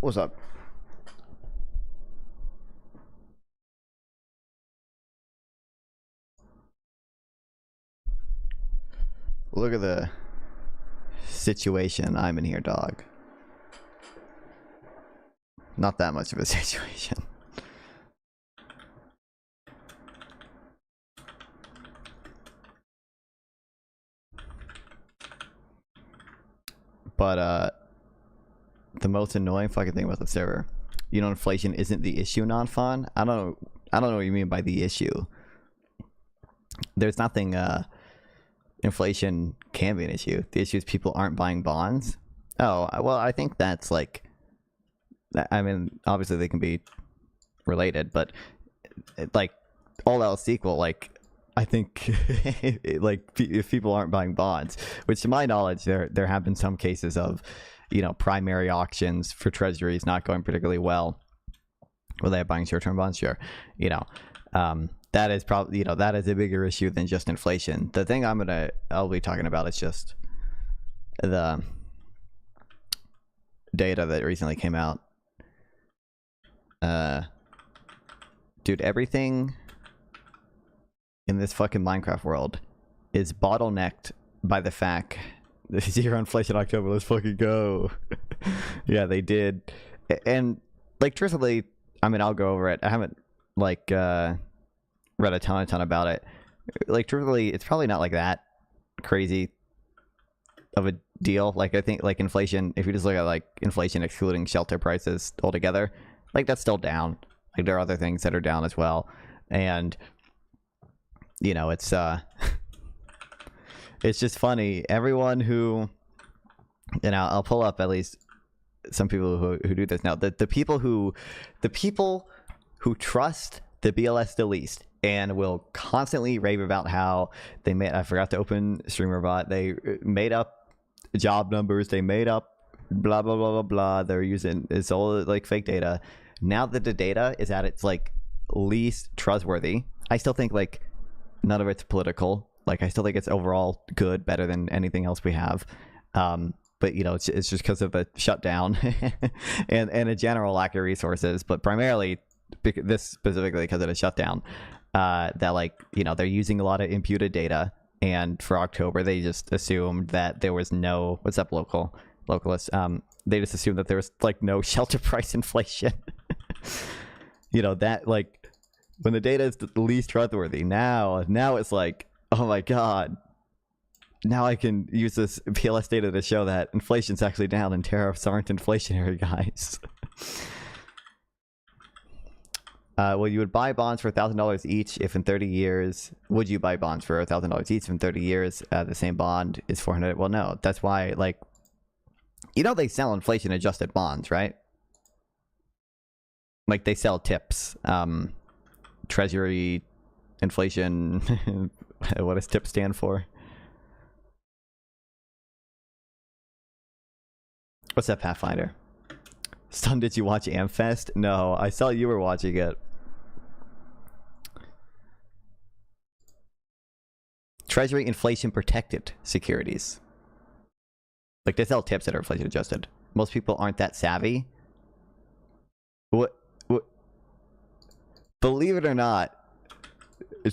What's up? Look at the situation I'm in here, dog. Not that much of a situation. But the most annoying fucking thing about the server, you know, inflation isn't the issue, non-fun. I don't know what you mean by the issue. There's nothing. Inflation can be an issue. The issue is people aren't buying bonds. Oh, well, I think that's like, I mean, obviously they can be related, but like all else equal, like I think like if people aren't buying bonds, which to my knowledge there have been some cases of, you know, primary auctions for treasuries not going particularly well, were they buying short-term bonds? Sure, you know, that is probably, you know, that is a bigger issue than just inflation. The thing I'll be talking about is just the data that recently came out. Dude, everything in this fucking Minecraft world is bottlenecked by the fact that zero inflation October. Let's fucking go. Yeah, they did. And like, truthfully, I mean, I'll go over it. I haven't like read a ton about it. Like, truthfully, it's probably not like that crazy of a deal. Like, I think like inflation, if you just look at like inflation excluding shelter prices altogether, like that's still down. Like there are other things that are down as well. And you know, it's it's just funny. Everyone who, you know, I'll pull up at least some people who do this now. The people who trust the BLS the least and will constantly rave about how they made, I forgot to open StreamerBot, they made up job numbers, they made up blah blah blah blah blah, they're using, it's all like fake data. Now that the data is at its like least trustworthy, I still think like none of it's political. Like I still think it's overall good, better than anything else we have. But you know, it's just because of the shutdown and a general lack of resources, but primarily this specifically because of the shutdown. That like, you know, they're using a lot of imputed data, and for October they just assumed that there was no, what's up localists, they just assumed that there was like no shelter price inflation. You know, that like when the data is the least trustworthy, now it's like, oh my god, now I can use this PLS data to show that inflation's actually down and tariffs aren't inflationary, guys. Well, you would buy bonds for $1,000 each if in 30 years, would you buy bonds for $1,000 each if in 30 years the same bond is 400? Well, no, that's why, like, you know, they sell inflation adjusted bonds, right? Like they sell tips. Treasury, inflation. What does TIP stand for? What's that, Pathfinder? Stun, did you watch Amfest? No, I saw you were watching it. Treasury inflation protected securities. Like they sell tips that are inflation adjusted. Most people aren't that savvy. What? Believe it or not,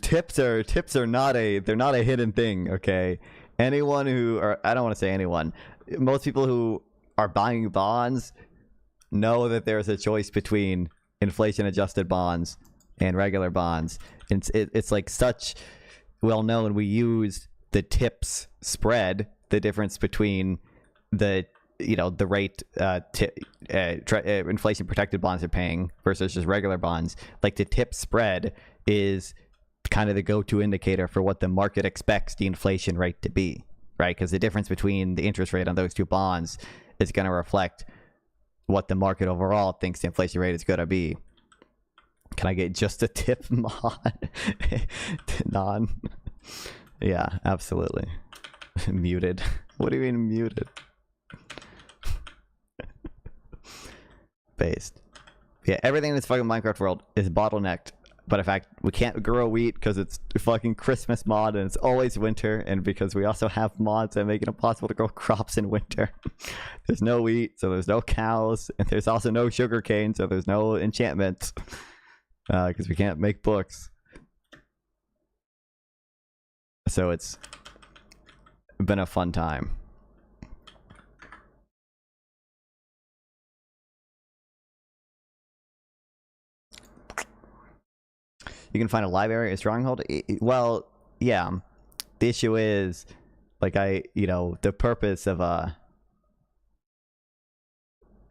tips are not a hidden thing. Okay, anyone who, or I don't want to say anyone, most people who are buying bonds know that there's a choice between inflation adjusted bonds and regular bonds. It's like such well known. We use the tips spread, the difference between the the rate inflation protected bonds are paying versus just regular bonds. Like the tip spread is kind of the go-to indicator for what the market expects the inflation rate to be, right? Because the difference between the interest rate on those two bonds is going to reflect what the market overall thinks the inflation rate is going to be. Can I get just a tip mod? Non. Yeah, absolutely. Muted. What do you mean muted? Based. Yeah, everything in this fucking Minecraft world is bottlenecked. But in fact, we can't grow wheat because it's a fucking Christmas mod and it's always winter. And because we also have mods that make it impossible to grow crops in winter. There's no wheat, so there's no cows. And there's also no sugar cane, so there's no enchantments. Because we can't make books. So it's been a fun time. You can find a library, a stronghold. Well, yeah. The issue is, like, the purpose of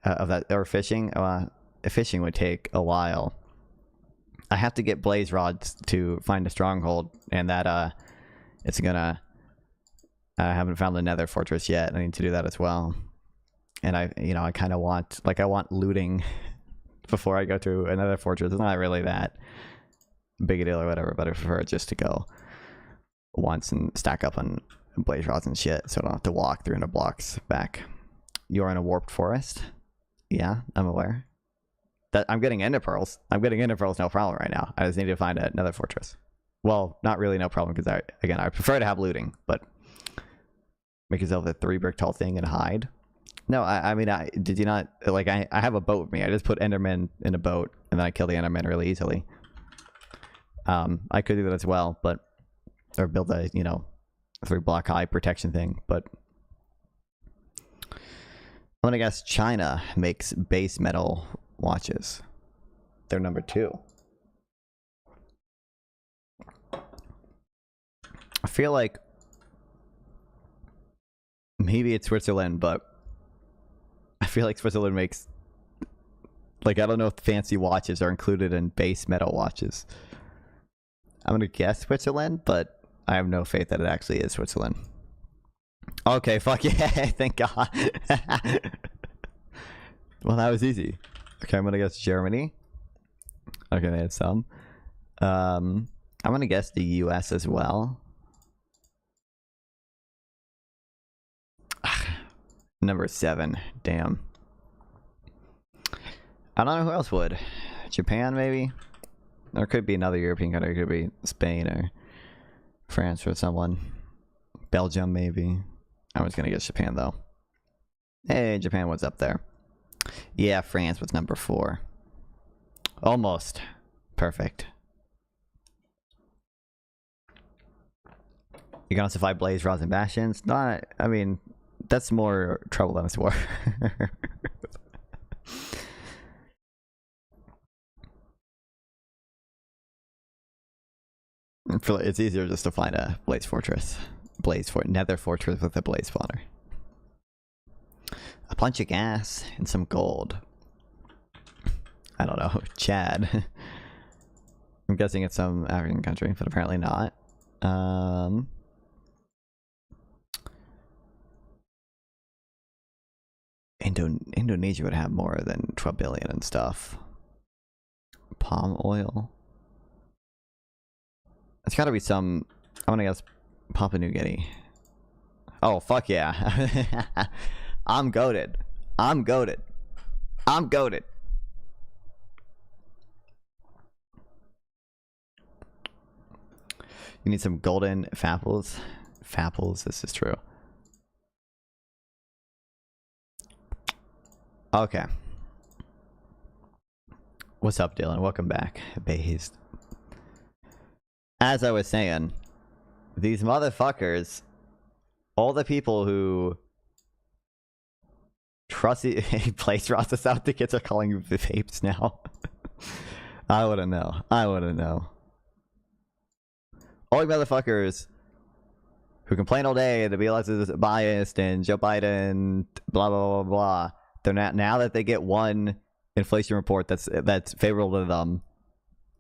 that, or fishing. Fishing would take a while. I have to get blaze rods to find a stronghold, and that it's gonna. I haven't found the Nether fortress yet. I need to do that as well. And I kind of want, I want looting before I go to another fortress. It's not really that big a deal or whatever, but I prefer just to go once and stack up on blaze rods and shit, so I don't have to walk 300 blocks back. You're in a warped forest? Yeah, I'm aware. That I'm getting ender pearls. I'm getting ender pearls, no problem right now. I just need to find another fortress. Well, not really no problem, because I prefer to have looting, but make yourself a 3 brick tall thing and hide. No, I mean, did you not, like, I have a boat with me. I just put endermen in a boat, and then I kill the endermen really easily. I could do that as well, but, or build a, 3 block high protection thing, but I'm gonna guess China makes base metal watches. They're number 2. I feel like maybe it's Switzerland, but I feel like Switzerland makes, I don't know if fancy watches are included in base metal watches. I'm gonna guess Switzerland, but I have no faith that it actually is Switzerland. Okay, fuck yeah, thank God. Well, that was easy. Okay, I'm gonna guess Germany. Okay, they had some. I'm gonna guess the US as well. Number 7, damn. I don't know who else would. Japan, maybe? Or it could be another European country. It could be Spain or France or someone. Belgium, maybe. I was gonna guess Japan, though. Hey, Japan was up there. Yeah, France was number 4. Almost. Perfect. You can also fight blaze rods and bastions. Not, I mean, that's more trouble than it's worth. It's easier just to find a blaze fortress. Nether fortress with a blaze spawner. A bunch of gas and some gold. I don't know. Chad. I'm guessing it's some African country, but apparently not. Indonesia would have more than 12 billion and stuff. palm oil. It's got to be some. I'm gonna guess Papua New Guinea. Oh fuck yeah! I'm goated. I'm goated. I'm goated. You need some golden fapples. Fapples. This is true. Okay. What's up, Dylan? Welcome back. Based. As I was saying, these motherfuckers, all the people who trusty place Rasta out, the kids are calling you vapes now. I wouldn't know. I wouldn't know. All you motherfuckers who complain all day the BLS is biased and Joe Biden, blah blah blah blah. They're not, now that they get one inflation report that's favorable to them,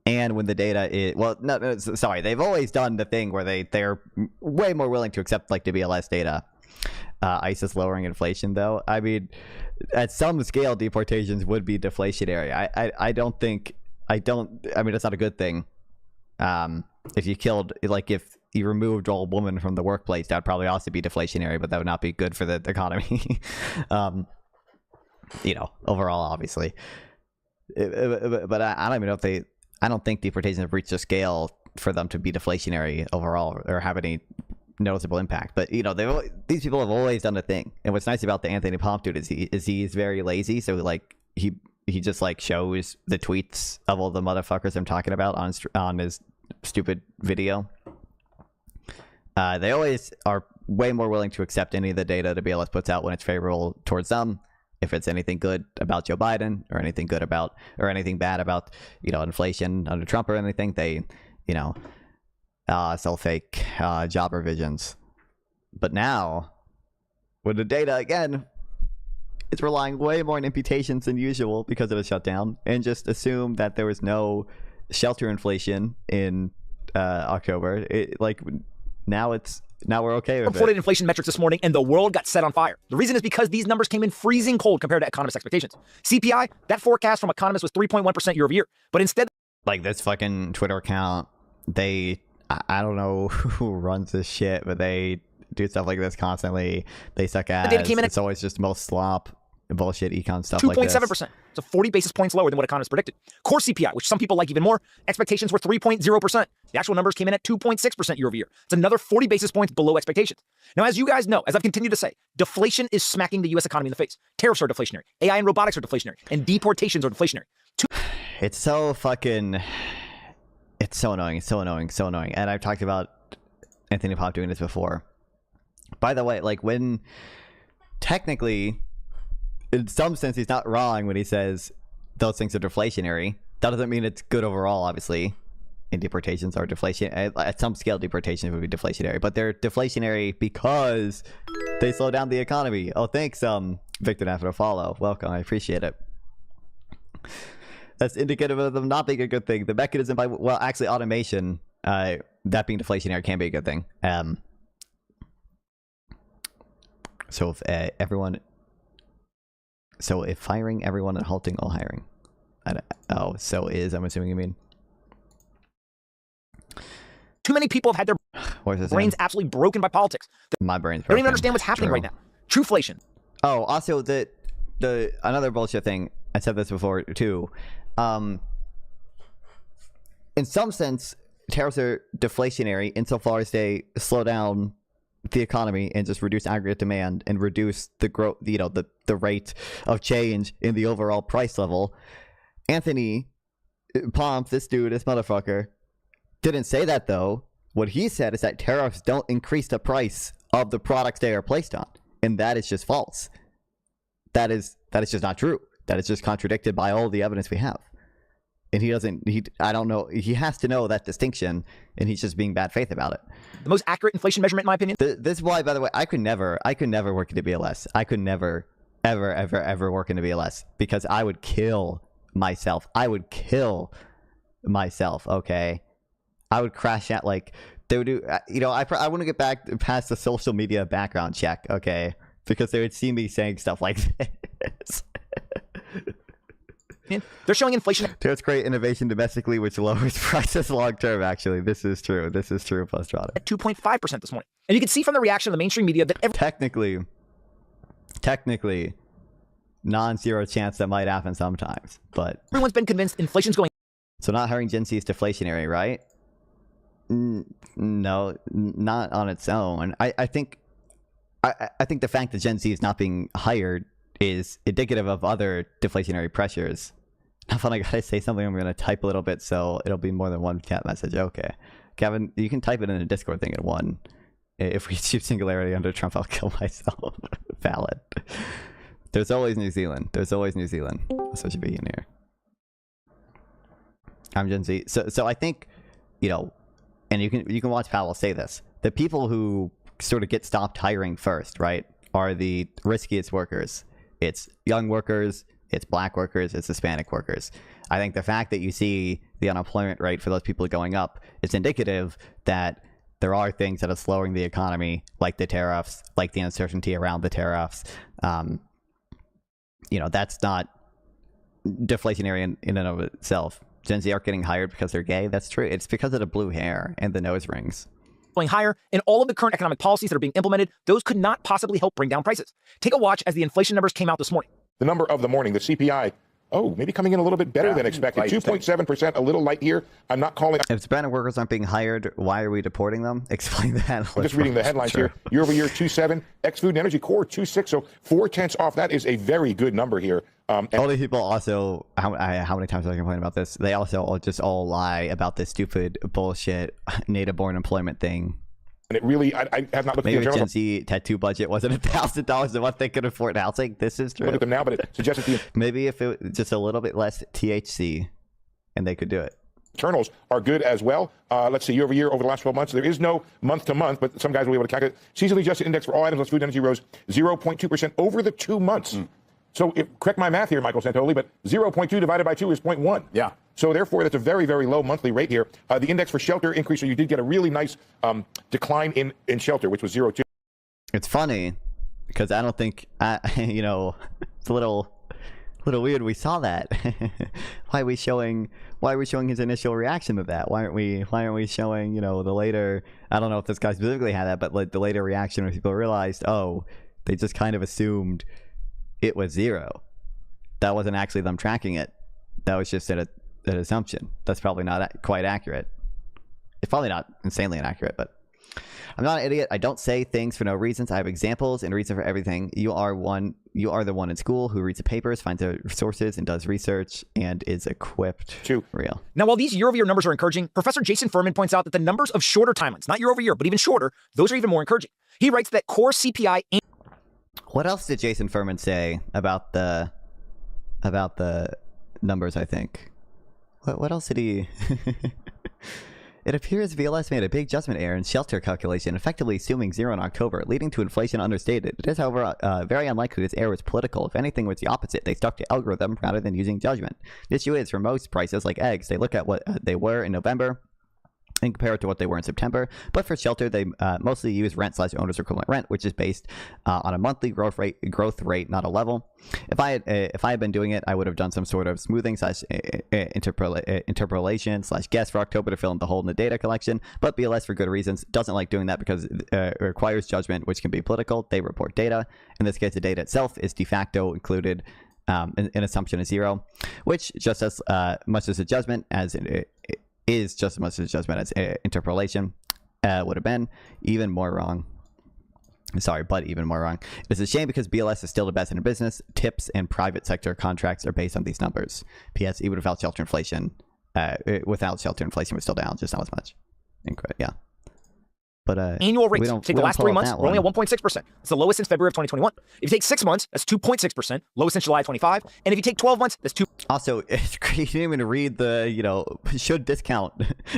and when the data is sorry, they've always done the thing where they're way more willing to accept like the BLS data. ISIS lowering inflation, though. I mean, at some scale, deportations would be deflationary. I mean, it's not a good thing. If you killed, like, if you removed all women from the workplace, that would probably also be deflationary, but that would not be good for the economy. You know, overall, obviously. But I don't even know if I don't think deportations have reached a scale for them to be deflationary overall or have any noticeable impact. But you know, these people have always done a thing. And what's nice about the Anthony Pomp dude is he's very lazy. So like he just like shows the tweets of all the motherfuckers I'm talking about on his stupid video. They always are way more willing to accept any of the data the BLS puts out when it's favorable towards them. If it's anything good about Joe Biden or anything good about or anything bad about, you know, inflation under Trump or anything, they, you know, sell fake job revisions. But now, with the data again, it's relying way more on imputations than usual because of the shutdown, and just assume that there was no shelter inflation in October. Now we're okay with reported it. Inflation metrics this morning, and the world got set on fire. The reason is because these numbers came in freezing cold compared to economists' expectations. CPI, that forecast from economists was 3.1% year over year, but instead, like this fucking Twitter account, I don't know who runs this shit, but they do stuff like this constantly. They suck ass. It's always just most slop, bullshit, econ stuff like this. 2.7%. So 40 basis points lower than what economists predicted. Core CPI, which some people like even more, expectations were 3.0%. The actual numbers came in at 2.6% year over year. It's another 40 basis points below expectations. Now, as you guys know, as I've continued to say, deflation is smacking the U.S. economy in the face. Tariffs are deflationary. AI and robotics are deflationary. And deportations are deflationary. It's so fucking... It's so annoying. It's so annoying. So annoying. And I've talked about Anthony Pop doing this before. By the way, like when... Technically... in some sense, he's not wrong when he says those things are deflationary. That doesn't mean it's good overall, obviously. And deportations are deflation. At some scale, deportations would be deflationary. But they're deflationary because they slow down the economy. Oh, thanks, Victor, after a follow. Welcome. I appreciate it. That's indicative of them not being a good thing. The mechanism by... Well, actually, automation, that being deflationary can be a good thing. So if everyone... So if firing everyone and halting all hiring. I'm assuming you mean. Too many people have had their brains absolutely broken by politics. My brain's broken. They don't even understand what's happening right now. Trueflation. Oh, also the another bullshit thing. I said this before too. In some sense, tariffs are deflationary insofar as they slow down the economy and just reduce aggregate demand and reduce the growth, you know, the rate of change in the overall price level. Anthony Pomp, this motherfucker, didn't say that though. What he said is that tariffs don't increase the price of the products they are placed on, and that is just false. That is just not true. That is just contradicted by all the evidence we have. And I don't know, he has to know that distinction, and he's just being bad faith about it. The most accurate inflation measurement, in my opinion. This is why, by the way, I could never work into BLS. I could never, ever work into BLS because I would kill myself. Okay? I would crash out like they would do, you know, I want to get back past the social media background check, okay? Because they would see me saying stuff like this. They're showing inflation. It's great innovation domestically, which lowers prices long term. Actually, this is true. This is true. Postrada at 2.5% this morning. And you can see from the reaction of the mainstream media that technically, non-zero chance that might happen sometimes, but everyone's been convinced inflation's going. So not hiring Gen Z is deflationary, right? No, not on its own. I think the fact that Gen Z is not being hired is indicative of other deflationary pressures. Now, when I gotta say something, I'm gonna type a little bit, so it'll be more than one chat message. Okay, Kevin, you can type it in a Discord thing at one. If we achieve singularity under Trump, I'll kill myself. Valid. There's always New Zealand. There's always New Zealand. That's what should be in here. I'm Gen Z. So I think, and you can watch Powell say this. The people who sort of get stopped hiring first, right, are the riskiest workers. It's young workers, it's black workers, it's Hispanic workers. I think the fact that you see the unemployment rate for those people going up is indicative that there are things that are slowing the economy, like the tariffs, like the uncertainty around the tariffs. That's not deflationary in and of itself. Gen Z aren't getting hired because they're gay. That's true. It's because of the blue hair and the nose rings. Going higher, and all of the current economic policies that are being implemented, those could not possibly help bring down prices. Take a watch as the inflation numbers came out this morning. The number of the morning, the CPI, maybe coming in a little bit better than expected. 2.7%, a little light here. I'm not calling. If Hispanic workers aren't being hired, why are we deporting them? Explain that. I'm just reading the headlines here. Year over year, 2.7. Ex-food and energy core, 2.6. So 0.4 off. That is a very good number here. All these people also, how many times have I complained about this? They also all lie about this stupid bullshit native-born employment thing. And it really, I have not looked Maybe at the Gen Z tattoo budget wasn't $1,000 a month they could afford housing. This is true. Look at them now, but it suggests that the maybe if it was just a little bit less THC, and they could do it. internals are good as well. Let's see, year over year, over the last 12 months, there is no month to month, but some guys will be able to calculate. Seasonally adjusted index for all items plus food and energy rose 0.2% over the 2 months. So correct my math here, Michael Santoli, but 0.2 divided by 2 is 0.1. Yeah. So therefore, that's a very, very low monthly rate here. The index for shelter increased, so you did get a really nice decline in shelter, which was 0.2. It's funny because I don't think, it's a little weird we saw that. Why are we showing his initial reaction to that? Why aren't we showing, the later, I don't know if this guy specifically had that, but like the later reaction when people realized, oh, they just kind of assumed it was 0. That wasn't actually them tracking it. That was just an assumption. That's probably not quite accurate. It's probably not insanely inaccurate, but I'm not an idiot. I don't say things for no reasons. I have examples and reason for everything. You are the one in school who reads the papers, finds the sources, and does research, and is equipped. True. Real. Now, while these year-over-year numbers are encouraging, Professor Jason Furman points out that the numbers of shorter timelines, not year-over-year, but even shorter, those are even more encouraging. He writes that core CPI... What else did Jason Furman say about the numbers, I think? What else did he... It appears VLS made a big judgment error in shelter calculation, effectively assuming 0 in October, leading to inflation understated. It is, however, very unlikely this error was political. If anything was the opposite, they stuck to algorithm rather than using judgment. The issue is, for most prices like eggs, they look at what they were in November and compare it to what they were in September. But for shelter, they mostly use rent/owner's equivalent rent, which is based on a monthly growth rate, not a level. If I had been doing it, I would have done some sort of smoothing/interpolation/guess for October to fill in the hole in the data collection. But BLS, for good reasons, doesn't like doing that because it requires judgment, which can be political. They report data. In this case, the data itself is de facto included. An assumption of 0, which just as much as a judgment as is just as much as judgment as interpolation would have been, even more wrong. Sorry, but even more wrong. It's a shame because BLS is still the best in the business. Tips and private sector contracts are based on these numbers. P.S. Even without shelter inflation, we're still down, just not as much. Yeah. But annual rates. Take the last 3 months, we're only at 1.6%. It's the lowest since February of 2021. If you take 6 months, that's 2.6%. Lowest since July 25. And if you take 12 months, that's 2. Also, it's great. You didn't even read the, should discount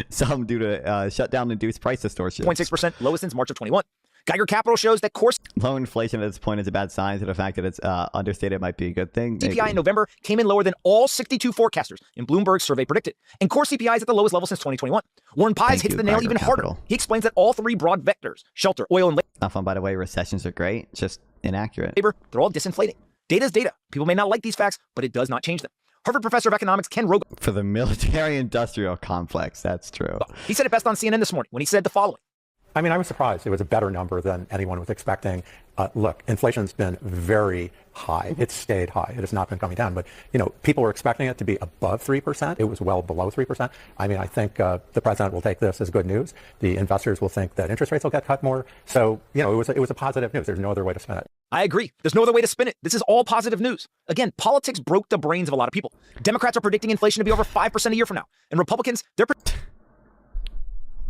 some due to shutdown-induced price distortion. 0.6%, lowest since March of 21. Geiger Capital shows that core low inflation at this point is a bad sign, so the fact that it's understated might be a good thing. CPI in November came in lower than all 62 forecasters in Bloomberg's survey predicted. And core CPI is at the lowest level since 2021. Warren Pies hits the nail even harder. He explains that all 3 broad vectors, shelter, oil, and not fun, by the way. Recessions are great, just inaccurate. Labor, they're all disinflating. Data is data. People may not like these facts, but it does not change them. Harvard professor of economics Ken Rogoff. For the military-industrial complex, that's true. He said it best on CNN this morning when he said the following. I mean, I was surprised. It was a better number than anyone was expecting. Look, inflation's been very high. It's stayed high. It has not been coming down. But, people were expecting it to be above 3%. It was well below 3%. I mean, I think the president will take this as good news. The investors will think that interest rates will get cut more. So, it was a positive news. There's no other way to spin it. I agree. There's no other way to spin it. This is all positive news. Again, politics broke the brains of a lot of people. Democrats are predicting inflation to be over 5% a year from now. And Republicans, they're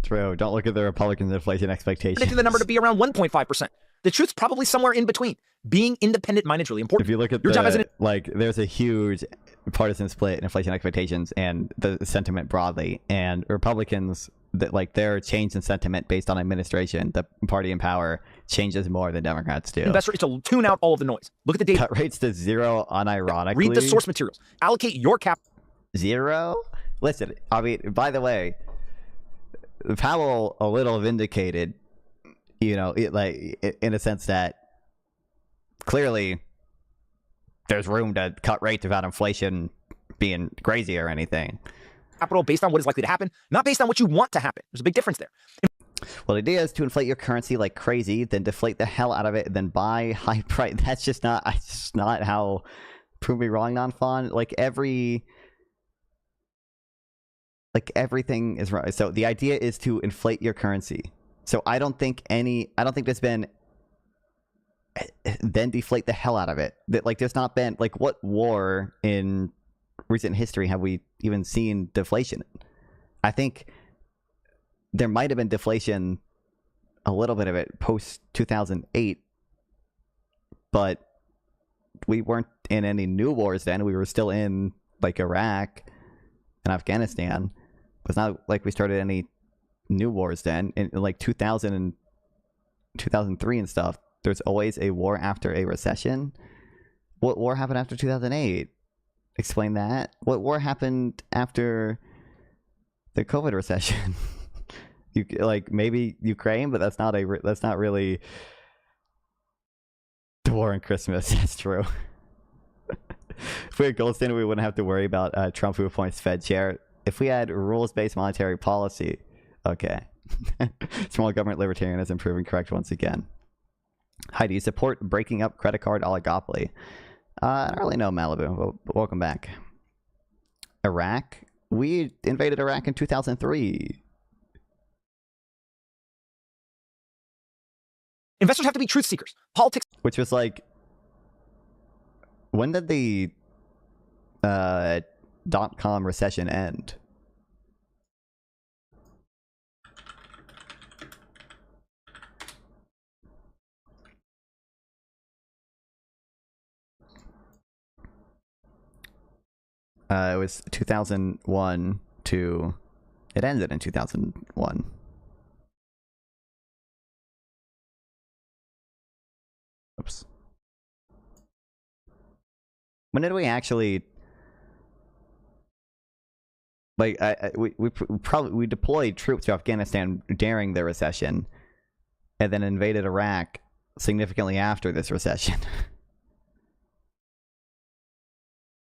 True. Don't look at the Republicans' inflation expectations. predicting the number to be around 1.5%. The truth's probably somewhere in between. Being independent-minded is really important. If you look at your job as there's a huge partisan split in inflation expectations and the sentiment broadly, and Republicans that their change in sentiment based on administration, the party in power changes more than Democrats do. Investor is to tune out all of the noise. Look at the data. Cut rates to zero unironically. Read the source materials. Allocate your cap. Zero? Listen, I mean, by the way, Powell a little vindicated, in a sense that clearly there's room to cut rates without inflation being crazy or anything. Capital based on what is likely to happen, not based on what you want to happen. There's a big difference there. Well, the idea is to inflate your currency like crazy, then deflate the hell out of it, then buy high price. That's just not how. Prove me wrong, non-fun. Everything is right. So the idea is to inflate your currency. So I don't think there's been then deflate the hell out of it. That there's not been what war in recent history have we even seen deflation? I think there might have been deflation, a little bit of it post 2008, but we weren't in any new wars then. We were still in Iraq and Afghanistan. It's not like we started any new wars then. In 2000 and 2003 and stuff, there's always a war after a recession. What war happened after 2008? Explain that. What war happened after the COVID recession? Maybe Ukraine, but that's not really the war on Christmas. That's true. If we had gold standard, we wouldn't have to worry about Trump who appoints Fed chair. If we had rules-based monetary policy, okay. Small government libertarianism proven correct once again. Hi, do you support breaking up credit card oligopoly? I don't really know, Malibu, but welcome back. Iraq? We invaded Iraq in 2003. Investors have to be truth seekers. Politics. Which was when did the .com recession end? It was 2001 to... It ended in 2001. Oops. When did we actually... we deployed troops to Afghanistan during the recession and then invaded Iraq significantly after this recession.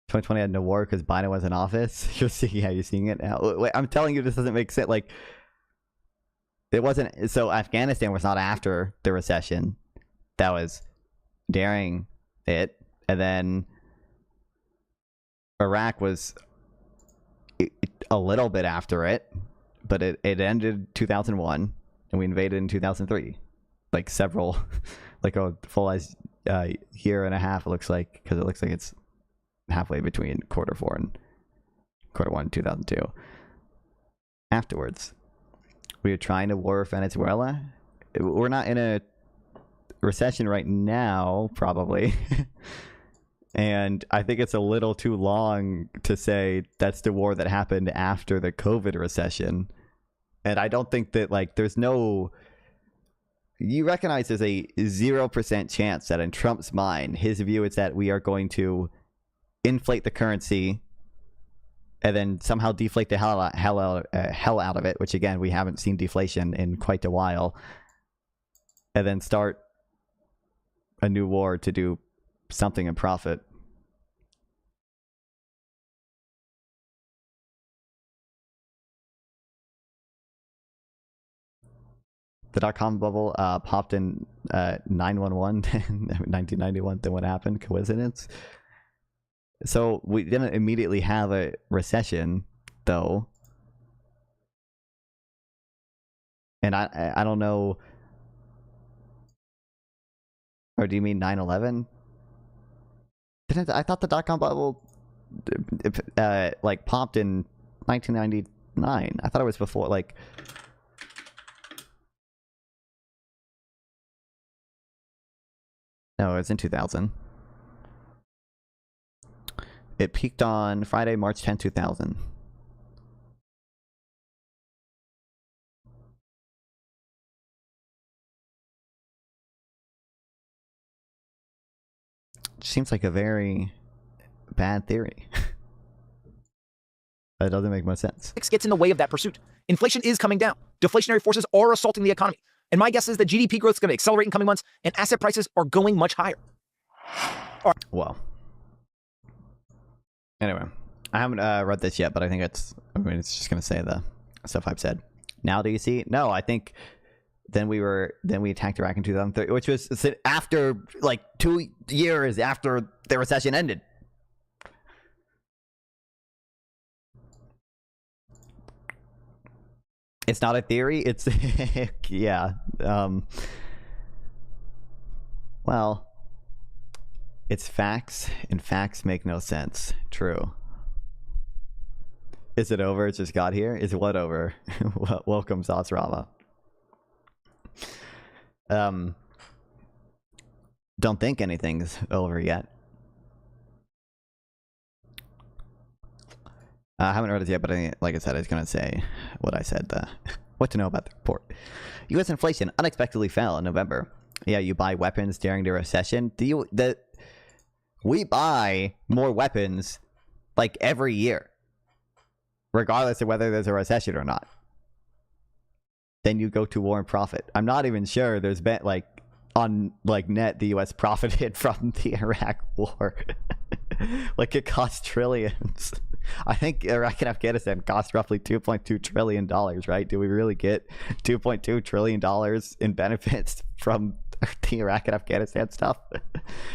2020 had no war because Biden was in office. You're seeing it now. Wait, I'm telling you, this doesn't make sense. It wasn't. So Afghanistan was not after the recession. That was during it, and then Iraq was a little bit after it, but it ended 2001, and we invaded in 2003. Several, a full year and a half. It looks like, because it looks like it's halfway between Q4 and Q1 2002. Afterwards, we were trying to war Venezuela. We're not in a recession right now, probably. And I think it's a little too long to say that's the war that happened after the COVID recession. And I don't think that there's no... You recognize there's a 0% chance that in Trump's mind, his view is that we are going to inflate the currency and then somehow deflate the hell out of it, which again, we haven't seen deflation in quite a while, and then start a new war to do something in profit. the dot-com bubble popped in 911 in 1991. Then what happened? Coincidence? So we didn't immediately have a recession, though. And I don't know. Or do you mean 9/11? I thought the dot-com bubble like popped in 1999. I thought it was before, like. No, it's in 2000. It peaked on Friday, March 10, 2000. Seems like a very bad theory. That doesn't make much sense. Gets in the way of that pursuit. Inflation is coming down. Deflationary forces are assaulting the economy. And my guess is that GDP growth is going to accelerate in coming months, and asset prices are going much higher. Well. Anyway, I haven't read this yet, but I think it's just going to say the stuff I've said. Now do you see? No, I think then we attacked Iraq in 2003, which was after, like, 2 years after the recession ended. It's not a theory. It's yeah. Well, it's facts, and facts make no sense. True. Is it over? It just got here. Is what over? Welcome, Sauce Rama. Don't think anything's over yet. I haven't read it yet, but like I said, it's going to say what I said. What to know about the report. U.S. inflation unexpectedly fell in November. Yeah, you buy weapons during the recession. We buy more weapons like every year, regardless of whether there's a recession or not. Then you go to war and profit. I'm not even sure there's been net the U.S. profited from the Iraq war. Like, it cost trillions. I think Iraq and Afghanistan cost roughly $2.2 trillion, right? Do we really get $2.2 trillion in benefits from the Iraq and Afghanistan stuff?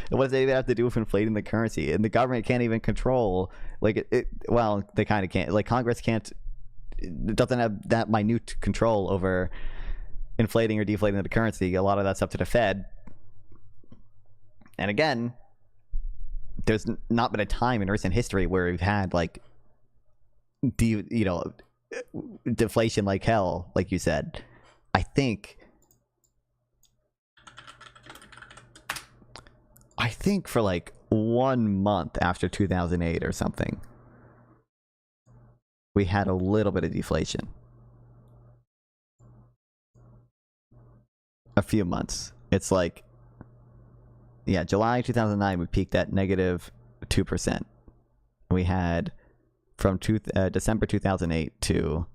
What does it even have to do with inflating the currency? And the government can't even control, like, well, they kind of can't. Like, Congress doesn't have that minute control over inflating or deflating the currency. A lot of that's up to the Fed. And again, there's not been a time in recent history where we've had, like, deflation like hell, like you said. I think for like 1 month after 2008 or something, we had a little bit of deflation. A few months. It's like, yeah, July 2009, we peaked at -2%. We had from December 2008 to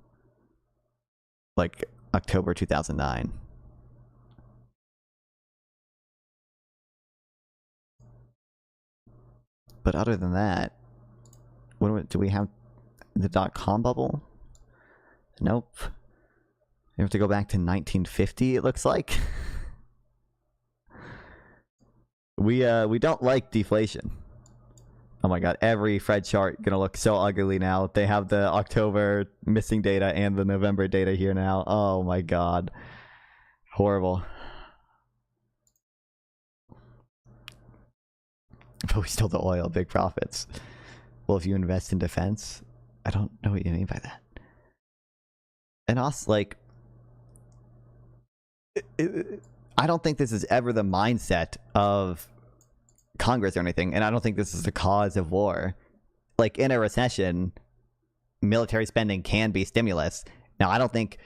like October 2009. But other than that, do we have the dot-com bubble? Nope. We have to go back to 1950, it looks like. We don't like deflation. Oh my god, every Fed chart gonna look so ugly now. They have the October missing data and the November data here now. Oh my god. Horrible. But we still the oil, big profits. Well, if you invest in defense, I don't know what you mean by that. And also, like, I don't think this is ever the mindset of Congress or anything, and I don't think this is the cause of war. Like, in a recession, military spending can be stimulus. Now, I don't think.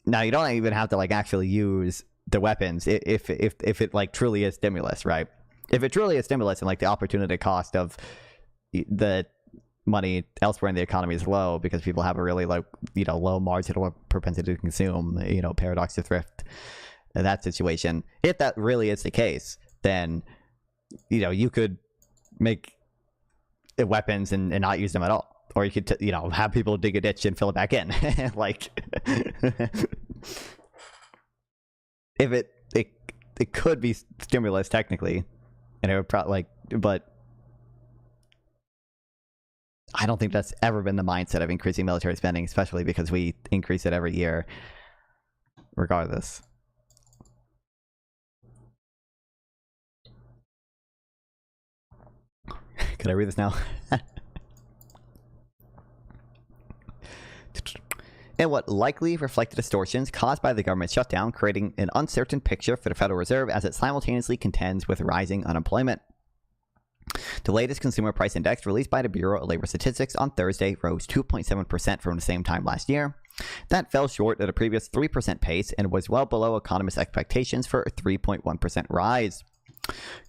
Now, you don't even have to, like, actually use the weapons if it, like, truly is stimulus, right? If it truly is stimulus and, like, the opportunity cost of the money elsewhere in the economy is low because people have a really, like, low marginal propensity to consume, paradox to thrift, that situation. If that really is the case, then you could make weapons and not use them at all, or you could have people dig a ditch and fill it back in. Like, if it could be stimulus technically, and it would probably but I don't think that's ever been the mindset of increasing military spending, especially because we increase it every year, regardless. Can I read this now? And what likely reflected distortions caused by the government shutdown, creating an uncertain picture for the Federal Reserve as it simultaneously contends with rising unemployment. The latest consumer price index released by the Bureau of Labor Statistics on Thursday rose 2.7% from the same time last year. That fell short of the previous 3% pace and was well below economists' expectations for a 3.1% rise.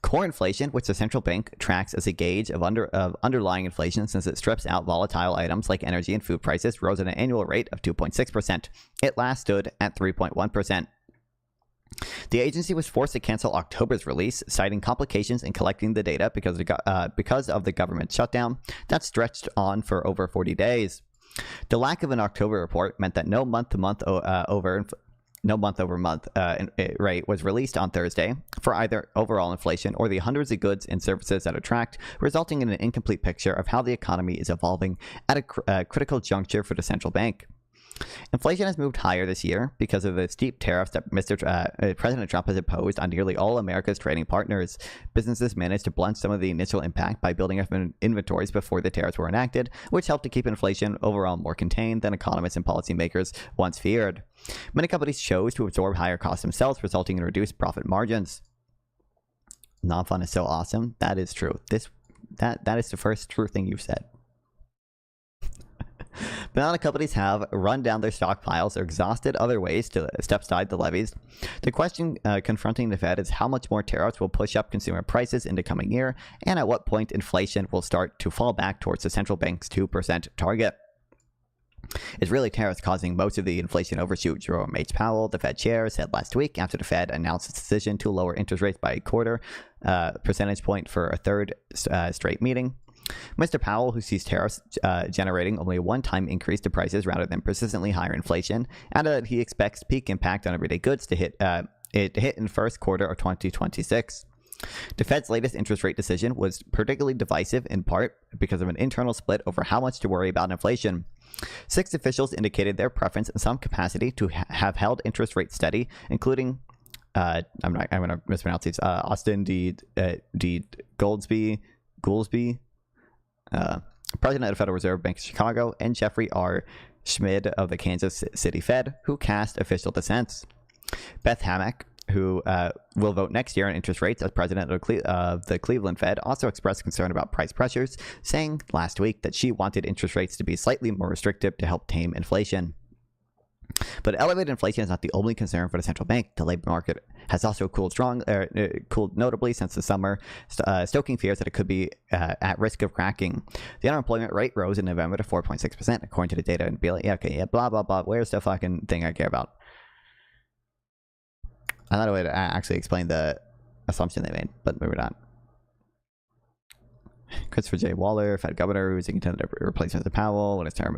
Core inflation, which the central bank tracks as a gauge of underlying inflation since it strips out volatile items like energy and food prices, rose at an annual rate of 2.6%. It last stood at 3.1%. The agency was forced to cancel October's release, citing complications in collecting the data because of the government shutdown that stretched on for over 40 days. The lack of an October report meant that no month-over-month rate was released on Thursday for either overall inflation or the hundreds of goods and services that are tracked, resulting in an incomplete picture of how the economy is evolving at a critical juncture for the central bank. Inflation has moved higher this year because of the steep tariffs that President Trump has imposed on nearly all America's trading partners. Businesses managed to blunt some of the initial impact by building up inventories before the tariffs were enacted, which helped to keep inflation overall more contained than economists and policymakers once feared. Many companies chose to absorb higher costs themselves, resulting in reduced profit margins. Non-fun is so awesome. That is true. That is the first true thing you've said. Banana companies have run down their stockpiles or exhausted other ways to step aside the levies. The question confronting the Fed is how much more tariffs will push up consumer prices in the coming year, and at what point inflation will start to fall back towards the central bank's 2% target. It's really tariffs causing most of the inflation overshoot, Jerome H. Powell, the Fed chair, said last week after the Fed announced its decision to lower interest rates by a quarter percentage point for a third straight meeting. Mr. Powell, who sees tariffs generating only a one-time increase to prices rather than persistently higher inflation, added that he expects peak impact on everyday goods to hit in the first quarter of 2026. The Fed's latest interest rate decision was particularly divisive in part because of an internal split over how much to worry about inflation. 6 officials indicated their preference in some capacity to have held interest rates steady, including I'm going to mispronounce these. Austin D. Goolsbee, president of the Federal Reserve Bank of Chicago, and Jeffrey R. Schmid of the Kansas City Fed, who cast official dissents. Beth Hammack, who will vote next year on interest rates as president of the Cleveland Fed, also expressed concern about price pressures, saying last week that she wanted interest rates to be slightly more restrictive to help tame inflation. But elevated inflation is not the only concern for the central bank. The labor market has also cooled notably since the summer, stoking fears that it could be at risk of cracking. The unemployment rate rose in November to 4.6%, according to the data. And be like, blah, blah, blah. Where's the fucking thing I care about? Another way to actually explain the assumption they made, but maybe not. Christopher J. Waller, Fed governor, who's a contended replacement of Powell when his term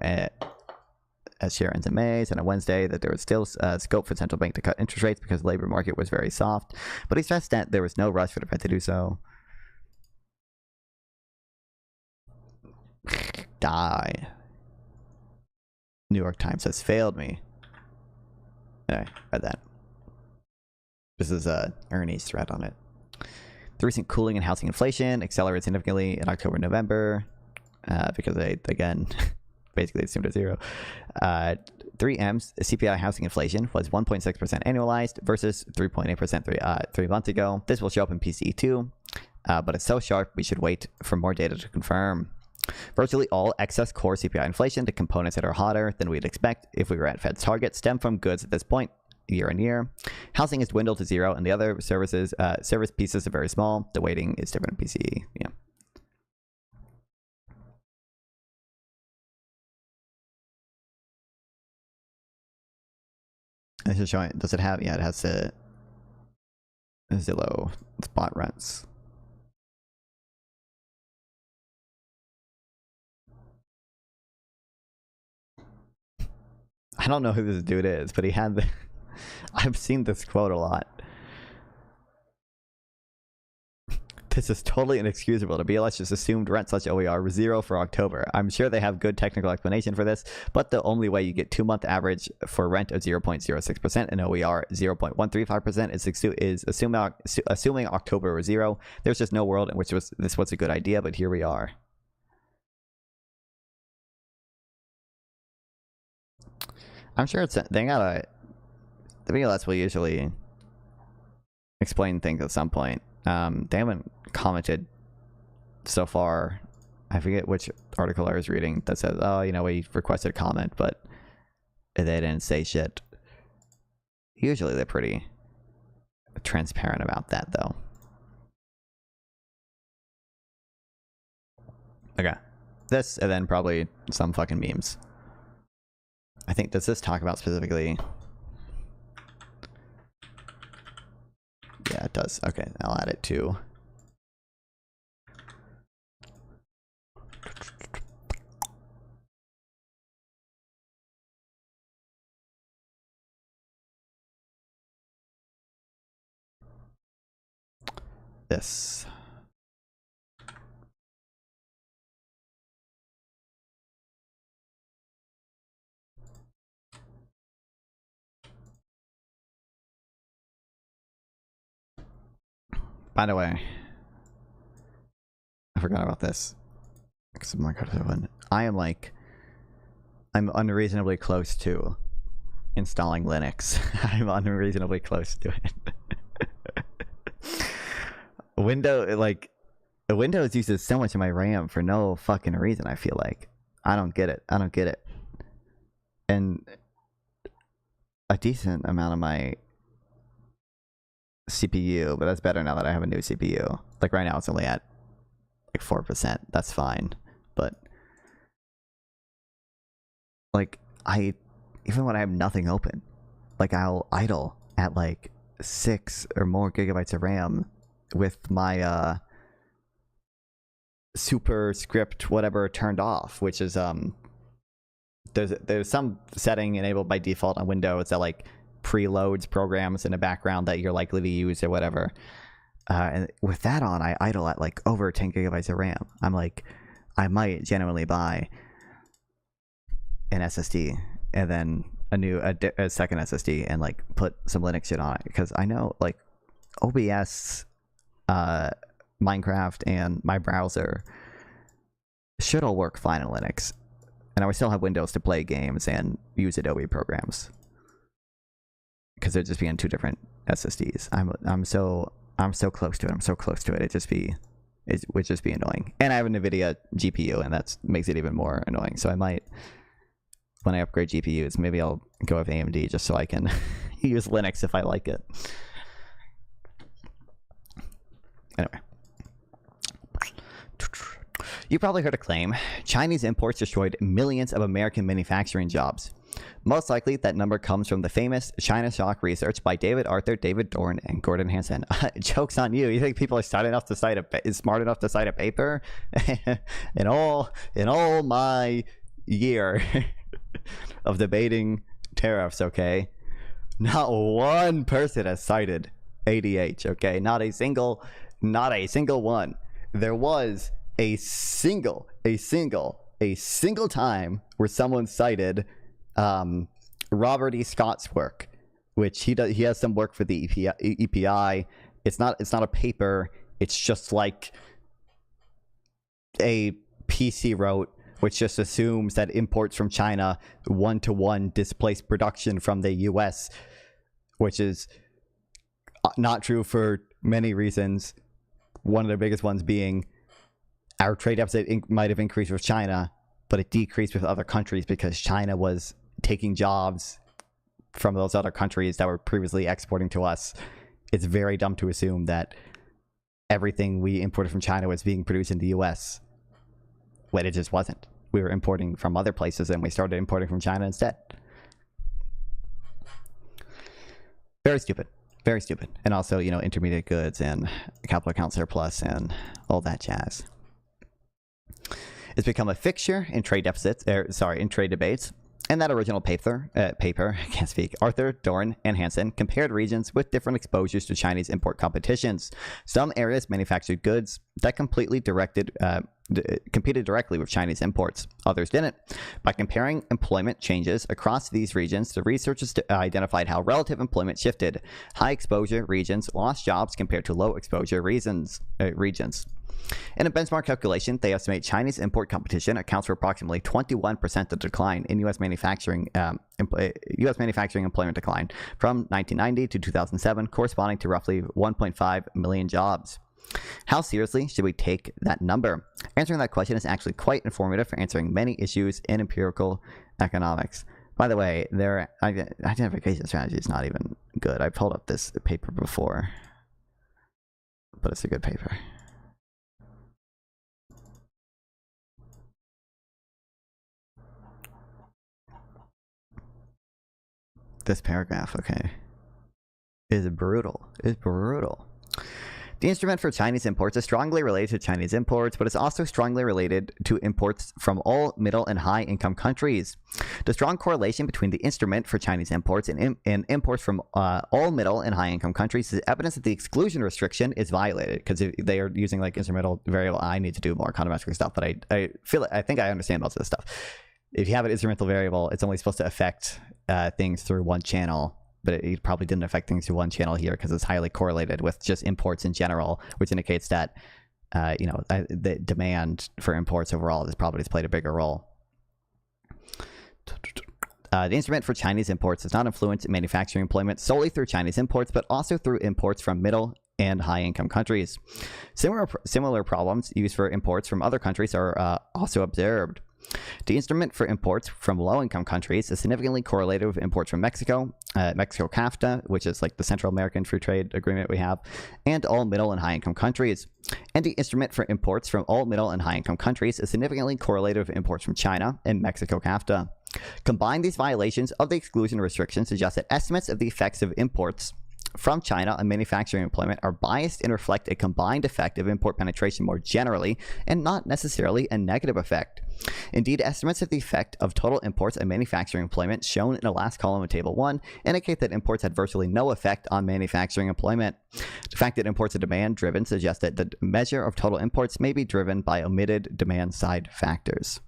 as chair ends in May, said on Wednesday that there was still scope for the central bank to cut interest rates because the labor market was very soft, but he stressed that there was no rush for the Fed to do so. Die. New York Times has failed me. Anyway, read that. This is Ernie's thread on it. The recent cooling in housing inflation accelerated significantly in October and November because they, again, basically assumed at zero. 3M's CPI housing inflation was 1.6% annualized versus 3.8% 3 months ago. This will show up in PCE too, but it's so sharp we should wait for more data to confirm. Virtually all excess core CPI inflation, the components that are hotter than we'd expect if we were at Fed's target, stem from goods at this point. Year on year, housing is dwindled to zero, and the other service pieces are very small. The weighting is different in PCE. Yeah. This is showing. Does it have? Yeah, it has the Zillow spot rents. I don't know who this dude is, but he had the. I've seen this quote a lot. This is totally inexcusable. The BLS just assumed rent such OER was 0 for October. I'm sure they have good technical explanation for this, but the only way you get 2-month average for rent of 0.06% and OER 0.135% is assuming October was 0. There's just no world in which this was a good idea, but here we are. I'm sure the BLS will usually explain things at some point. They haven't commented so far. I forget which article I was reading that says, oh, you know, we requested a comment, but they didn't say shit. Usually they're pretty transparent about that, though. Okay. This, and then probably some fucking memes. I think, does this talk about specifically... Yeah, it does. Okay, I'll add it to... this. By the way, I forgot about this. I'm unreasonably close to installing Linux. I'm unreasonably close to it. Windows uses so much of my RAM for no fucking reason, I feel like. I don't get it. And a decent amount of my CPU, but that's better now that I have a new CPU. Like right now it's only at like 4%. That's fine. But like even when I have nothing open, like I'll idle at like 6 or more gigabytes of RAM with my superscript whatever turned off, which is there's some setting enabled by default on Windows that like preloads programs in the background that you're likely to use or whatever. And with that on, I idle at like over 10 gigabytes of RAM. I'm like, I might genuinely buy an SSD and then a second SSD and like put some Linux shit on it, because I know like OBS, Minecraft, and my browser should all work fine in Linux, and I would still have Windows to play games and use Adobe programs, because they're just being two different SSDs. I'm so close to it. I'm so close to it. It would just be annoying. And I have a NVIDIA GPU, and that makes it even more annoying. So I might, when I upgrade GPUs, maybe I'll go with AMD just so I can use Linux if I like it. Anyway. You probably heard a claim. Chinese imports destroyed millions of American manufacturing jobs. Most likely, that number comes from the famous China Shock research by David Arthur, David Dorn, and Gordon Hansen. Joke's on you. You think people are smart enough to cite a paper? in all my year of debating tariffs, okay, not one person has cited ADH, okay, not a single one. There was a single time where someone cited Robert E. Scott's work, which he has some work for the EPI. It's not a paper. It's just like a piece he wrote, which just assumes that imports from China 1-to-1 displace production from the U.S., which is not true for many reasons. One of the biggest ones being our trade deficit might have increased with China, but it decreased with other countries because China was taking jobs from those other countries that were previously exporting to us. It's very dumb to assume that everything we imported from China was being produced in the U.S. when it just wasn't. We were importing from other places and we started importing from China instead. Very stupid. Very stupid. And also, you know, intermediate goods and capital account surplus and all that jazz. It's become a fixture in trade debates, In that original paper, I can't speak, Arthur, Dorn, and Hansen compared regions with different exposures to Chinese import competitions. Some areas manufactured goods that competed directly with Chinese imports. Others didn't. By comparing employment changes across these regions, the researchers identified how relative employment shifted. High exposure regions lost jobs compared to low exposure regions. In a benchmark calculation, they estimate Chinese import competition accounts for approximately 21% of the decline in U.S. manufacturing employment decline from 1990 to 2007, corresponding to roughly 1.5 million jobs. How seriously should we take that number? Answering that question is actually quite informative for answering many issues in empirical economics. By the way, their identification strategy is not even good. I pulled up this paper before, but it's a good paper. This paragraph, okay, is brutal. It's brutal. The instrument for Chinese imports is strongly related to Chinese imports, but it's also strongly related to imports from all middle and high income countries. The strong correlation between the instrument for Chinese imports and imports from all middle and high income countries is evidence that the exclusion restriction is violated, because they are using like instrumental variable. I need to do more econometric stuff, but I think I understand most of this stuff. If you have an instrumental variable, it's only supposed to affect things through one channel, but it probably didn't affect things through one channel here because it's highly correlated with just imports in general, which indicates that the demand for imports overall has probably played a bigger role. The instrument for Chinese imports does not influence manufacturing employment solely through Chinese imports, but also through imports from middle and high-income countries. Similar problems used for imports from other countries are also observed. The instrument for imports from low-income countries is significantly correlated with imports from Mexico, Mexico CAFTA, which is like the Central American Free Trade Agreement we have, and all middle and high-income countries. And the instrument for imports from all middle and high-income countries is significantly correlated with imports from China and Mexico CAFTA. Combined, these violations of the exclusion restriction suggest that estimates of the effects of imports from China on manufacturing employment are biased and reflect a combined effect of import penetration more generally, and not necessarily a negative effect. Indeed, estimates of the effect of total imports on manufacturing employment shown in the last column of Table 1 indicate that imports had virtually no effect on manufacturing employment. The fact that imports are demand-driven suggests that the measure of total imports may be driven by omitted demand-side factors.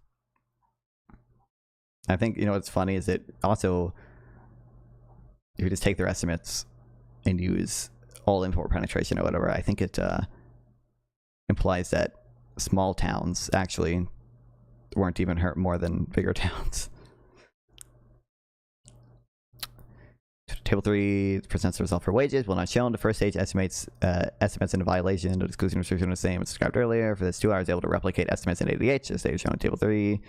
I think, what's funny is that also, if you just take their estimates and use all import penetration or whatever, I think it implies that small towns actually weren't even hurt more than bigger towns. Table 3 presents the result for wages. Will not shown. The first stage estimates in a violation of exclusion restriction the same as described earlier. For this 2 hours, able to replicate estimates in ADH, as they are shown in Table 3.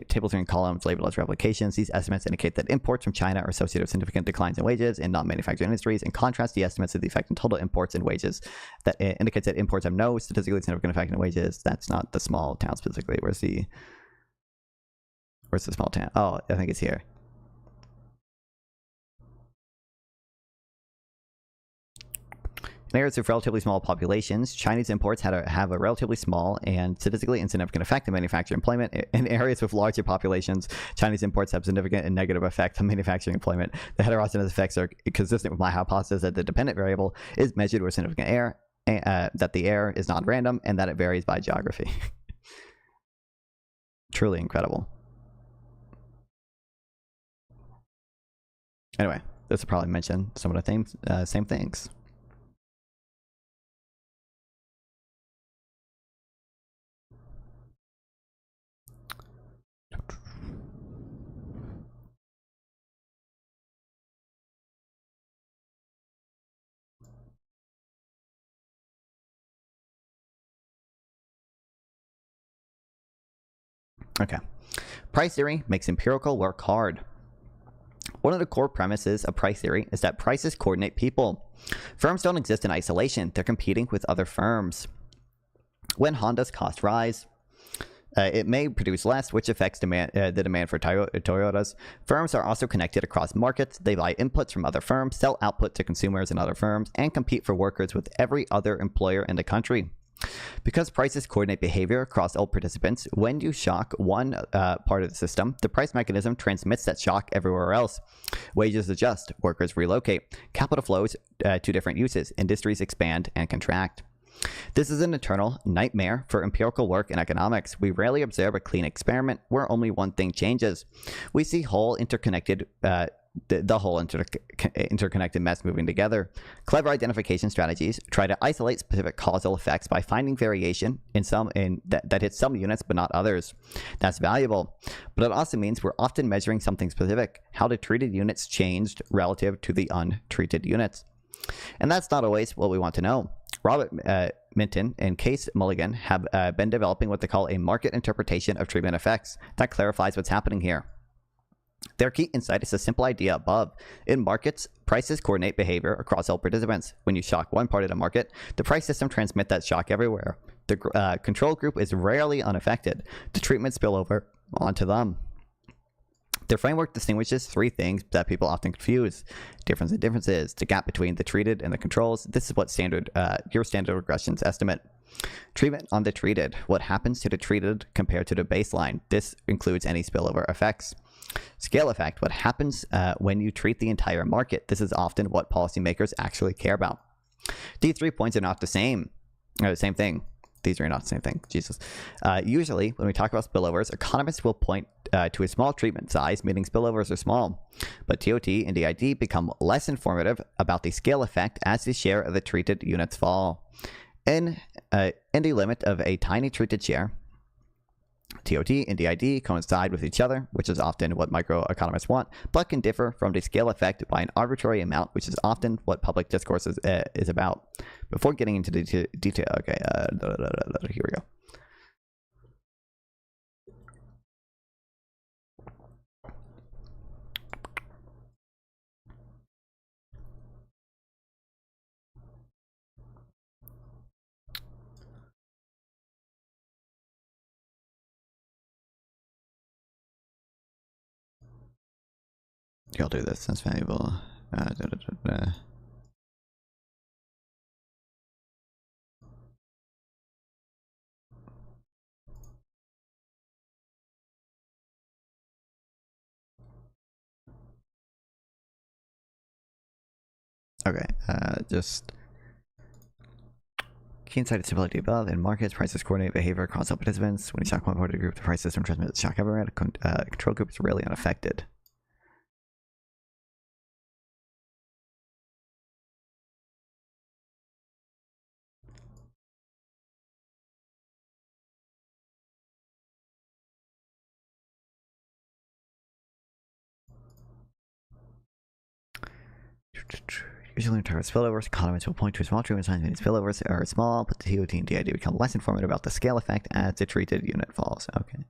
Table 3 columns labeled as replications. These estimates indicate that imports from China are associated with significant declines in wages in non-manufacturing industries. In contrast, the estimates of the effect on total imports and wages that indicates that imports have no statistically significant effect on wages. That's not the small town specifically. Where's the small town? Oh, I think it's here. In areas with relatively small populations, Chinese imports have a relatively small and statistically insignificant effect on manufacturing employment. In areas with larger populations, Chinese imports have significant and negative effect on manufacturing employment. The heterogeneous effects are consistent with my hypothesis that the dependent variable is measured with significant error, that the error is non-random, and that it varies by geography. Truly incredible. Anyway, this will probably mention some of the same things. Okay. Price theory makes empirical work hard. One of the core premises of price theory is that prices coordinate people. Firms don't exist in isolation. They're competing with other firms. When Honda's costs rise, it may produce less, which affects the demand for Toyotas. Firms are also connected across markets. They buy inputs from other firms, sell output to consumers in other firms, and compete for workers with every other employer in the country. Because prices coordinate behavior across all participants, when you shock one part of the system, the price mechanism transmits that shock everywhere else. Wages adjust, workers relocate, capital flows to different uses, industries expand and contract. This is an eternal nightmare for empirical work in economics. We rarely observe a clean experiment where only one thing changes. We see whole interconnected the whole interconnected mess moving together. Clever identification strategies try to isolate specific causal effects by finding variation that hits some units but not others. That's valuable, but it also means we're often measuring something specific, how the treated units changed relative to the untreated units. And that's not always what we want to know. Robert Minton and Case Mulligan have been developing what they call a market interpretation of treatment effects that clarifies what's happening here. Their key insight is a simple idea above. In markets, prices coordinate behavior across all participants. When you shock one part of the market, the price system transmits that shock everywhere. The control group is rarely unaffected. The treatment spill over onto them. Their framework distinguishes three things that people often confuse. Differences, the gap between the treated and the controls. This is what your standard regressions estimate. Treatment on the treated. What happens to the treated compared to the baseline? This includes any spillover effects. Scale effect. What happens when you treat the entire market? This is often what policymakers actually care about. These 3 points are not the same thing. These are not the same thing. Jesus. Usually, when we talk about spillovers, economists will point to a small treatment size, meaning spillovers are small. But TOT and DID become less informative about the scale effect as the share of the treated units fall. In the limit of a tiny treated share, TOT and DID coincide with each other, which is often what microeconomists want, but can differ from the scale effect by an arbitrary amount, which is often what public discourse is about. Before getting into the detail, okay, here we go. I'll do this. That's valuable. Okay, just key insight and stability above. In markets, prices coordinate behavior across all participants. When you shock one part of the group, the price system transmits shock everywhere. The control group is rarely unaffected. Usually in terms of spillovers, economists will point to a small treatment size when spillovers are small, but the TOT and DID become less informative about the scale effect as the treated unit falls. Okay.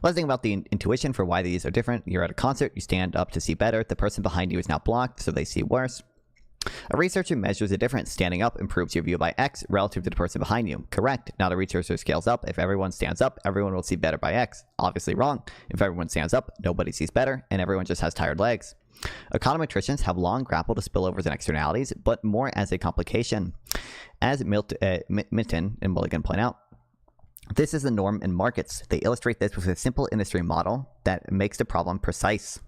Let's think about the intuition for why these are different. You're at a concert, you stand up to see better. The person behind you is now blocked, so they see worse. A researcher measures the difference. Standing up improves your view by X relative to the person behind you. Correct. Now the researcher scales up. If everyone stands up, everyone will see better by X. Obviously wrong. If everyone stands up, nobody sees better, and everyone just has tired legs. Econometricians have long grappled with spillovers and externalities, but more as a complication. As Minton and Mulligan point out, this is the norm in markets. They illustrate this with a simple industry model that makes the problem precise.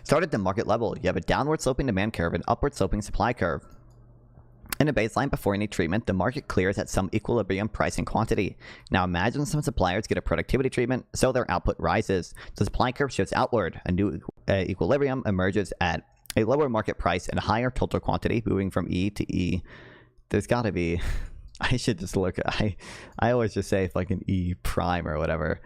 Start at the market level. You have a downward sloping demand curve and upward sloping supply curve. In a baseline before any treatment, the market clears at some equilibrium price and quantity. Now imagine some suppliers get a productivity treatment, so their output rises. The supply curve shifts outward. A new equilibrium emerges at a lower market price and higher total quantity, moving from E to E. There's got to be... I should just look... I always just say like an E prime or whatever.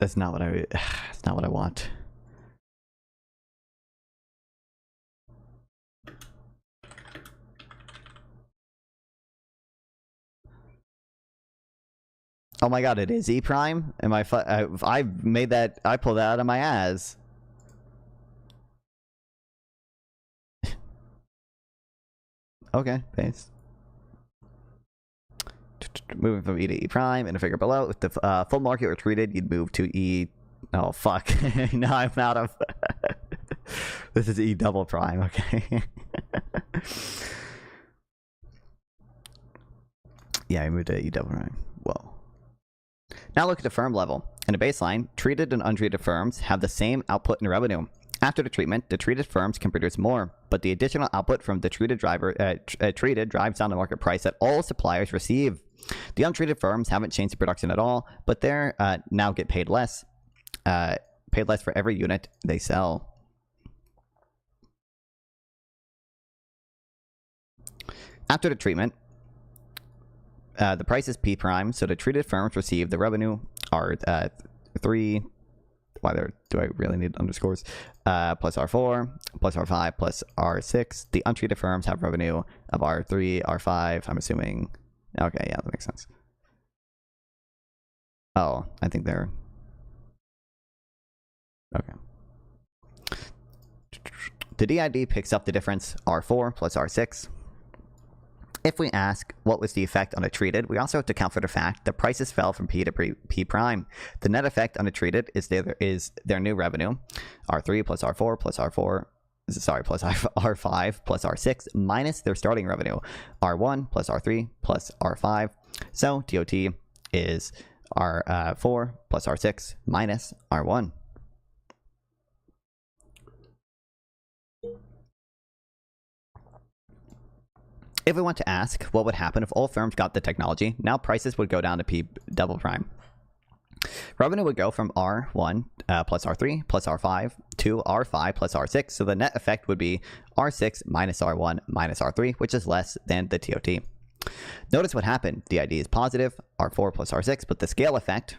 That's not what that's not what I want. Oh my god, it is E prime? Am I made that, I pulled that out of my ass. Okay, paste. Moving from E to E prime in a figure below. If the full market were treated, you'd move to E. Oh, fuck. Now I'm out of... This is E double prime, okay. Yeah, I moved to E double prime. Whoa. Now look at the firm level. In a baseline, treated and untreated firms have the same output and revenue. After the treatment, the treated firms can produce more, but the additional output from the treated drives down the market price that all suppliers receive. The untreated firms haven't changed the production at all, but they're now get paid less for every unit they sell. After the treatment, the price is P prime, so the treated firms receive the revenue are 3. Why do I really need underscores? Plus R4, plus R5, plus R6. The untreated firms have revenue of R3, R5. I'm assuming. Okay, yeah, that makes sense. Oh, I think they're. Okay. The DID picks up the difference R4 plus R6. If we ask what was the effect on a treated, we also have to account for the fact that prices fell from P to P prime. The net effect on a treated is their new revenue, R3 plus R4 plus R4, sorry, plus R5 plus R6 minus their starting revenue, R1 plus R3 plus R5. So TOT is R4 plus R6 minus R1. If we want to ask what would happen if all firms got the technology, now prices would go down to P double prime. Revenue would go from R1 plus R3 plus R5 to R5 plus R6, so the net effect would be R6 minus R1 minus R3, which is less than the TOT. Notice what happened. The ID is positive, R4 plus R6, but the scale effect,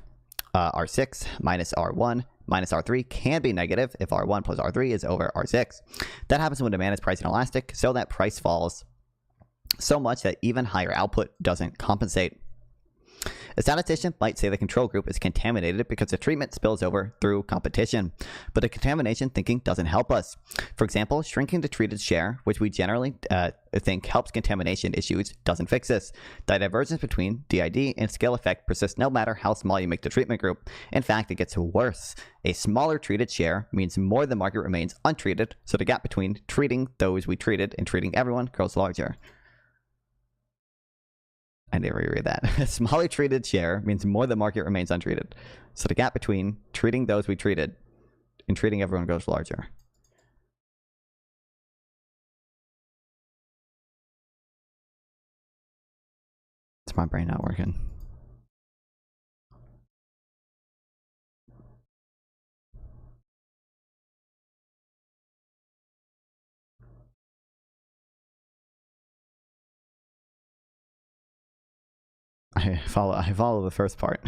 R6 minus R1 minus R3, can be negative if R1 plus R3 is over R6. That happens when demand is price inelastic, so that price falls so much that even higher output doesn't compensate. A statistician might say the control group is contaminated because the treatment spills over through competition, but the contamination thinking doesn't help us. For example, shrinking the treated share, which we generally think helps contamination issues, doesn't fix this. The divergence between DID and scale effect persists no matter how small you make the treatment group. In fact, it gets worse. A smaller treated share means more of the market remains untreated, so the gap between treating those we treated and treating everyone grows larger. I never reread that. A smaller treated share means more of the market remains untreated. So the gap between treating those we treated and treating everyone grows larger. It's my brain not working. I follow the first part.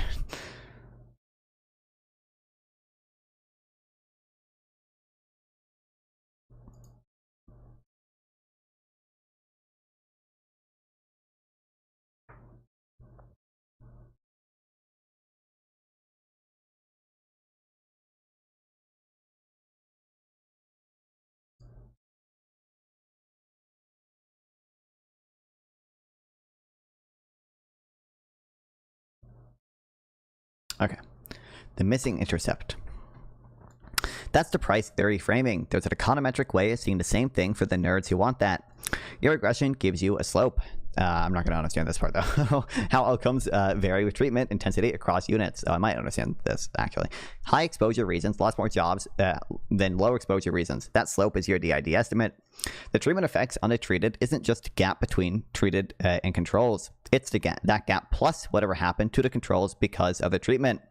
Okay, the missing intercept. That's the price theory framing. There's an econometric way of seeing the same thing for the nerds who want that. Your regression gives you a slope. I'm not going to understand this part though. How outcomes vary with treatment intensity across units. Oh, I might understand this actually. High exposure regions lost more jobs than low exposure regions. That slope is your DID estimate. The treatment effects on the treated isn't just a gap between treated and controls. It's the gap, that gap plus whatever happened to the controls because of the treatment.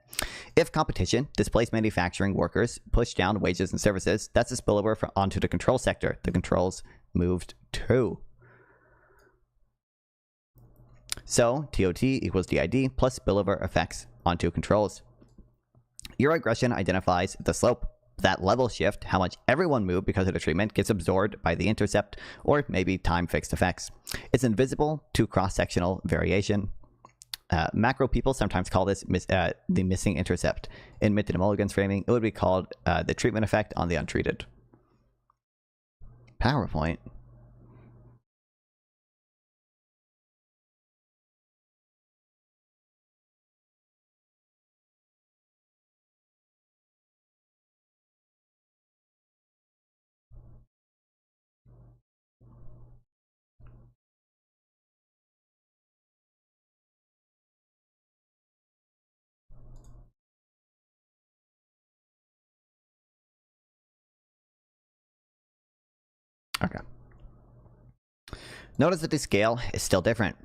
If competition displaced manufacturing workers, pushed down wages and services, that's a spillover onto the control sector. The controls moved too. So TOT equals DID plus spillover effects onto controls. Your regression identifies the slope. That level shift, how much everyone moved because of the treatment, gets absorbed by the intercept or maybe time-fixed effects. It's invisible to cross-sectional variation. Macro people sometimes call this the missing intercept. In Minton and Mulligan's framing, it would be called the treatment effect on the untreated. PowerPoint. Okay. Notice that the scale is still different.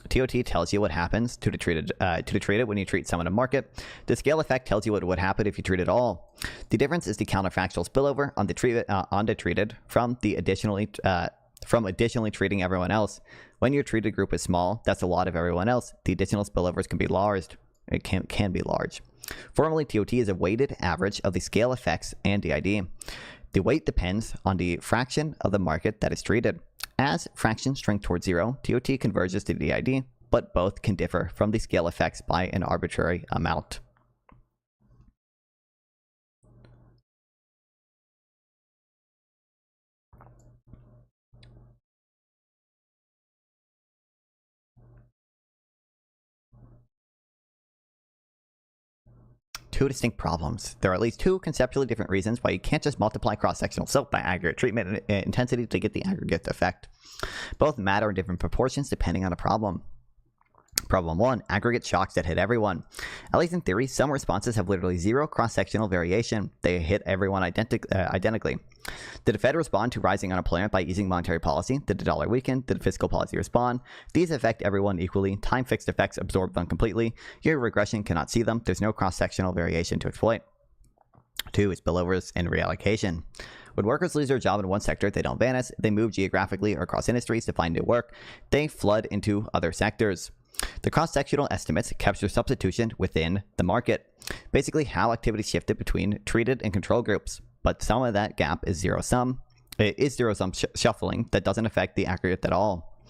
TOT tells you what happens to the treated when you treat some in a market. The scale effect tells you what would happen if you treat it all. The difference is the counterfactual spillover on the treated from additionally treating everyone else. When your treated group is small, that's a lot of everyone else. The additional spillovers can be large. It can be large. Formally, TOT is a weighted average of the scale effects and DID. The weight depends on the fraction of the market that is treated. As fractions shrink towards 0, TOT converges to DID, but both can differ from the scale effects by an arbitrary amount. Two distinct problems. There are at least two conceptually different reasons why you can't just multiply cross-sectional slope by aggregate treatment intensity to get the aggregate effect. Both matter in different proportions depending on the problem. Problem 1, aggregate shocks that hit everyone. At least in theory, some responses have literally zero cross-sectional variation. They hit everyone identically. Did the Fed respond to rising unemployment by easing monetary policy? Did the dollar weaken? Did fiscal policy respond? These affect everyone equally. Time-fixed effects absorb them completely. Your regression cannot see them. There's no cross-sectional variation to exploit. 2 is spillovers and reallocation. When workers lose their job in one sector, they don't vanish. They move geographically or across industries to find new work. They flood into other sectors. The cross-sectional estimates capture substitution within the market, basically how activity shifted between treated and control groups. But some of that gap is zero-sum. It is zero-sum shuffling that doesn't affect the aggregate at all.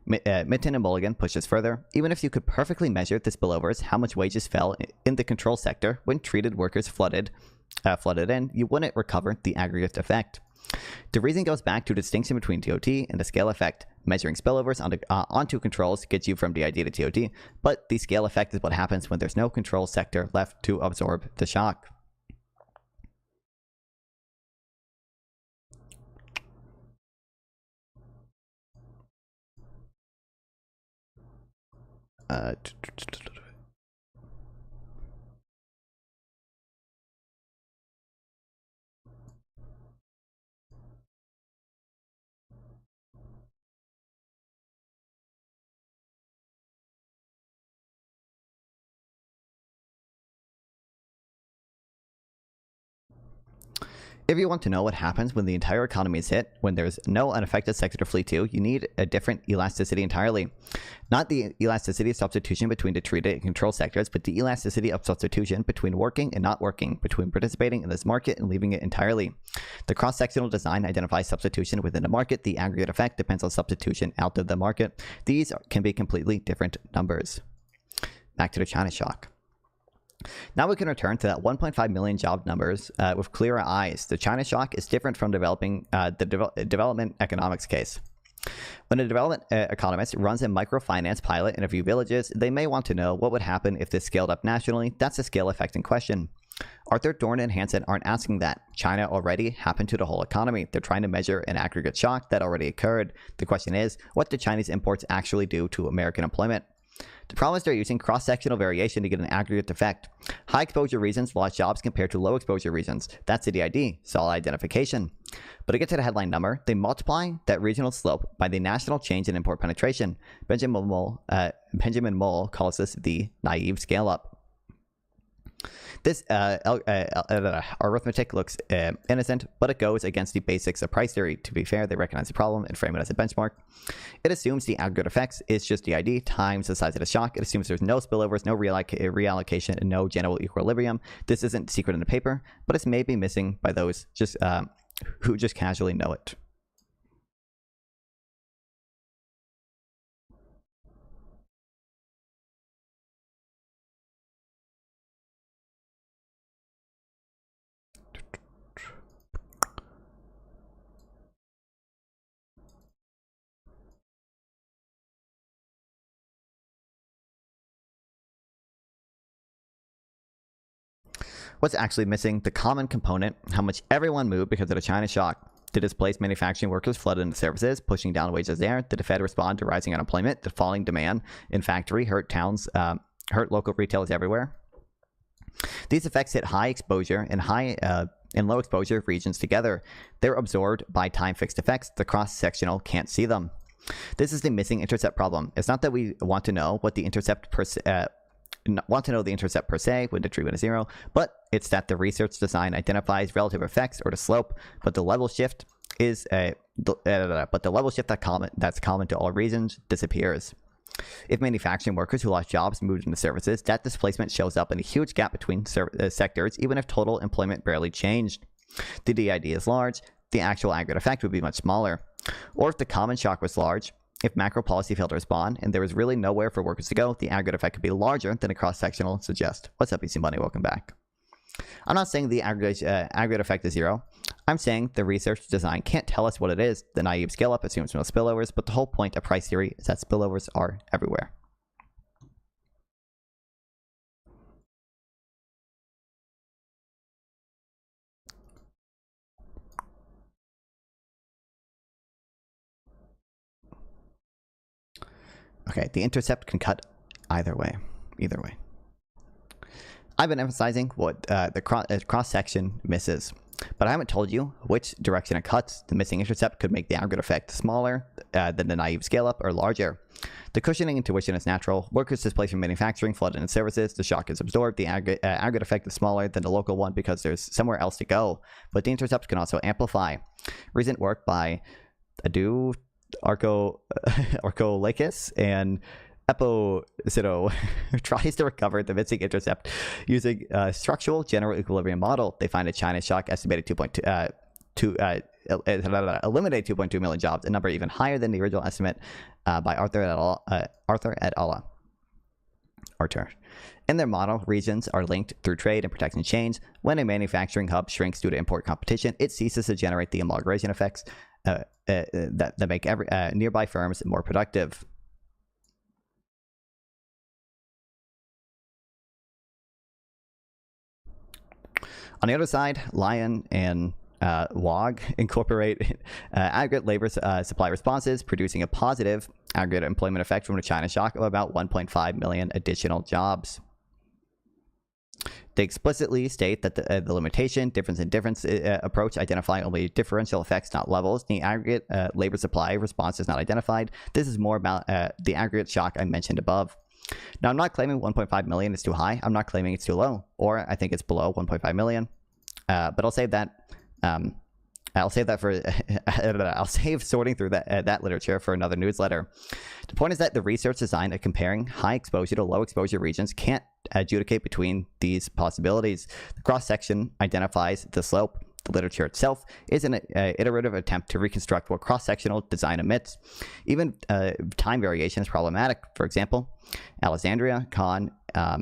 Minton and Mulligan pushes further. Even if you could perfectly measure the spillovers, how much wages fell in the control sector when treated workers flooded in, you wouldn't recover the aggregate effect. The reason goes back to the distinction between TOT and the scale effect. Measuring spillovers onto controls gets you from DID to TOT, but the scale effect is what happens when there's no control sector left to absorb the shock. If you want to know what happens when the entire economy is hit, when there's no unaffected sector to flee to, you need a different elasticity entirely. Not the elasticity of substitution between the treated and control sectors, but the elasticity of substitution between working and not working, between participating in this market and leaving it entirely. The cross-sectional design identifies substitution within the market. The aggregate effect depends on substitution out of the market. These can be completely different numbers. Back to the China shock. Now we can return to that 1.5 million job numbers with clearer eyes. The China shock is different from development economics case. When a development economist runs a microfinance pilot in a few villages, they may want to know what would happen if this scaled up nationally. That's the scale effect in question. Arthur, Dorn, and Hansen aren't asking that. China already happened to the whole economy. They're trying to measure an aggregate shock that already occurred. The question is, what did Chinese imports actually do to American employment? The problem is they're using cross-sectional variation to get an aggregate effect. High exposure regions lost jobs compared to low exposure regions. That's the DID, solid identification. But to get to the headline number, they multiply that regional slope by the national change in import penetration. Benjamin Moll calls this the naive scale-up. This arithmetic looks innocent, but it goes against the basics of price theory. To be fair, they recognize the problem and frame it as a benchmark. It assumes the aggregate effects is just DID times the size of the shock. It assumes there's no spillovers, no reallocation, and no general equilibrium. This isn't secret in the paper, but it's maybe missing by those who just casually know it. What's actually missing? The common component, how much everyone moved because of the China shock. Did displaced manufacturing workers flood into services, pushing down wages there? Did the Fed respond to rising unemployment? Did falling demand in factory hurt local retailers everywhere? These effects hit high exposure and high in low exposure regions together. They're absorbed by time-fixed effects. The cross-sectional can't see them. This is the missing intercept problem. It's not that we want to know what the intercept per se, when the treatment is 0, but it's that the research design identifies relative effects or the slope, but the level shift is that's common to all regions disappears. If manufacturing workers who lost jobs moved into services, that displacement shows up in a huge gap between sectors, even if total employment barely changed. The DID is large, the actual aggregate effect would be much smaller. Or if the common shock was large, if macro policy failed to respond and there was really nowhere for workers to go, the aggregate effect could be larger than a cross-sectional suggests. What's up, Easy Money? Welcome back. I'm not saying the aggregate effect is 0. I'm saying the research design can't tell us what it is. The naive scale-up assumes no spillovers, but the whole point of price theory is that spillovers are everywhere. Okay, the intercept can cut either way. Either way. I've been emphasizing what the cross-section misses, but I haven't told you which direction it cuts. The missing intercept could make the aggregate effect smaller than the naive scale-up or larger. The cushioning intuition is natural. Workers displaced from manufacturing flood into services. The shock is absorbed. The aggregate effect is smaller than the local one because there's somewhere else to go. But the intercept can also amplify. Recent work by Adu, Arkolakis, and Epocito tries to recover the missing intercept using a structural general equilibrium model. They find a China shock estimated eliminate 2.2 million jobs, a number even higher than the original estimate by Arthur et al. In their model, regions are linked through trade and protection chains. When a manufacturing hub shrinks due to import competition, it ceases to generate the amalgamation effects that make nearby firms more productive. On the other side, Lion and WOG incorporate aggregate labor supply responses, producing a positive aggregate employment effect from the China shock of about 1.5 million additional jobs. They explicitly state that the limitation, difference in difference approach identifying only differential effects, not levels. The aggregate labor supply response is not identified. This is more about the aggregate shock I mentioned above. Now, I'm not claiming 1.5 million is too high. I'm not claiming it's too low, or I think it's below 1.5 million. But I'll save that. I'll save sorting through that literature for another newsletter. The point is that the research design of comparing high exposure to low exposure regions can't adjudicate between these possibilities. The cross-section identifies the slope. The literature itself is an iterative attempt to reconstruct what cross-sectional design emits. Even time variation is problematic. For example, Alexandria, Kahn, not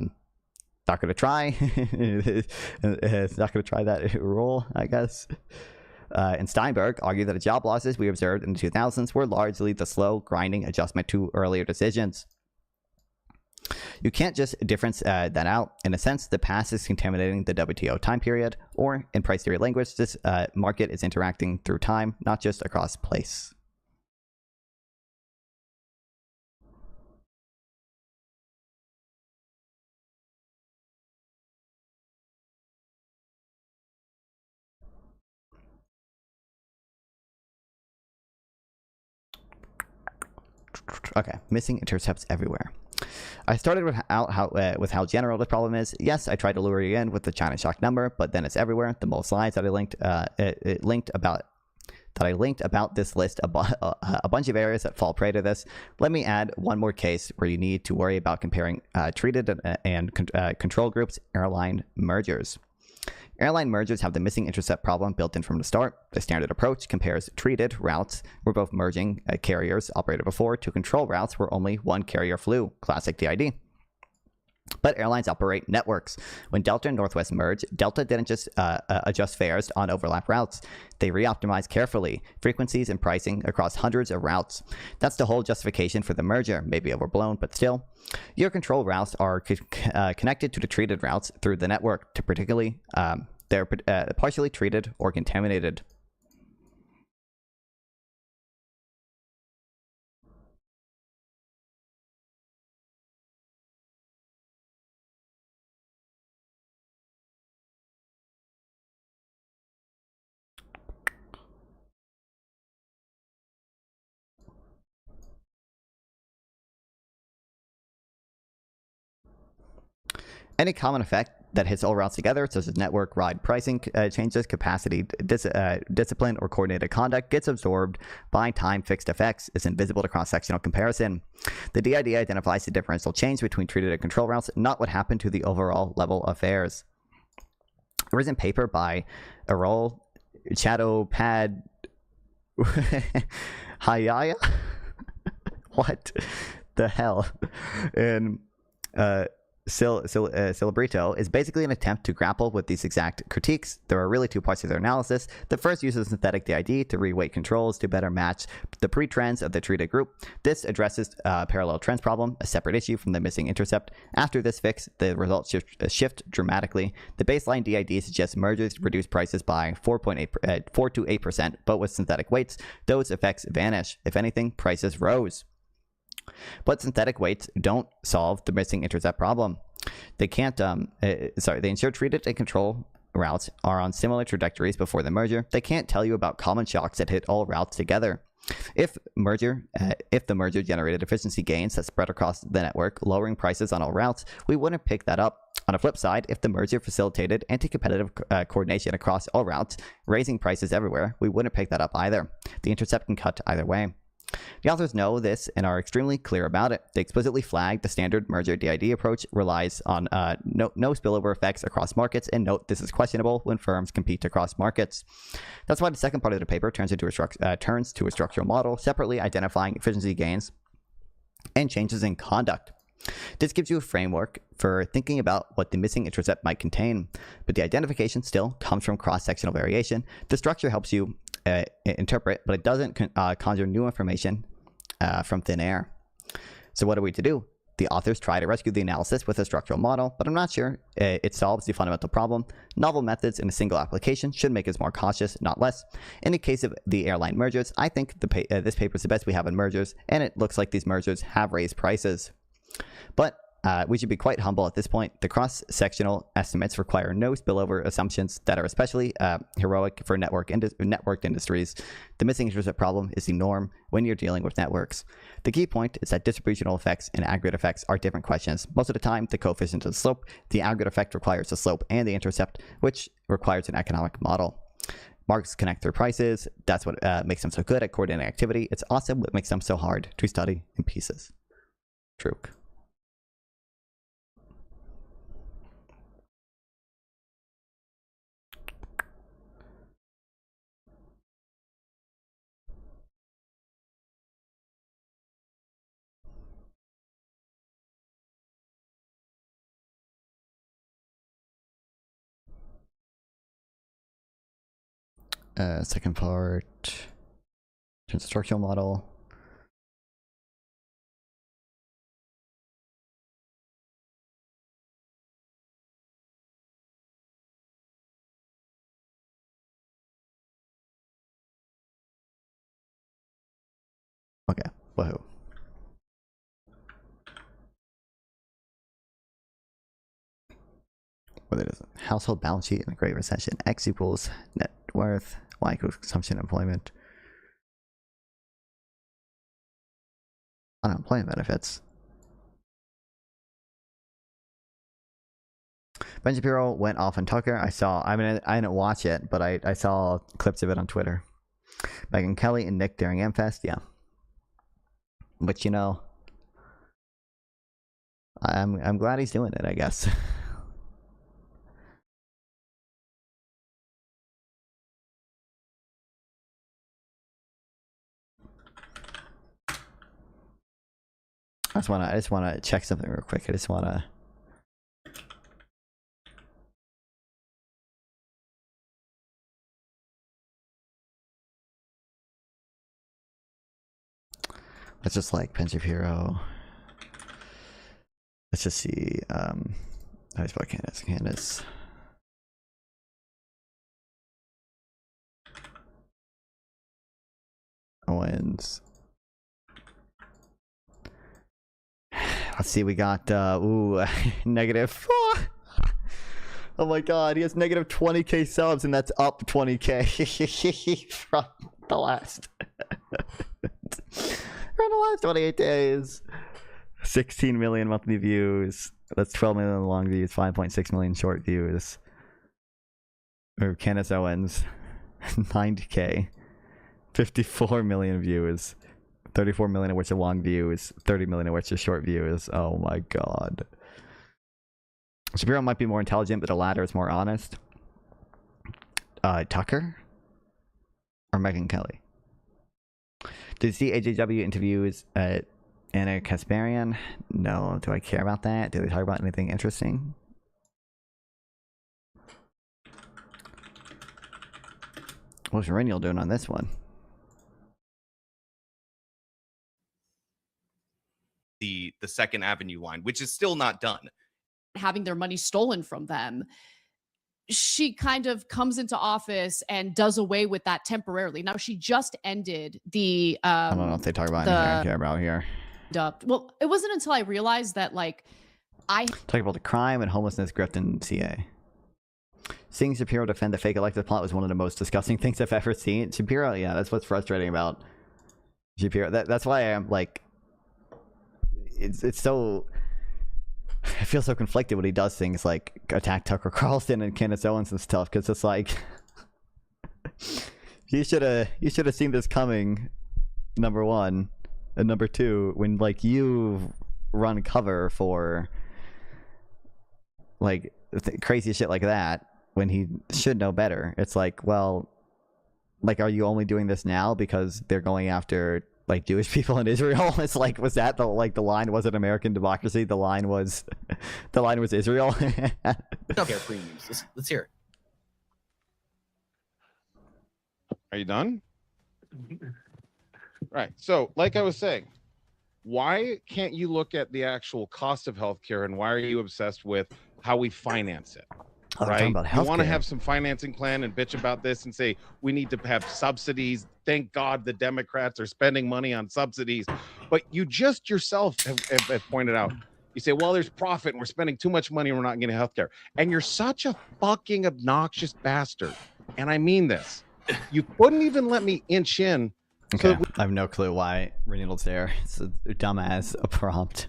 going to try. It's not going to try that rule, I guess. And Steinberg argued that the job losses we observed in the 2000s were largely the slow, grinding adjustment to earlier decisions. You can't just difference that out. In a sense, the past is contaminating the WTO time period, or in price theory language, this market is interacting through time, not just across place. Okay, missing intercepts everywhere. I started with how general the problem is. Yes, I tried to lure you in with the China shock number, but then it's everywhere. The most slides that I linked, about this list a bunch of areas that fall prey to this. Let me add one more case where you need to worry about comparing treated and control groups, airline mergers. Airline mergers have the missing intercept problem built in from the start. The standard approach compares treated routes where both merging carriers operated before to control routes where only one carrier flew, classic DID. But airlines operate networks. When Delta and Northwest merged, Delta didn't just adjust fares on overlap routes. They re-optimized carefully frequencies and pricing across hundreds of routes. That's the whole justification for the merger, maybe overblown, but still. Your control routes are connected to the treated routes through the network, to particularly they're partially treated or contaminated. Any common effect that hits all routes together, such as network wide pricing changes, capacity discipline, or coordinated conduct, gets absorbed by time-fixed effects, is invisible to cross-sectional comparison. The DID identifies the differential change between treated and control routes, not what happened to the overall level of affairs. A recent paper by Errol Chattopadhyaya Hayaya? What the hell? And Celebrito is basically an attempt to grapple with these exact critiques. There are really two parts of their analysis. The first uses synthetic DID to reweight controls to better match the pre-trends of the treated group. This addresses parallel trends problem, a separate issue from the missing intercept. After this fix, the results shift dramatically. The baseline DID suggests mergers reduce prices by 4 to 8%, but with synthetic weights, those effects vanish. If anything, prices rose. But synthetic weights don't solve the missing intercept problem. They can't, they ensure treated and control routes are on similar trajectories before the merger. They can't tell you about common shocks that hit all routes together. If the merger generated efficiency gains that spread across the network, lowering prices on all routes, we wouldn't pick that up. On the flip side, if the merger facilitated anti-competitive coordination across all routes, raising prices everywhere, we wouldn't pick that up either. The intercept can cut either way. The authors know this and are extremely clear about it. They explicitly flag the standard merger DID approach relies on no spillover effects across markets, and note this is questionable when firms compete across markets. That's why the second part of the paper turns to a structural model, separately identifying efficiency gains and changes in conduct. This gives you a framework for thinking about what the missing intercept might contain, but the identification still comes from cross-sectional variation. The structure helps you interpret, but it doesn't conjure new information from thin air. So what are we to do? The authors try to rescue the analysis with a structural model, but I'm not sure it solves the fundamental problem. Novel methods in a single application should make us more cautious, not less. In the case of the airline mergers, I think this paper is the best we have in mergers, and it looks like these mergers have raised prices. But we should be quite humble at this point. The cross-sectional estimates require no spillover assumptions that are especially heroic for networked industries. The missing intercept problem is the norm when you're dealing with networks. The key point is that distributional effects and aggregate effects are different questions. Most of the time, the coefficient of the slope, the aggregate effect requires the slope and the intercept, which requires an economic model. Markets connect their prices. That's what makes them so good at coordinating activity. It's also what makes them so hard to study in pieces. True. Second part, turns structural model. Okay, woohoo. What it is? Household balance sheet in a Great Recession. X equals net worth. Y equals consumption, employment. Unemployment benefits. Ben Shapiro went off on Tucker. I didn't watch it, but I saw clips of it on Twitter. Megyn Kelly and Nick during AmFest, yeah. But you know, I'm glad he's doing it, I guess. I just wanna check something real quick. Let's just like Ben Shapiro. Let's just see how you spell Candace. Owens. Let's see, we got negative. Oh my god, he has negative 20k subs, and that's up 20k from the last. From the last 28 days. 16 million monthly views. That's 12 million long views, 5.6 million short views. Or Candace Owens, 90K, 54 million views, 34 million of which are long views, 30 million of which are short views. Oh my god. Shapiro might be more intelligent, but the latter is more honest. Tucker? Or Megyn Kelly? Did you see AJW interviews Anna Kasparian? No. Do I care about that? Do they talk about anything interesting? What's Reniel doing on this one? The Second Avenue line, which is still not done. Having their money stolen from them, she kind of comes into office and does away with that temporarily. Now she just ended the I don't know if they talk about anything I care about here. Well, it wasn't until I realized that talking about the crime and homelessness grift in CA. Seeing Shapiro defend the fake elective plot was one of the most disgusting things I've ever seen. Shapiro, yeah, that's what's frustrating about Shapiro. That's why I'm like, it's so. I feel so conflicted when he does things like attack Tucker Carlson and Candace Owens and stuff, because it's like you should have seen this coming, number one, and number two, when like you run cover for like crazy shit like that, when he should know better. It's like, well, like, are you only doing this now because they're going after like Jewish people in Israel? It's like, was that the line wasn't American democracy? The line was Israel. Healthcare premiums. Let's hear it. Are you done? Right. So, like I was saying, why can't you look at the actual cost of healthcare, and why are you obsessed with how we finance it? Right? You want to have some financing plan and bitch about this and say we need to have subsidies. Thank God the Democrats are spending money on subsidies. But you just yourself have pointed out, you say, well, there's profit and we're spending too much money and we're not getting healthcare. And you're such a fucking obnoxious bastard. And I mean this. You couldn't even let me inch in. Okay, I have no clue why Renald's there. It's a dumbass prompt.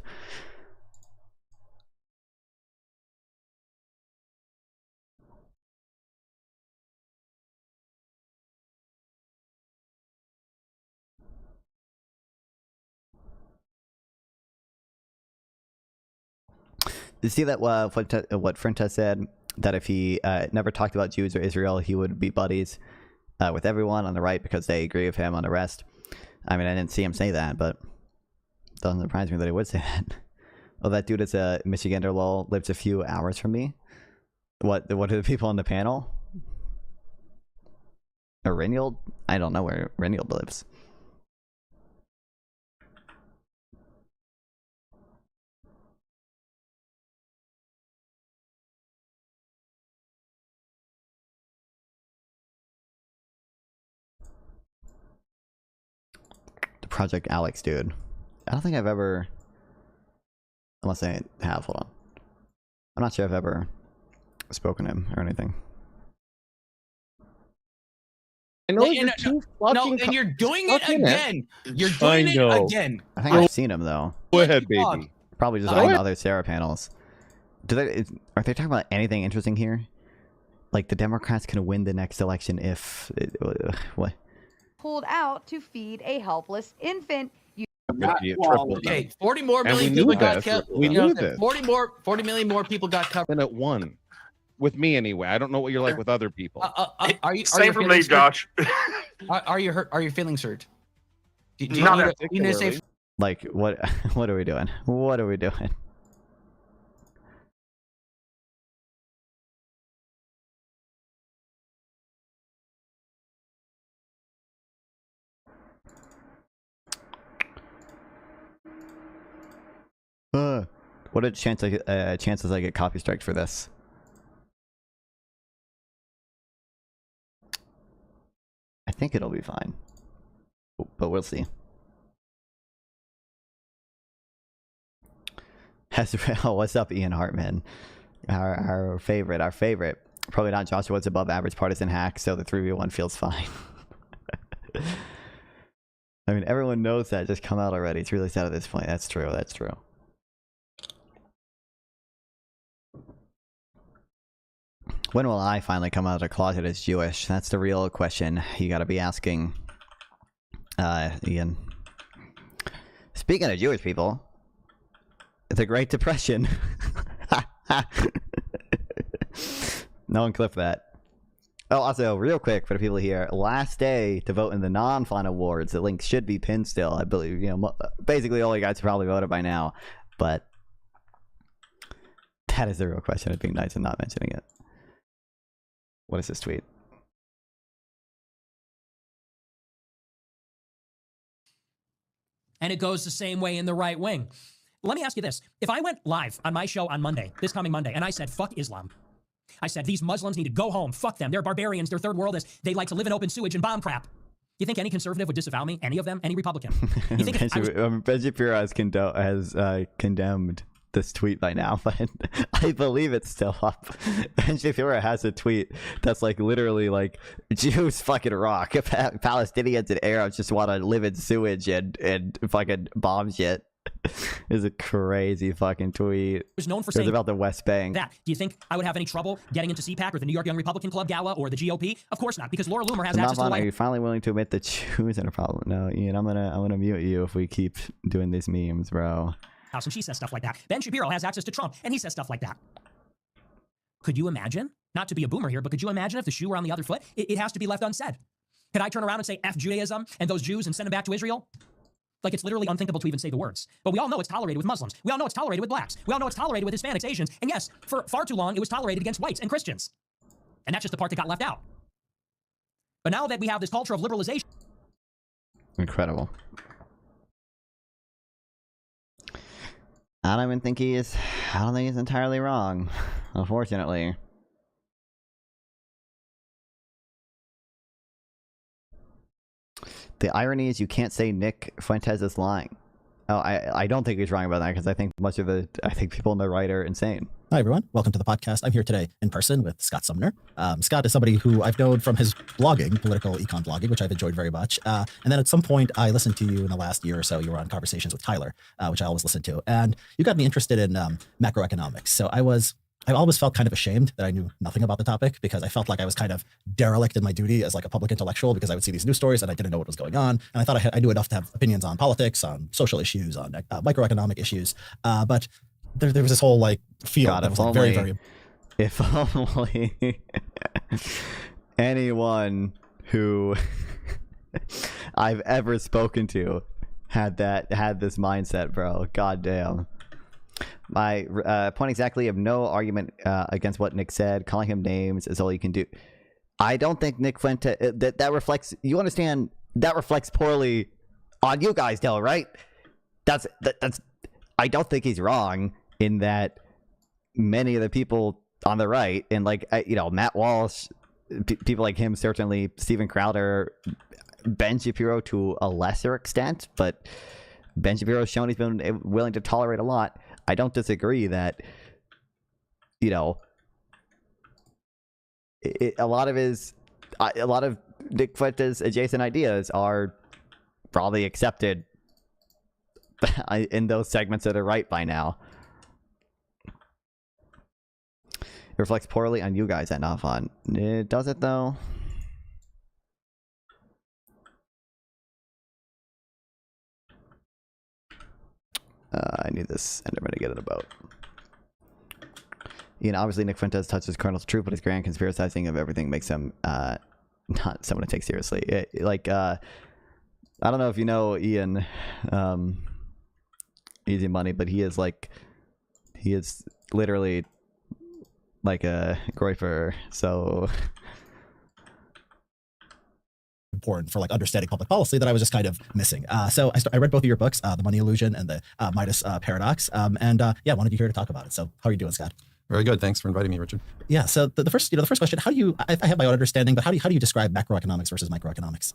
You see that what Fuentes said, that if he never talked about Jews or Israel, he would be buddies with everyone on the right because they agree with him on the rest. I mean, I didn't see him say that, but it doesn't surprise me that he would say that. Oh, that dude is a Michigander lol, lives a few hours from me. What are the people on the panel? Or Reynold? I don't know where Reynold lives. Project Alex dude. I don't think I've ever, unless I have, hold on. I'm not sure I've ever spoken to him or anything. I know you're too fucking and you're doing it again. You're doing it again. I think I've seen him though. Go ahead, baby. Probably just on other Sarah panels. Are they talking about anything interesting here? Like the Democrats can win the next election if what? Pulled out to feed a helpless infant. Okay, 40 more million people got killed. We knew this. 40 million more people got covered. And at one, with me anyway. I don't know what you're like with other people. Are you? Same for me, Josh. Are you hurt? Are you feeling hurt? Do you Not need to say? Like what? What are we doing? What are we doing? What are chances I get copy striked for this? I think it'll be fine, but we'll see. Oh, what's up, Ian Hartman? Our favorite. Probably not Joshua's above average partisan hack, so the 3v1 feels fine. I mean, everyone knows that. Just come out already. It's really sad at this point. That's true. When will I finally come out of the closet as Jewish? That's the real question you got to be asking, Ian. Speaking of Jewish people, the Great Depression. No one clip that. Oh, also, real quick for the people here, last day to vote in the non-final awards. The link should be pinned still, I believe. You know, basically all you guys probably voted by now, but that is the real question. It's being nice and not mentioning it. What is this tweet? And it goes the same way in the right wing. Let me ask you this. If I went live on my show on Monday, this coming Monday, and I said, fuck Islam. I said, these Muslims need to go home. Fuck them. They're barbarians. They're third worldists. They like to live in open sewage and bomb crap. You think any conservative would disavow me? Any of them? Any Republican? You think Ben Shapiro has condemned this tweet by now, but I believe it's still up. Ben Shapiro has a tweet that's like literally like, Jews fucking rock. Palestinians and Arabs just want to live in sewage and fucking bomb shit. Is a crazy fucking tweet. Was known for saying about the West Bank. That. Do you think I would have any trouble getting into CPAC or the New York Young Republican Club Gala or the GOP? Of course not, because Laura Loomer has access to the Are you finally willing to admit that Jews are a problem? No, Ian, I'm gonna mute you if we keep doing these memes, bro. House, and she says stuff like that. Ben Shapiro has access to Trump, and he says stuff like that. Could you imagine? Not to be a boomer here, but could you imagine if the shoe were on the other foot? It has to be left unsaid. Could I turn around and say F Judaism and those Jews and send them back to Israel? Like, it's literally unthinkable to even say the words. But we all know it's tolerated with Muslims. We all know it's tolerated with blacks. We all know it's tolerated with Hispanics, Asians. And yes, for far too long, it was tolerated against whites and Christians. And that's just the part that got left out. But now that we have this culture of liberalization. Incredible. I don't think he's entirely wrong, unfortunately. The irony is you can't say Nick Fuentes is lying. Oh, I don't think he's wrong about that, because I think people in the right are insane. Hi, everyone. Welcome to the podcast. I'm here today in person with Scott Sumner. Scott is somebody who I've known from his blogging, political econ blogging, which I've enjoyed very much. And then at some point, I listened to you in the last year or so. You were on Conversations with Tyler, which I always listen to. And you got me interested in macroeconomics. So I always felt kind of ashamed that I knew nothing about the topic, because I felt like I was kind of derelict in my duty as like a public intellectual, because I would see these news stories and I didn't know what was going on. And I thought I knew enough to have opinions on politics, on social issues, on microeconomic issues. But there was this whole like field that was like very, very. If only anyone who I've ever spoken to had this mindset, bro. God damn. My point exactly of no argument against what Nick said. Calling him names is all you can do. I don't think Nick Fuentes, that reflects, you understand, that reflects poorly on you guys, though, right? That's I don't think he's wrong in that many of the people on the right, and like, Matt Walsh, people like him, certainly Steven Crowder, Ben Shapiro to a lesser extent, but Ben Shapiro's shown he's been willing to tolerate a lot. I don't disagree that, a lot of Nick Fuentes' adjacent ideas are probably accepted in those segments of the right by now. It reflects poorly on you guys at Not Fun. Does it, though? I need this Enderman to get in a boat. Obviously Nick Fuentes touches kernels of truth, but his grand conspiracizing of everything makes him not someone to take seriously. I don't know if you know Ian, Easy Money, but he is literally like a Groifer, so important for like understanding public policy that I was just kind of missing. So I read both of your books, The Money Illusion and the Midas Paradox. Wanted you here to talk about it. So how are you doing, Scott? Very good. Thanks for inviting me, Richard. Yeah. So the first question, how do you, I have my own understanding, but how do you describe macroeconomics versus microeconomics?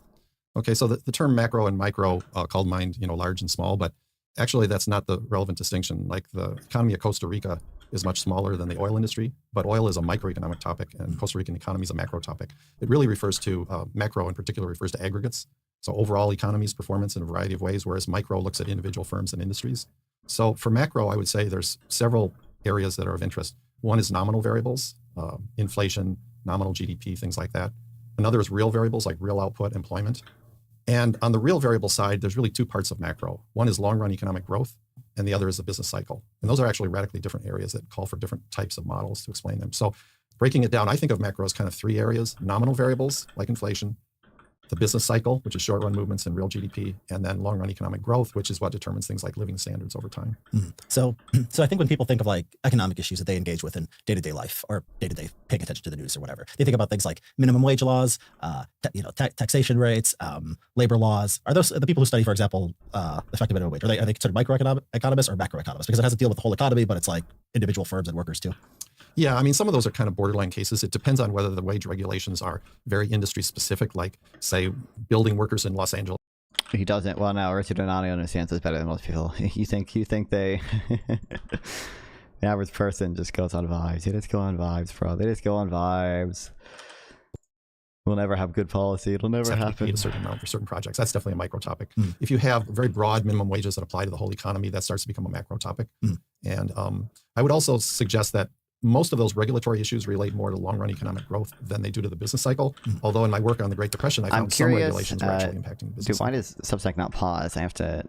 Okay. So the term macro and micro called mind, large and small, but actually that's not the relevant distinction. Like the economy of Costa Rica is much smaller than the oil industry, but oil is a microeconomic topic and Costa Rican economy is a macro topic. It really refers to, macro in particular refers to aggregates. So overall economy's performance in a variety of ways, whereas micro looks at individual firms and industries. So for macro, I would say there's several areas that are of interest. One is nominal variables. inflation, nominal GDP, things like that. Another is real variables like real output, employment. And on the real variable side, there's really two parts of macro. One is long-run economic growth, and the other is the business cycle. And those are actually radically different areas that call for different types of models to explain them. So breaking it down, I think of macro as kind of three areas: nominal variables like inflation, the business cycle, which is short-run movements in real GDP, and then long-run economic growth, which is what determines things like living standards over time. So I think when people think of like economic issues that they engage with in day-to-day life or day-to-day paying attention to the news or whatever, they think about things like minimum wage laws, taxation rates, labor laws. Are those the people who study, for example, effective minimum wage? Are they considered microeconomists or macroeconomists? Because it has to deal with the whole economy, but it's like individual firms and workers too. Yeah, I mean, some of those are kind of borderline cases. It depends on whether the wage regulations are very industry specific, like, say, building workers in Los Angeles. He doesn't. Well, no, Richard Donati understands this better than most people. You think they... The average person just goes on vibes. They just go on vibes, bro. They just go on vibes. We'll never have good policy. It'll never happen. A certain amount for certain projects. That's definitely a micro topic. If you have very broad minimum wages that apply to the whole economy, that starts to become a macro topic. And I would also suggest that most of those regulatory issues relate more to long-run economic growth than they do to the business cycle. Although in my work on the Great Depression, I found some regulations were actually impacting the business cycle. Why does Substack not pause? I have to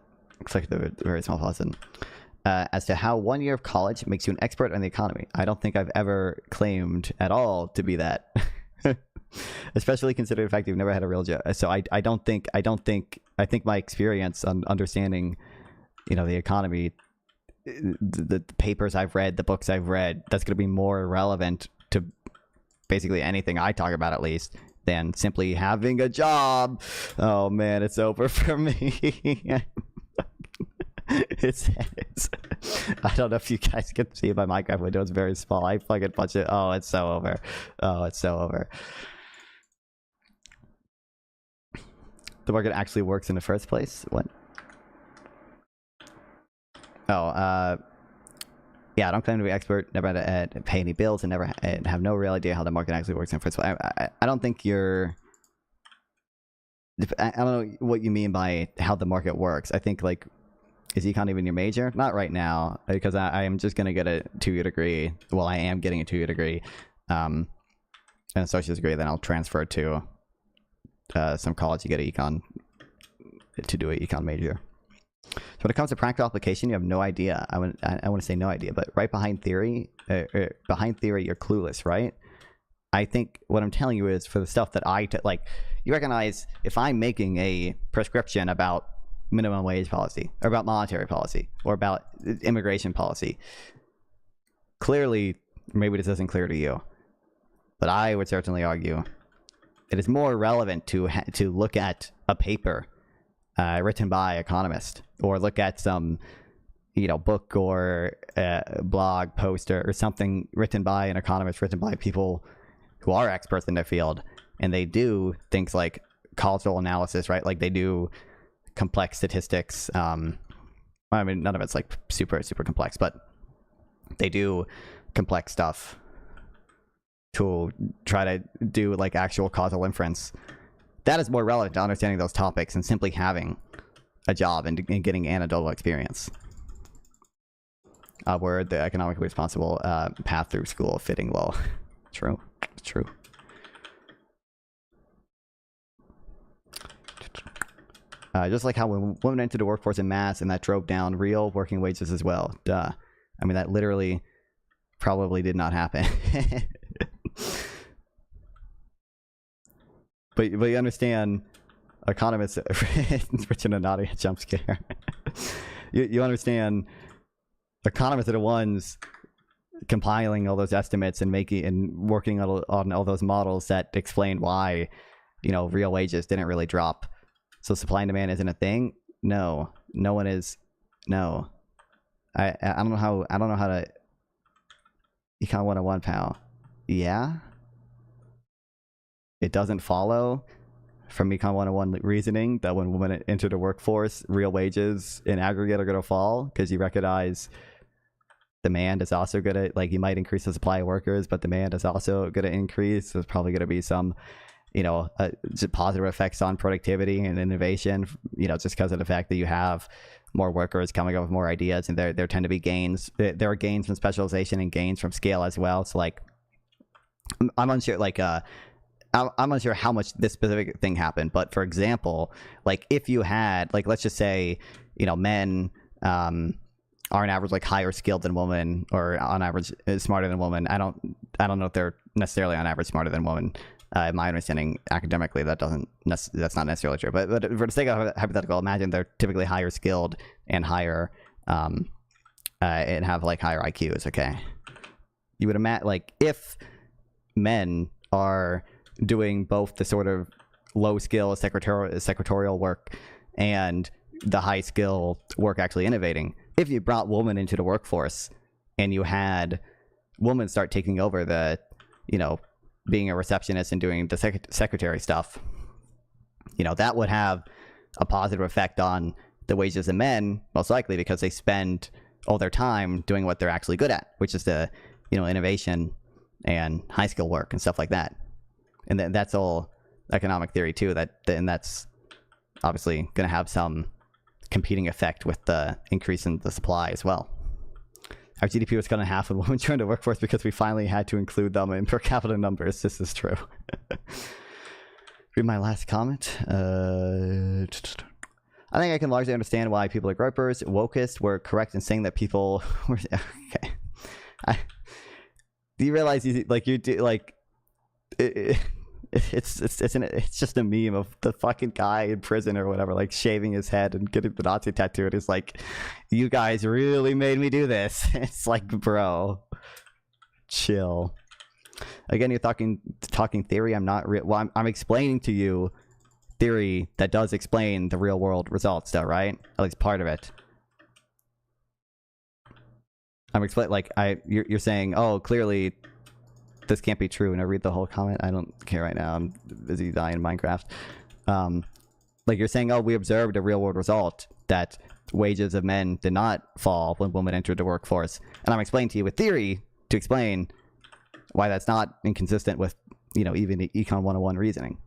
click the very small pause in. As to how 1 year of college makes you an expert on the economy. I don't think I've ever claimed at all to be that. Especially considering the fact that you've never had a real job. So I think my experience on understanding, the economy, the papers I've read, the books I've read, that's going to be more relevant to basically anything I talk about, at least, than simply having a job. Oh man, it's over for me. It's I don't know if you guys can see my Minecraft window. It's very small. I fucking punch it. Oh, it's so over. Oh, it's so over. The market actually works in the first place? What? Oh, yeah, I don't claim to be expert, never had to pay any bills, and never have no real idea how the market actually works in the first place. I don't think you're... I don't know what you mean by how the market works. I think, like, is econ even your major? Not right now, because I am just going to get a 2-year degree. Well, I am getting a 2-year degree, an associate's degree, then I'll transfer to some college to get an econ, to do an econ major. So when it comes to practical application, you have no idea. I want to say no idea, but right behind theory, you're clueless, right? I think what I'm telling you is for the stuff that like, you recognize if I'm making a prescription about minimum wage policy, or about monetary policy, or about immigration policy, clearly, maybe this isn't clear to you, but I would certainly argue it is more relevant to look at a paper written by an economist, or look at some, book or blog post or something written by an economist, written by people who are experts in their field, and they do things like causal analysis, right? Like they do complex statistics. I mean, none of it's like super complex, but they do complex stuff to try to do like actual causal inference. That is more relevant to understanding those topics than simply having a job and getting anecdotal experience. Word, the economically responsible path through school fitting low. True. Just like how when women entered the workforce in mass, and that drove down real working wages as well. Duh. I mean, that literally probably did not happen. But you understand, economists, Richard and Nadia jump scare. you understand, economists are the ones compiling all those estimates and working on all those models that explain why, real wages didn't really drop. So supply and demand isn't a thing? No one is. No. I don't know how to. Econ 101, pal. Yeah? It doesn't follow from Econ 101 reasoning that when women enter the workforce, real wages in aggregate are going to fall, because you recognize demand is also going to, like, you might increase the supply of workers, but demand is also going to increase. There's probably going to be some, positive effects on productivity and innovation, just because of the fact that you have more workers coming up with more ideas, and there tend to be gains. There are gains from specialization and gains from scale as well. So, like, I'm unsure, like, I'm unsure how much this specific thing happened, but for example, like if you had, like, let's just say, men are on average like higher skilled than women, or on average smarter than women. I don't know if they're necessarily on average smarter than women. My understanding academically, that's not necessarily true. But for the sake of hypothetical, imagine they're typically higher skilled and higher and have like higher IQs. Okay, you would imagine, like, if men are doing both the sort of low skill secretarial work and the high skill work actually innovating, if you brought women into the workforce and you had women start taking over the, being a receptionist and doing the secretary stuff, that would have a positive effect on the wages of men, most likely, because they spend all their time doing what they're actually good at, which is the, innovation and high skill work and stuff like that. And that's all economic theory too. And that's obviously going to have some competing effect with the increase in the supply as well. Our GDP was cut in half when women joined the workforce because we finally had to include them in per capita numbers. This is true. Read my last comment. I think I can largely understand why people like gropers, wokists were correct in saying that people were okay. Do you realize it's just a meme of the fucking guy in prison or whatever, like shaving his head and getting the Nazi tattoo, and he's like, "You guys really made me do this." It's like, bro, chill. Again, you're talking theory. I'm not I'm explaining to you theory that does explain the real world results, though, right? At least part of it. I'm explaining, like, you're saying, oh, clearly this can't be true, and I read the whole comment. I don't care right now. I'm busy dying in Minecraft. Like, you're saying, oh, we observed a real world result that wages of men did not fall when women entered the workforce, and I'm explaining to you with theory to explain why that's not inconsistent with, even the Econ 101 reasoning.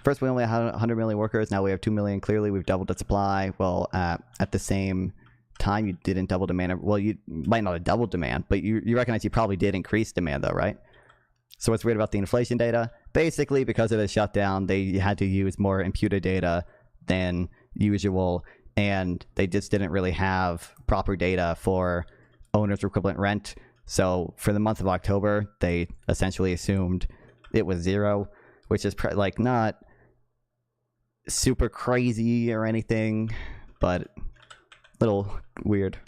First, we only had 100 million workers. Now we have 2 million. Clearly, we've doubled the supply. Well, at the same time, you didn't double demand. Well, you might not have doubled demand, but you recognize you probably did increase demand, though, right? So what's weird about the inflation data? Basically, because of the shutdown, they had to use more imputed data than usual, and they just didn't really have proper data for owner's equivalent rent. So for the month of October, they essentially assumed it was 0, which is like not super crazy or anything, but a little weird.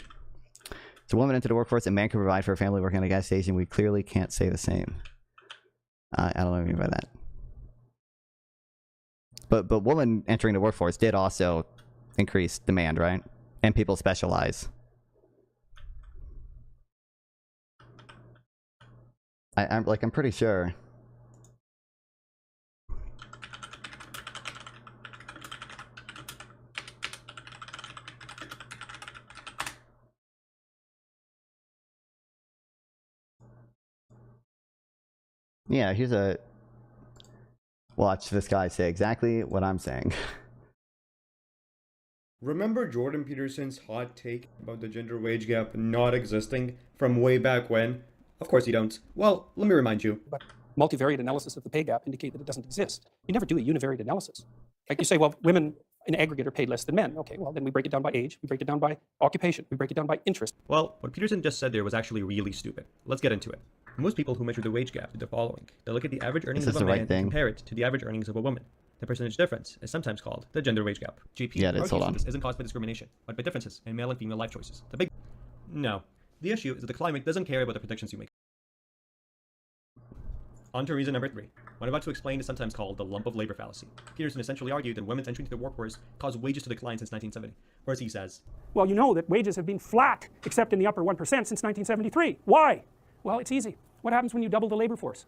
So woman into the workforce, a man can provide for a family working at a gas station. We clearly can't say the same. I don't know what I mean by that. But woman entering the workforce did also increase demand, right? And people specialize. I'm pretty sure. Yeah, here's a... Watch this guy say exactly what I'm saying. Remember Jordan Peterson's hot take about the gender wage gap not existing from way back when? Of course you don't. Well, let me remind you. But multivariate analysis of the pay gap indicate that it doesn't exist. You never do a univariate analysis. Like you say, well, women in aggregate are paid less than men. Okay, well, then we break it down by age, we break it down by occupation, we break it down by interest. Well, what Peterson just said there was actually really stupid. Let's get into it. Most people who measure the wage gap do the following. They look at the average earnings of a man and compare it to the average earnings of a woman. The percentage difference is sometimes called the gender wage gap. JP argues that this isn't caused by discrimination, but by differences in male and female life choices. No. The issue is that the climate doesn't care about the predictions you make. On to reason number 3. What I'm about to explain is sometimes called the lump of labor fallacy. Peterson essentially argued that women's entry into the workforce caused wages to decline since 1970. First he says, well, you know that wages have been flat, except in the upper 1% since 1973. Why? Well, it's easy. What happens when you double the labor force?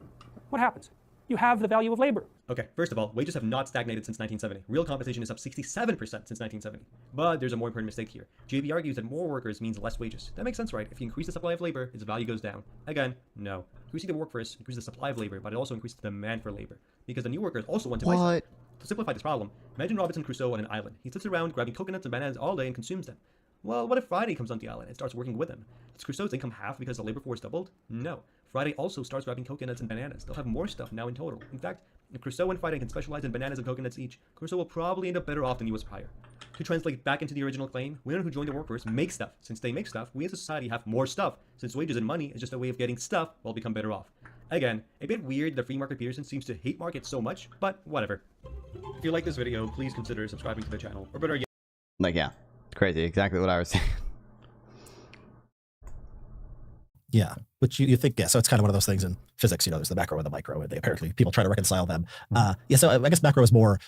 What happens? You have the value of labor. Okay, first of all, wages have not stagnated since 1970. Real compensation is up 67% since 1970. But there's a more important mistake here. JB argues that more workers means less wages. That makes sense, right? If you increase the supply of labor, its value goes down. Again, no. Increasing the workforce increases the supply of labor, but it also increases the demand for labor. Because the new workers also want to buy something. To simplify this problem, imagine Robinson Crusoe on an island. He sits around grabbing coconuts and bananas all day and consumes them. Well, what if Friday comes on the island and starts working with him? Does Crusoe's income half because the labor force doubled? No. Friday also starts grabbing coconuts and bananas. They'll have more stuff now in total. In fact, if Crusoe and Friday can specialize in bananas and coconuts each, Crusoe will probably end up better off than he was prior. To translate back into the original claim, women who join the workforce make stuff. Since they make stuff, we as a society have more stuff, since wages and money is just a way of getting stuff, we'll become better off. Again, a bit weird that free market Peterson seems to hate markets so much, but whatever. If you like this video, please consider subscribing to the channel, or better yet... Like, yeah, it's crazy, exactly what I was saying. Yeah, which you think, yeah, so it's kind of one of those things in physics, there's the macro and the micro, and they apparently, people try to reconcile them. Yeah, so I guess macro is more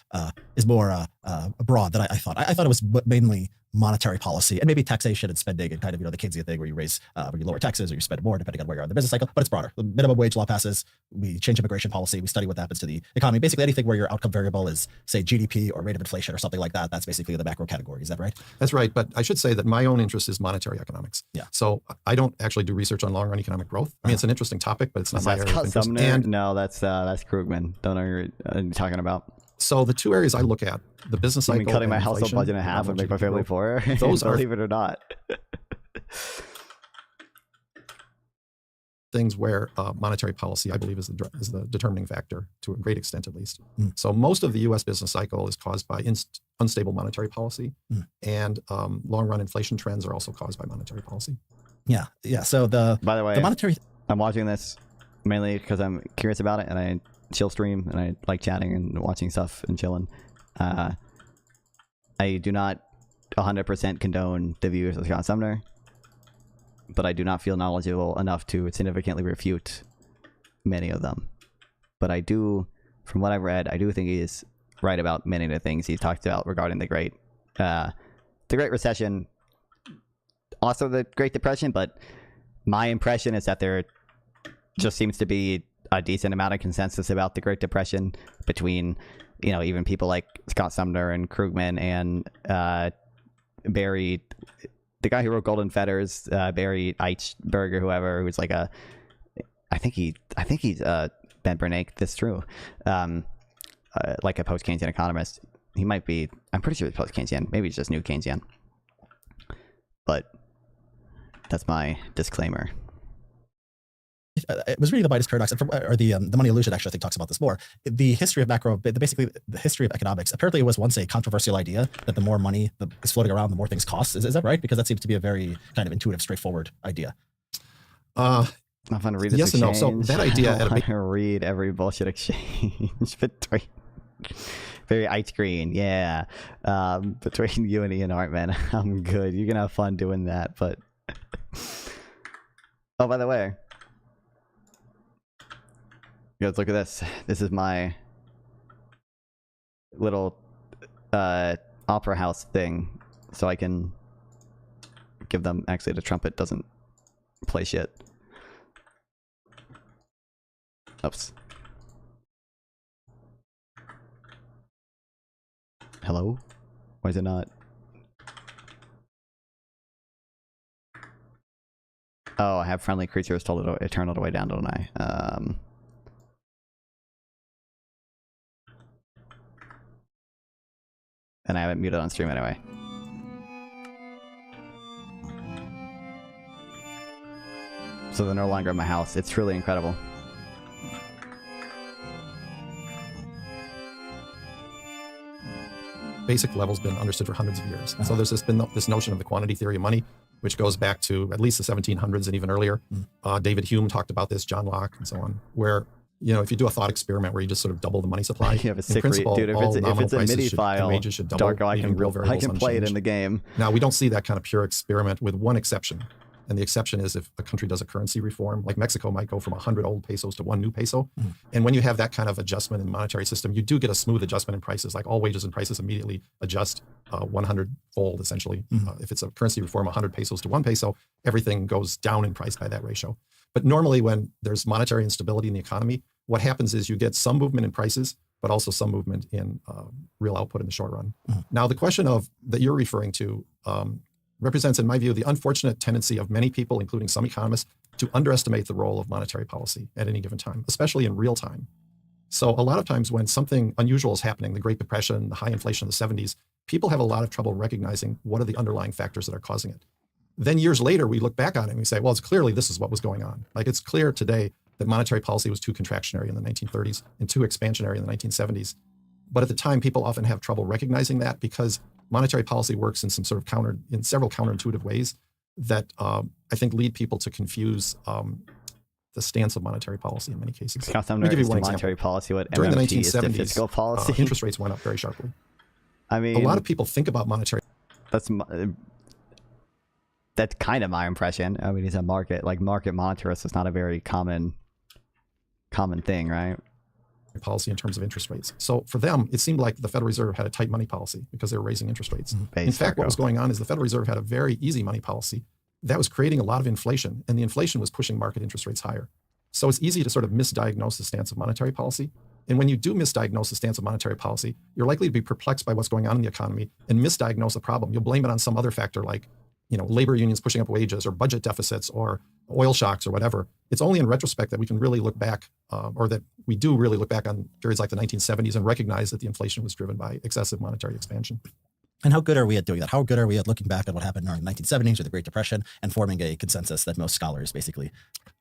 broad than I thought. I thought it was mainly monetary policy and maybe taxation and spending and kind of, the Keynesian thing where you where you lower taxes or you spend more depending on where you are in the business cycle, but it's broader. The minimum wage law passes, we change immigration policy, we study what happens to the economy. Basically anything where your outcome variable is, say, GDP or rate of inflation or something like that, that's basically the macro category. Is that right? That's right. But I should say that my own interest is monetary economics. Yeah. So I don't actually do research on long-run economic growth. I mean, it's an interesting topic, but it's not my area of interest. And no, that's Krugman. Don't know what you're talking about. So the two areas I look at, the business cycle, cutting my household budget in half would make my family poorer. Those are, believe it or not, things where monetary policy, I believe, is the determining factor to a great extent, at least. So most of the U.S. business cycle is caused by unstable monetary policy, and long-run inflation trends are also caused by monetary policy. Yeah, yeah. So by the way, the monetary. I'm watching this mainly because I'm curious about it, and I chill stream, and I like chatting and watching stuff and chilling. I do not 100% condone the views of Scott Sumner, but I do not feel knowledgeable enough to significantly refute many of them. But I do, from what I've read, I do think he is right about many of the things he talked about regarding the Great Recession, also the Great Depression. But my impression is that there just seems to be a decent amount of consensus about the Great Depression between, even people like Scott Sumner and Krugman and Barry, the guy who wrote Golden Fetters, Barry Eichberg or whoever, who's like I think he's Ben Bernanke. That's true. Like a post-Keynesian economist. He might be. I'm pretty sure he's post-Keynesian. Maybe he's just new Keynesian. But that's my disclaimer. I was reading the Midas paradox, and the money illusion actually I think talks about this more. The history of macro, basically the history of economics. Apparently, it was once a controversial idea that the more money is floating around, the more things cost. Is that right? Because that seems to be a very kind of intuitive, straightforward idea. I'm fun to read this yes exchange. and no. So that idea, I want to read every bullshit exchange between very ice green, yeah. Between you and Ian Hartman, I'm good. You can have fun doing that, but oh, by the way. Guys, look at this. This is my little opera house thing, so I can give them. Actually, the trumpet doesn't play shit. Oops. Hello? Why is it not? Oh, I have friendly creatures told it turn all the way down, don't I? And I have it muted on stream anyway. So they're no longer in my house. It's truly incredible. Basic level's been understood for hundreds of years. So there's been this notion of the quantity theory of money, which goes back to at least the 1700s and even earlier. David Hume talked about this, John Locke, and so on, where if you do a thought experiment where you just sort of double the money supply, you have a sick principle, dude, if it's a MIDI file, wages should double, Darko, I can play it in the game. Now, we don't see that kind of pure experiment with one exception. And the exception is if a country does a currency reform, like Mexico might go from 100 old pesos to 1 new peso. And when you have that kind of adjustment in the monetary system, you do get a smooth adjustment in prices, like all wages and prices immediately adjust 100-fold, essentially. If it's a currency reform, 100 pesos to 1 peso, everything goes down in price by that ratio. But normally when there's monetary instability in the economy, what happens is you get some movement in prices, but also some movement in real output in the short run. Now, the question that you're referring to represents, in my view, the unfortunate tendency of many people, including some economists, to underestimate the role of monetary policy at any given time, especially in real time. So a lot of times when something unusual is happening, the Great Depression, the high inflation of the 70s, people have a lot of trouble recognizing what are the underlying factors that are causing it. Then years later, we look back on it and we say, well, it's clearly this is what was going on. Like it's clear today that monetary policy was too contractionary in the 1930s and too expansionary in the 1970s. But at the time, people often have trouble recognizing that because monetary policy works in some sort of several counterintuitive ways that I think lead people to confuse the stance of monetary policy in many cases. Let me give you one monetary policy. What during MMT the 1970s, fiscal policy. Interest rates went up very sharply. I mean, a lot of people think about monetary. That's kind of my impression. I mean, he's a market monetarist is not a very common thing, right? Policy in terms of interest rates. So for them, it seemed like the Federal Reserve had a tight money policy because they were raising interest rates. In fact, what was going on is the Federal Reserve had a very easy money policy that was creating a lot of inflation, and the inflation was pushing market interest rates higher. So it's easy to sort of misdiagnose the stance of monetary policy. And when you do misdiagnose the stance of monetary policy, you're likely to be perplexed by what's going on in the economy and misdiagnose the problem. You'll blame it on some other factor like, labor unions pushing up wages or budget deficits or oil shocks or whatever. It's only in retrospect that we can really look back, or that we do really look back on periods like the 1970s and recognize that the inflation was driven by excessive monetary expansion. And how good are we at doing that? How good are we at looking back at what happened during the 1970s or the Great Depression and forming a consensus that most scholars basically?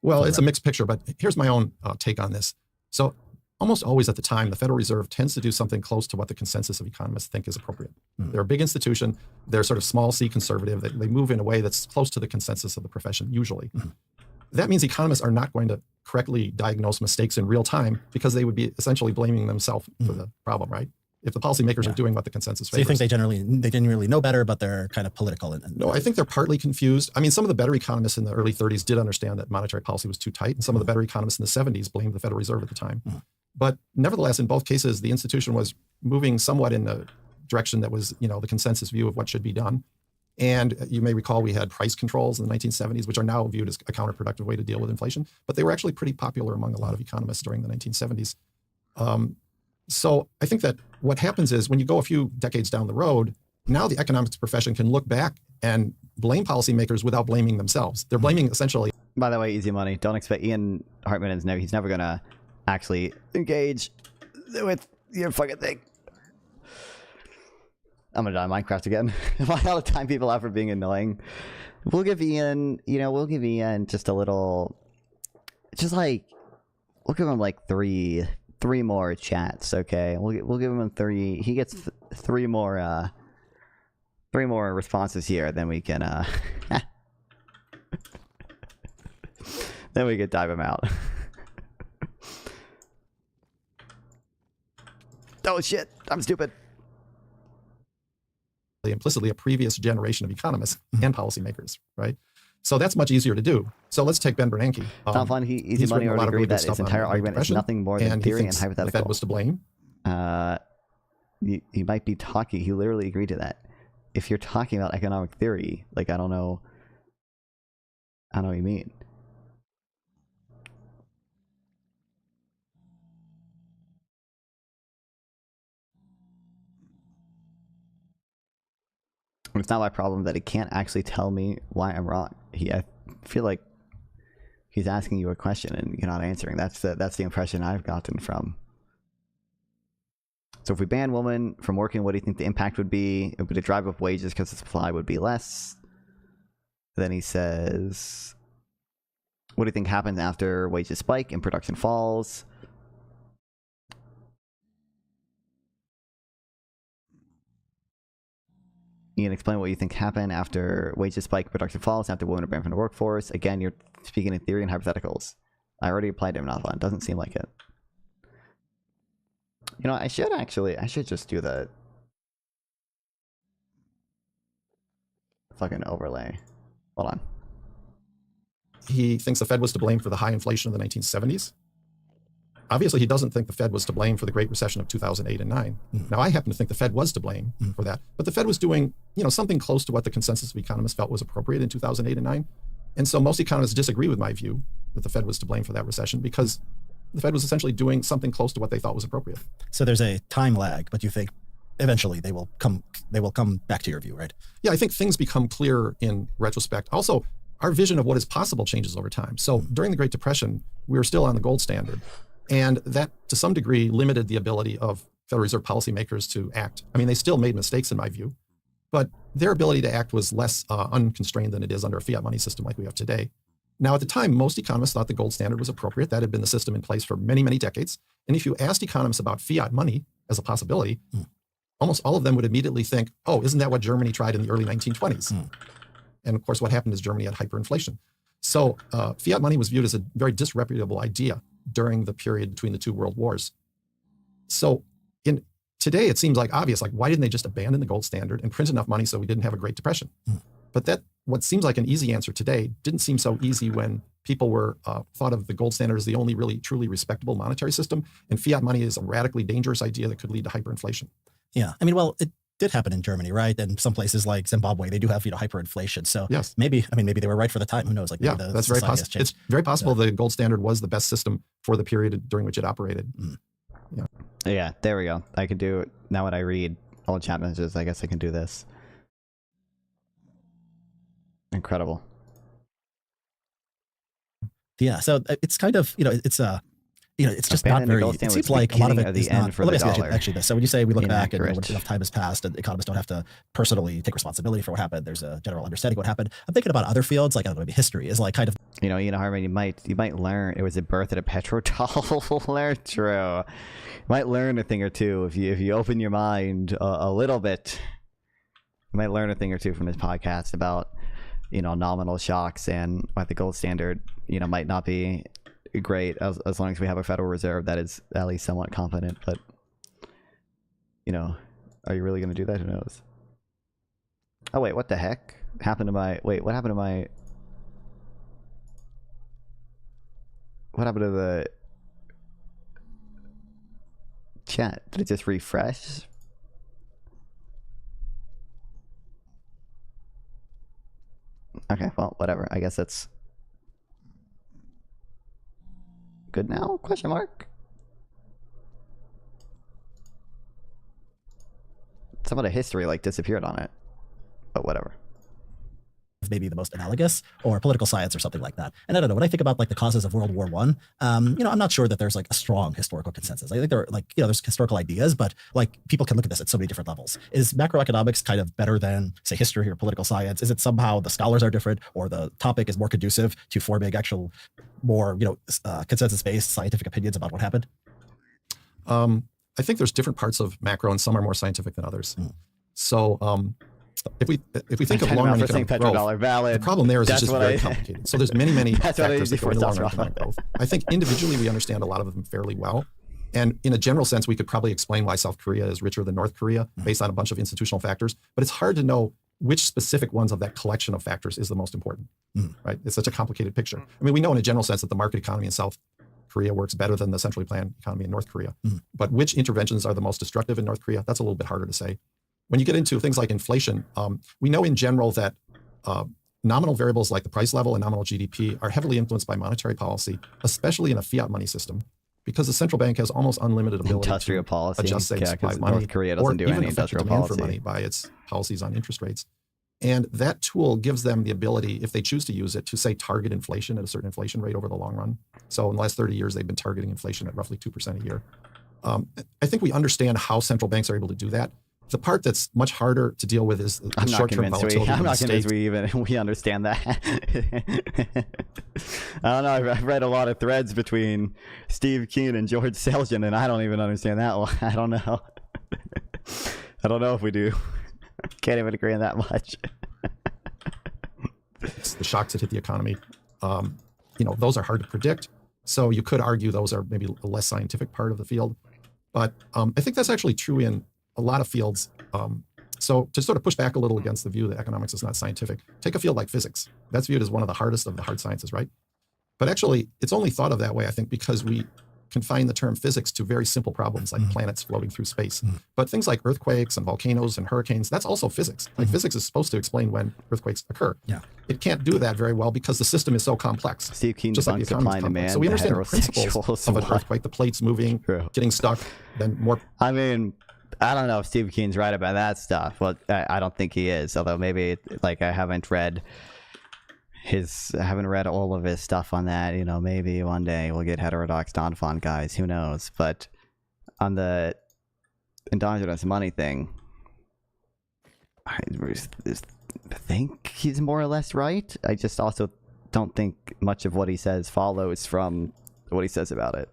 Well, it's a mixed picture, but here's my own take on this. So almost always at the time, the Federal Reserve tends to do something close to what the consensus of economists think is appropriate. They're a big institution. They're sort of small c conservative. They move in a way that's close to the consensus of the profession, usually. That means economists are not going to correctly diagnose mistakes in real time because they would be essentially blaming themselves for the problem, right? If the policymakers are doing what the consensus favors. So you think they didn't really know better, but they're kind of political? No, I think they're partly confused. I mean, some of the better economists in the early 30s did understand that monetary policy was too tight, and some of the better economists in the 70s blamed the Federal Reserve at the time. But nevertheless, in both cases, the institution was moving somewhat in the direction that was, the consensus view of what should be done. And you may recall we had price controls in the 1970s, which are now viewed as a counterproductive way to deal with inflation, but they were actually pretty popular among a lot of economists during the 1970s. So I think that what happens is when you go a few decades down the road, now the economics profession can look back and blame policymakers without blaming themselves. They're blaming essentially. By the way, easy money. Don't expect Ian Hartman he's never going to actually engage with your fucking thing. I'm going to die Minecraft again. All the time people have for being annoying. We'll give Ian, just a little, we'll give him like three more chats, okay? We'll give him 3. He gets three more responses here. Then we can then we can dive him out. Oh shit! I'm stupid. Implicitly a previous generation of economists and policymakers, right? So that's much easier to do. So let's take Ben Bernanke. Tom Fun, Easy Money already agreed that his entire argument is nothing more than theory and hypothetical. The Fed was to blame. He might be talking. He literally agreed to that. If you're talking about economic theory, I don't know what you mean. It's not my problem that he can't actually tell me why I'm wrong. I feel like he's asking you a question and you're not answering. That's the impression I've gotten from. So if we ban women from working, what do you think the impact would be? It would drive up wages because the supply would be less. Then he says, what do you think happens after wages spike and production falls? Ian, explain what you think happened after wages spike, production falls, after women are banned from the workforce. Again, you're speaking in theory and hypotheticals. I already applied to him, not one. Doesn't seem like it. I should just do the fucking overlay. Hold on. He thinks the Fed was to blame for the high inflation of the 1970s. Obviously, he doesn't think the Fed was to blame for the Great Recession of 2008 and 9. Now, I happen to think the Fed was to blame for that. But the Fed was doing, something close to what the consensus of economists felt was appropriate in 2008 and 9. And so most economists disagree with my view that the Fed was to blame for that recession because the Fed was essentially doing something close to what they thought was appropriate. So there's a time lag, but you think eventually they will come back to your view, right? Yeah, I think things become clearer in retrospect. Also, our vision of what is possible changes over time. So during the Great Depression, we were still on the gold standard. And that, to some degree, limited the ability of Federal Reserve policymakers to act. I mean, they still made mistakes, in my view, but their ability to act was less unconstrained than it is under a fiat money system like we have today. Now, at the time, most economists thought the gold standard was appropriate. That had been the system in place for many, many decades. And if you asked economists about fiat money as a possibility, almost all of them would immediately think, oh, isn't that what Germany tried in the early 1920s? And of course, what happened is Germany had hyperinflation. So fiat money was viewed as a very disreputable idea during the period between the two world wars. So today, it seems like obvious, like, why didn't they just abandon the gold standard and print enough money so we didn't have a Great Depression? But that, what seems like an easy answer today, didn't seem so easy when people were thought of the gold standard as the only really truly respectable monetary system, and fiat money is a radically dangerous idea that could lead to hyperinflation. Yeah, I mean, well, it did happen in Germany, right? And some places like Zimbabwe, they do have, hyperinflation. So yes, maybe they were right for the time. Who knows? Like, yeah, that's very possible. It's very possible the gold standard was the best system for the period during which it operated. Yeah, there we go. I can do it now. When I read all the chat messages, I guess I can do this. Incredible. Yeah, so it's kind of, it's just not very, it seems like a lot of it is not, well, let me ask you actually this. So when you say we look back and when enough time has passed and economists don't have to personally take responsibility for what happened, there's a general understanding of what happened. I'm thinking about other fields, like, I don't know, maybe history is like kind of, Ian Harmon, you might learn it was the birth of the petrodollar. True. You might learn a thing or two if you open your mind a little bit. You might learn a thing or two from this podcast about, nominal shocks and why the gold standard, might not be great as long as we have a Federal Reserve that is at least somewhat competent. But, are you really going to do that? Who knows? Oh, wait, what the heck happened to my, what happened to the chat? Did it just refresh? Okay, well, whatever. I guess that's good now? Question mark? Some of the history disappeared on it, but whatever. Maybe the most analogous, or political science or something like that. And I don't know, when I think about the causes of World War I, I'm not sure that there's a strong historical consensus. I think there are there's historical ideas, but people can look at this at so many different levels. Is macroeconomics kind of better than, say, history or political science? Is it somehow the scholars are different, or the topic is more conducive to forming actual more, consensus-based scientific opinions about what happened? I think there's different parts of macro, and some are more scientific than others. So, if we think of long-run economic growth, the problem there is it's just very complicated. So there's many factors that go into long-run economic growth. I think individually we understand a lot of them fairly well. And in a general sense, we could probably explain why South Korea is richer than North Korea based on a bunch of institutional factors. But it's hard to know which specific ones of that collection of factors is the most important, right? It's such a complicated picture. I mean, we know in a general sense that the market economy in South Korea works better than the centrally planned economy in North Korea. But which interventions are the most destructive in North Korea? That's a little bit harder to say. When you get into things like inflation, we know in general that nominal variables like the price level and nominal GDP are heavily influenced by monetary policy, especially in a fiat money system, because the central bank has almost unlimited ability to adjust, say, supply of money, North Korea doesn't do any industrial demand policy for money by its policies on interest rates. And that tool gives them the ability, if they choose to use it, to, say, target inflation at a certain inflation rate over the long run. So in the last 30 years, they've been targeting inflation at roughly 2% a year. I think we understand how central banks are able to do that. The part that's much harder to deal with is the short-term volatility. I'm not convinced we understand that. I don't know. I've read a lot of threads between Steve Keen and George Selgin, and I don't even understand that one. I don't know. I don't know if we do. Can't even agree on that much. It's the shocks that hit the economy. Those are hard to predict. So you could argue those are maybe a less scientific part of the field. But I think that's actually true in a lot of fields. So to sort of push back a little against the view that economics is not scientific, take a field like physics. That's viewed as one of the hardest of the hard sciences, right? But actually, it's only thought of that way, I think, because we confine the term physics to very simple problems like planets floating through space. But things like earthquakes and volcanoes and hurricanes, that's also physics. Like physics is supposed to explain when earthquakes occur. Yeah. It can't do that very well because the system is so complex. Steve Keen just like the economy is complex. So we understand the principles of an earthquake, the plates moving, getting stuck, then more. I mean, I don't know if Steve Keen's right about that stuff. Well, I don't think he is, although maybe I haven't read I haven't read all of his stuff on that. You know, maybe one day we'll get heterodox Donphan guys. Who knows? But on the endogenous money thing, I think he's more or less right. I just also don't think much of what he says follows from what he says about it.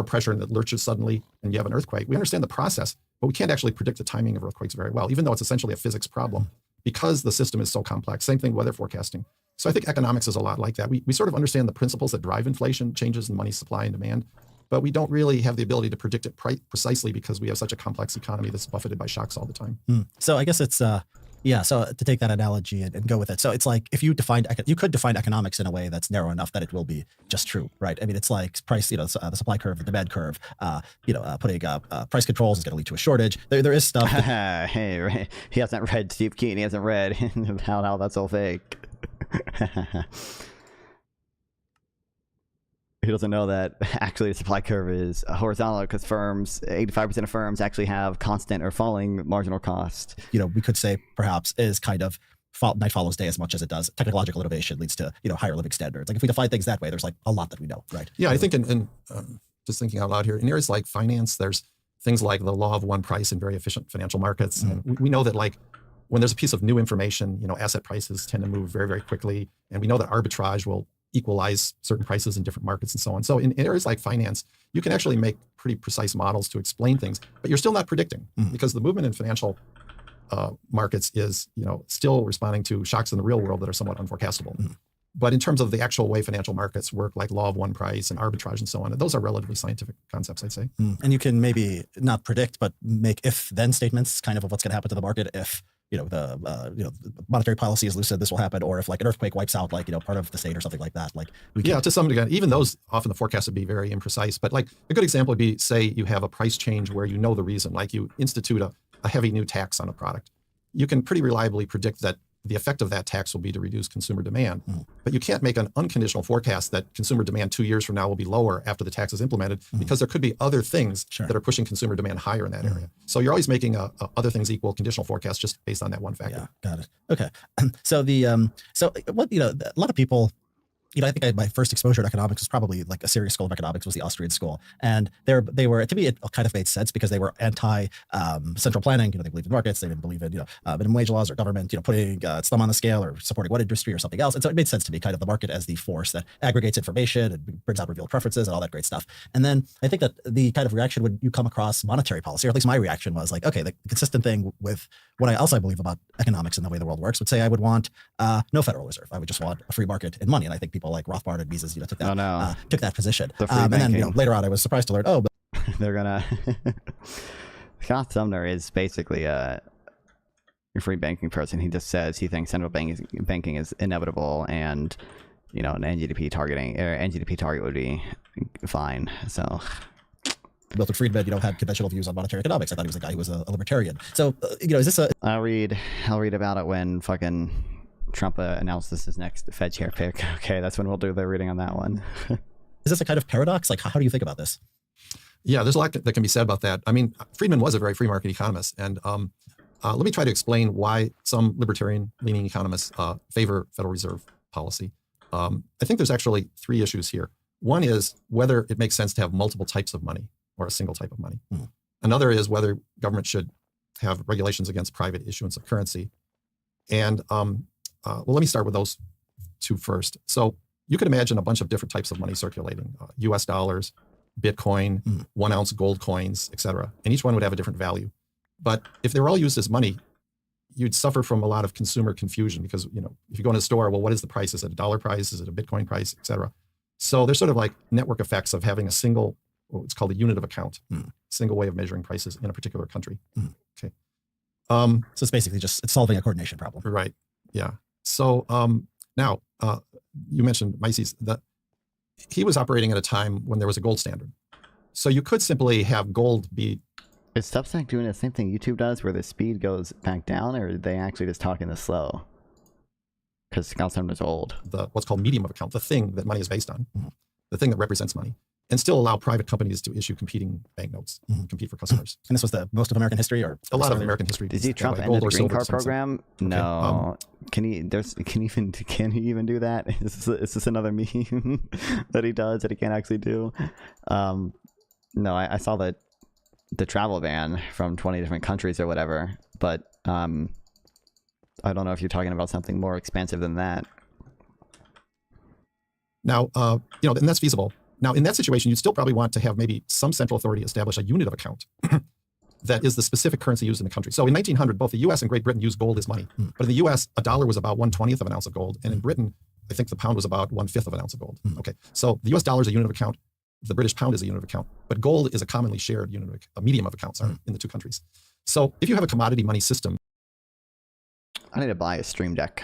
Pressure and it lurches suddenly and you have an earthquake. We understand the process, but we can't actually predict the timing of earthquakes very well, even though it's essentially a physics problem because the system is so complex. Same thing weather forecasting. So I think economics is a lot like that. We sort of understand the principles that drive inflation, changes in money supply and demand, but we don't really have the ability to predict it precisely because we have such a complex economy that's buffeted by shocks all the time. So I guess it's yeah, so to take that analogy and go with it. So it's like if you could define economics in a way that's narrow enough that it will be just true, right? I mean, it's like price, the supply curve, the demand curve, putting price controls is going to lead to a shortage. There is stuff. Hey, he hasn't read Steve Keen. He hasn't read about how that's all fake. He doesn't know that actually the supply curve is horizontal because 85% of firms actually have constant or falling marginal cost. We could say perhaps is kind of night follows day as much as it does. Technological innovation leads to, higher living standards. Like if we define things that way, there's like a lot that we know, right? Yeah, I think in just thinking out loud here, in areas like finance, there's things like the law of one price in very efficient financial markets. And we know that like when there's a piece of new information, asset prices tend to move very, very quickly. And we know that arbitrage will equalize certain prices in different markets and so on. So in areas like finance, you can actually make pretty precise models to explain things, but you're still not predicting because the movement in financial markets is, still responding to shocks in the real world that are somewhat unforecastable. But in terms of the actual way financial markets work, like law of one price and arbitrage and so on, those are relatively scientific concepts, I'd say. And you can maybe not predict, but make if-then statements kind of what's going to happen to the market if the monetary policy is lucid, this will happen, or if like an earthquake wipes out like part of the state or something like that. Like to some degree, even those often the forecast would be very imprecise. But like a good example would be, say you have a price change where the reason, like you institute a heavy new tax on a product. You can pretty reliably predict that the effect of that tax will be to reduce consumer demand. But you can't make an unconditional forecast that consumer demand 2 years from now will be lower after the tax is implemented because there could be other things that are pushing consumer demand higher in that area. So you're always making a other things equal conditional forecast just based on that one factor. Yeah, got it. Okay. So a lot of people, I think my first exposure to economics was probably like a serious school of economics was the Austrian school. And they were, to me, it kind of made sense because they were anti central planning. They believed in markets. They didn't believe in, minimum wage laws or government, putting its thumb on the scale or supporting one industry or something else. And so it made sense to me, kind of the market as the force that aggregates information and brings out revealed preferences and all that great stuff. And then I think that the kind of reaction when you come across monetary policy, or at least my reaction was like, okay, the consistent thing with what I also believe about economics and the way the world works would say I would want no Federal Reserve. I would just want a free market in money. And I think people like Rothbard and Mises, took that position. And then, later on, I was surprised to learn, but they're gonna. Scott Sumner is basically a free banking person. He just says he thinks central banking is inevitable, and an NGDP target would be fine. So. Milton Friedman, had conventional views on monetary economics. I thought he was a guy who was a libertarian. So, is this a? I'll read about it when fucking Trump announces his next Fed chair pick. Okay, that's when we'll do the reading on that one. Is this a kind of paradox? Like, how do you think about this? Yeah, there's a lot that can be said about that. I mean, Friedman was a very free market economist, and let me try to explain why some libertarian-leaning economists favor Federal Reserve policy. I think there's actually three issues here. One is whether it makes sense to have multiple types of money or a single type of money. Another is whether government should have regulations against private issuance of currency. And let me start with those two first. So you could imagine a bunch of different types of money circulating, US dollars, Bitcoin, 1 ounce gold coins, et cetera. And each one would have a different value. But if they were all used as money, you'd suffer from a lot of consumer confusion because, if you go in a store, well, what is the price? Is it a dollar price? Is it a Bitcoin price, et cetera? So there's sort of like network effects of having a single, what's called a unit of account, single way of measuring prices in a particular country. Okay. So it's basically it's solving a coordination problem. Right. Yeah. So now you mentioned Mises, that he was operating at a time when there was a gold standard. So you could simply have gold be. Is Substack doing the same thing YouTube does where the speed goes back down, or are they actually just talking this slow? Because Scott Sumner's old. What's called medium of account, the thing that money is based on, the thing that represents money. and still allow private companies to issue competing banknotes, compete for customers. And this was the most of American history, or a lot of American history. Did you Trump end the green card program? No. Can he even do that? Is this another meme that he does that he can't actually do? No, I saw the travel ban from 20 different countries or whatever, but I don't know if you're talking about something more expansive than that. Now, and that's feasible. Now, in that situation, you'd still probably want to have maybe some central authority establish a unit of account that is the specific currency used in the country. So in 1900, both the U.S. and Great Britain used gold as money. But in the U.S., a dollar was about 1/20th of an ounce of gold. And in Britain, I think the pound was about 1/5 of an ounce of gold. Okay, so the U.S. dollar is a unit of account. The British pound is a unit of account. But gold is a commonly shared unit, a medium of accounts in the two countries. So if you have a commodity money system. I need to buy a Stream Deck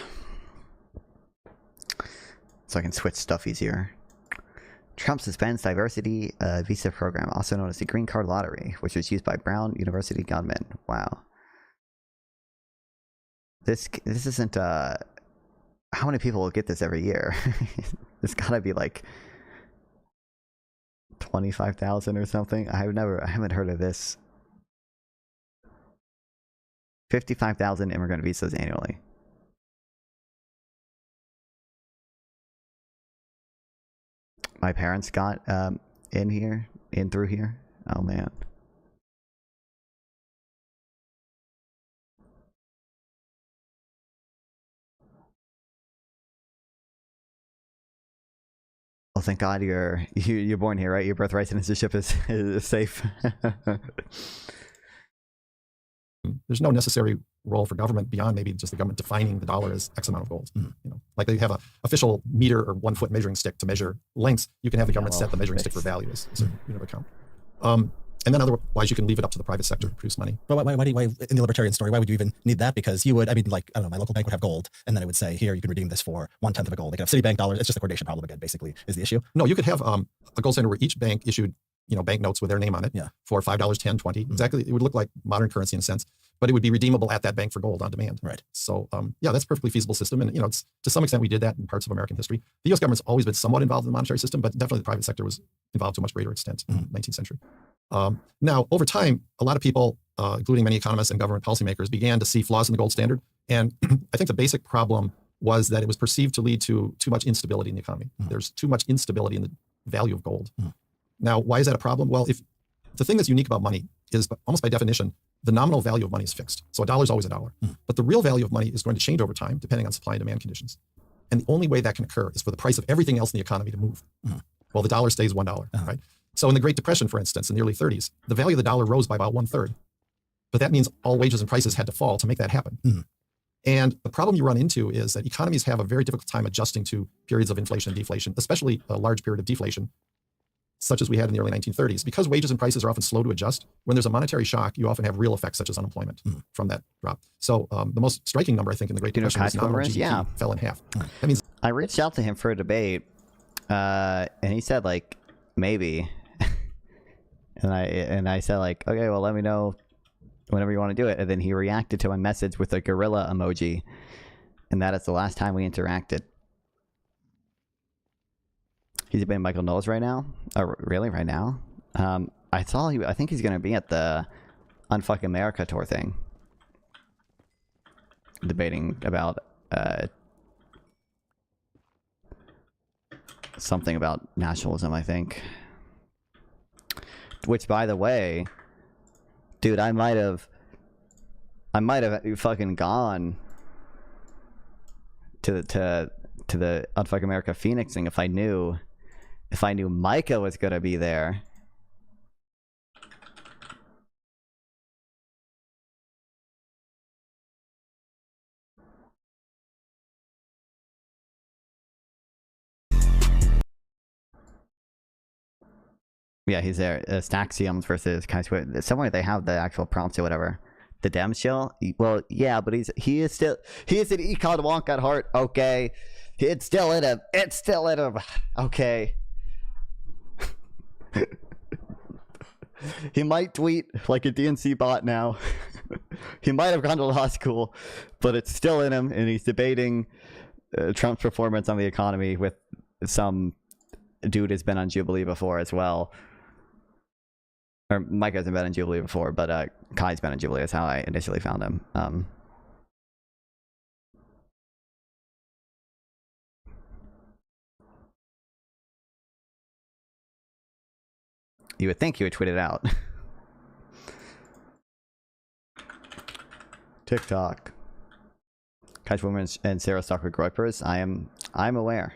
so I can switch stuff easier. Trump suspends diversity visa program, also known as the Green Card Lottery, which was used by Brown University gunmen. Wow. This isn't how many people will get this every year? It's gotta be like 25,000 or something. I haven't heard of this. 55,000 immigrant visas annually. My parents got in through here. Oh man. Well, thank God you're born here, right? Your birthright citizenship is safe. There's no necessary role for government beyond maybe just the government defining the dollar as X amount of gold. Like they have an official meter or 1 foot measuring stick to measure lengths. You can have the government set the measuring stick for value as a unit of account. And then otherwise you can leave it up to the private sector to produce money. But why in the libertarian story, why would you even need that? Because you would, I mean, like, I don't know, my local bank would have gold, and then it would say, here, you can redeem this for 1/10 of a gold. They could have Citibank dollars. It's just a coordination problem again, basically, is the issue. No, you could have a gold standard where each bank issued, bank notes with their name on it for $5, 10, 20. Exactly. It would look like modern currency in a sense, but it would be redeemable at that bank for gold on demand. Right. So, that's a perfectly feasible system. And, it's, to some extent, we did that in parts of American history. The U.S. government's always been somewhat involved in the monetary system, but definitely the private sector was involved to a much greater extent in the 19th century. Now, over time, a lot of people, including many economists and government policymakers, began to see flaws in the gold standard. And I think the basic problem was that it was perceived to lead to too much instability in the economy. There's too much instability in the value of gold. Now, why is that a problem? Well, if the thing that's unique about money is, almost by definition, the nominal value of money is fixed. So a dollar is always a dollar. But the real value of money is going to change over time, depending on supply and demand conditions. And the only way that can occur is for the price of everything else in the economy to move. Well, the dollar stays $1, right? So in the Great Depression, for instance, in the early 30s, the value of the dollar rose by about 1/3. But that means all wages and prices had to fall to make that happen. And the problem you run into is that economies have a very difficult time adjusting to periods of inflation and deflation, especially a large period of deflation, such as we had in the early 1930s. Because wages and prices are often slow to adjust, when there's a monetary shock, you often have real effects such as unemployment from that drop. So the most striking number, I think, in the Great Depression was nominal GDP fell in half. That means I reached out to him for a debate, and he said, like, maybe. And I said, like, okay, well, let me know whenever you want to do it. And then he reacted to my message with a gorilla emoji. And that is the last time we interacted. He's debating Michael Knowles right now? Oh, really? Right now? I think he's going to be at the Unfuck America tour thing. Debating about something about nationalism, I think. Which, by the way, dude, I might have fucking gone to the Unfuck America Phoenix thing if I knew Micah was gonna be there. Yeah, he's there. Staxiums versus Kai-Square. Somewhere they have the actual prompts or whatever. The Dem shill? Well, yeah, but he is an Econ wonk at heart. Okay. It's still in him. Okay. He might tweet like a DNC bot now. He might have gone to law school, but it's still in him, and he's debating Trump's performance on the economy with some dude has been on Jubilee before as well. Or Mike hasn't been on Jubilee before, but Kai's been on Jubilee. That's how I initially found him. You would think he would tweet it out. TikTok. Kai's women and Sarah Stalker Groypers. I'm aware.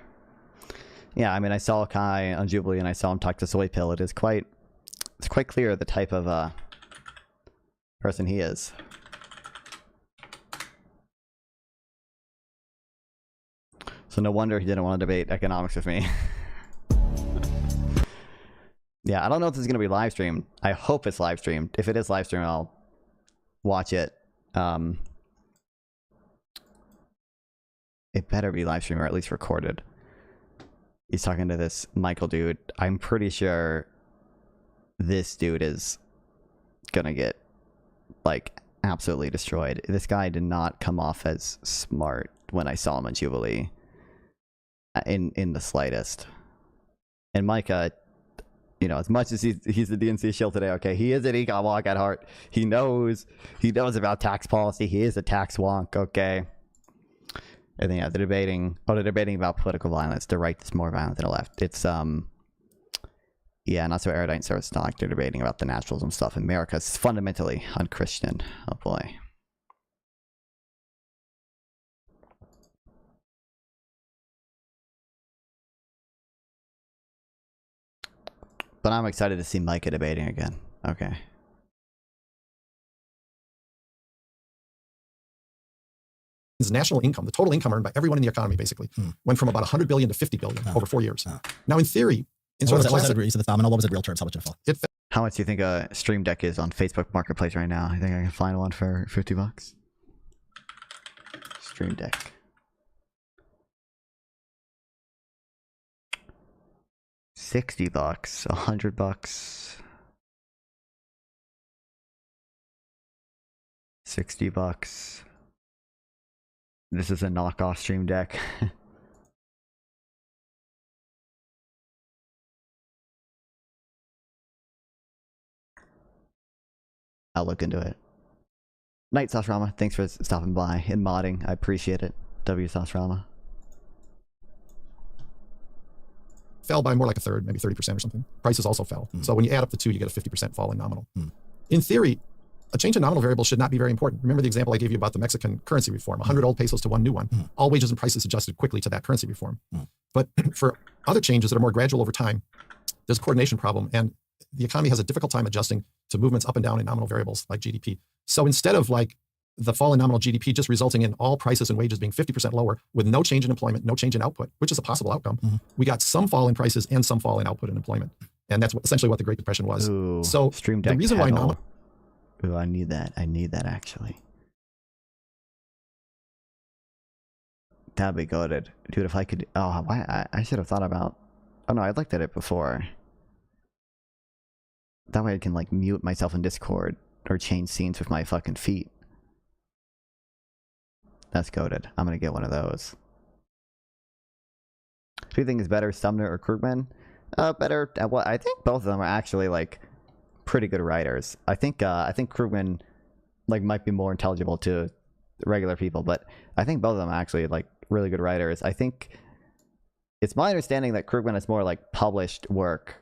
Yeah, I mean, I saw Kai on Jubilee and I saw him talk to Soy Pill. It's quite clear the type of person he is. So no wonder he didn't want to debate economics with me. Yeah, I don't know if this is going to be live streamed. I hope it's live streamed. If it is live streamed, I'll watch it. It better be live streamed or at least recorded. He's talking to this Michael dude. I'm pretty sure this dude is gonna get like absolutely destroyed. This guy did not come off as smart when I saw him on Jubilee in the slightest. And Micah, you know, as much as he's the DNC shield today, okay, he is an econ wonk at heart. He knows about tax policy. He is a tax wonk, okay. And then yeah, they're debating about political violence. The right is more violent than the left. It's yeah, not so erudite so it's not. They're debating about the naturalism stuff. America's fundamentally unchristian. Oh boy. But I'm excited to see Micah debating again. Okay. His national income, the total income earned by everyone in the economy, basically, went from about 100 billion to 50 billion over 4 years. Now, in theory, what was the nominal? What was it real terms? How much it fell? How much do you think a Stream Deck is on Facebook Marketplace right now? I think I can find one for $50. Stream Deck. $60, $100. $60. This is a knockoff Stream Deck. I'll look into it. Night Sauce Rama, thanks for stopping by and modding. I appreciate it. W Sauce Rama. Fell by more like a third, maybe 30% or something. Prices also fell. So when you add up the two, you get a 50% fall in nominal. In theory, a change in nominal variable should not be very important. Remember the example I gave you about the Mexican currency reform, 100 old pesos to one new one. All wages and prices adjusted quickly to that currency reform. But for other changes that are more gradual over time, there's a coordination problem, and the economy has a difficult time adjusting to movements up and down in nominal variables like GDP. So instead of like the fall in nominal GDP just resulting in all prices and wages being 50% lower with no change in employment, no change in output, which is a possible outcome, we got some fall in prices and some fall in output and employment. And that's essentially what the Great Depression was. Ooh, so Stream Deck the reason why nominal... Ooh, I need that. I need that actually. That'd be goated. Dude, if I could... Oh, why? I should have thought about... Oh no, I looked at it before. That way I can like mute myself in Discord or change scenes with my fucking feet. That's goated. I'm gonna get one of those. Who do you think is better, Sumner or Krugman? Better. Well, I think both of them are actually like pretty good writers. I think Krugman like might be more intelligible to regular people, but I think both of them are actually like really good writers. I think it's my understanding that Krugman is more like published work.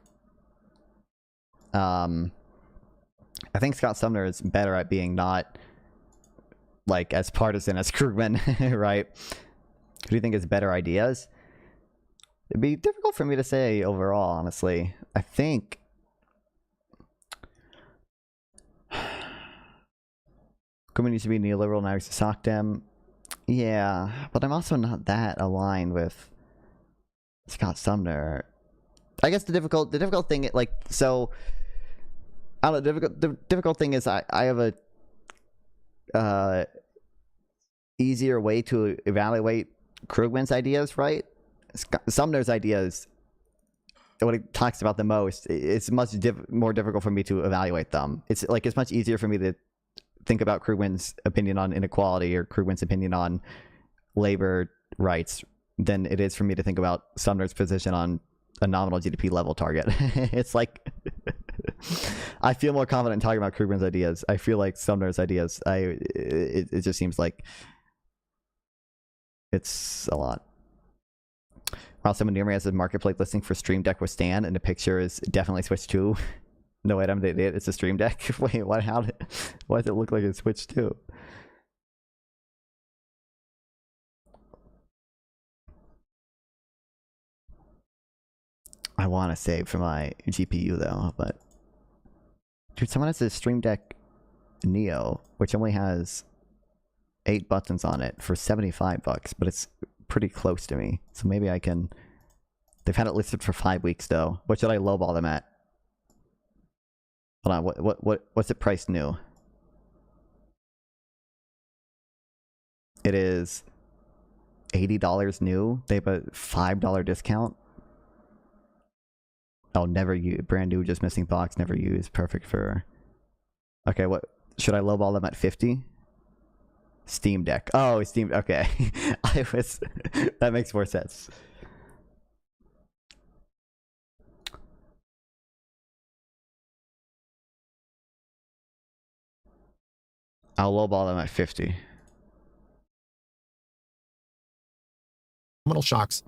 I think Scott Sumner is better at being not like as partisan as Krugman, right? Who do you think has better ideas? It'd be difficult for me to say overall, honestly. I think Krugman used to be neoliberal, now he's a sock dem. Yeah, but I'm also not that aligned with Scott Sumner. I guess the difficult thing, like, so I don't know, the difficult thing is I have a easier way to evaluate Krugman's ideas, right? Sumner's ideas, what he talks about the most, it's much more difficult for me to evaluate them. It's like it's much easier for me to think about Krugman's opinion on inequality or Krugman's opinion on labor rights than it is for me to think about Sumner's position on a nominal GDP level target. It's like I feel more confident in talking about Krugman's ideas. I feel like Sumner's ideas. It just seems like it's a lot. While someone near me has a marketplace listing for Stream Deck with Stan, and the picture is definitely Switch 2. No item they did. It's a Stream Deck. Wait, what? Why does it look like it's Switch 2? I want to save for my GPU though, but dude, someone has a Stream Deck Neo, which only has 8 buttons on it for $75, but it's pretty close to me. So maybe I can. They've had it listed for 5 weeks though. What should I lowball them at? Hold on. What's it priced new? It is $80 new. They have a $5 discount. Oh, never use. Brand new, just missing box, never used. Perfect for. Okay, what should I lowball them at 50? Steam Deck. Oh, Steam. Okay, that makes more sense. I'll lowball them at 50. Nominal shocks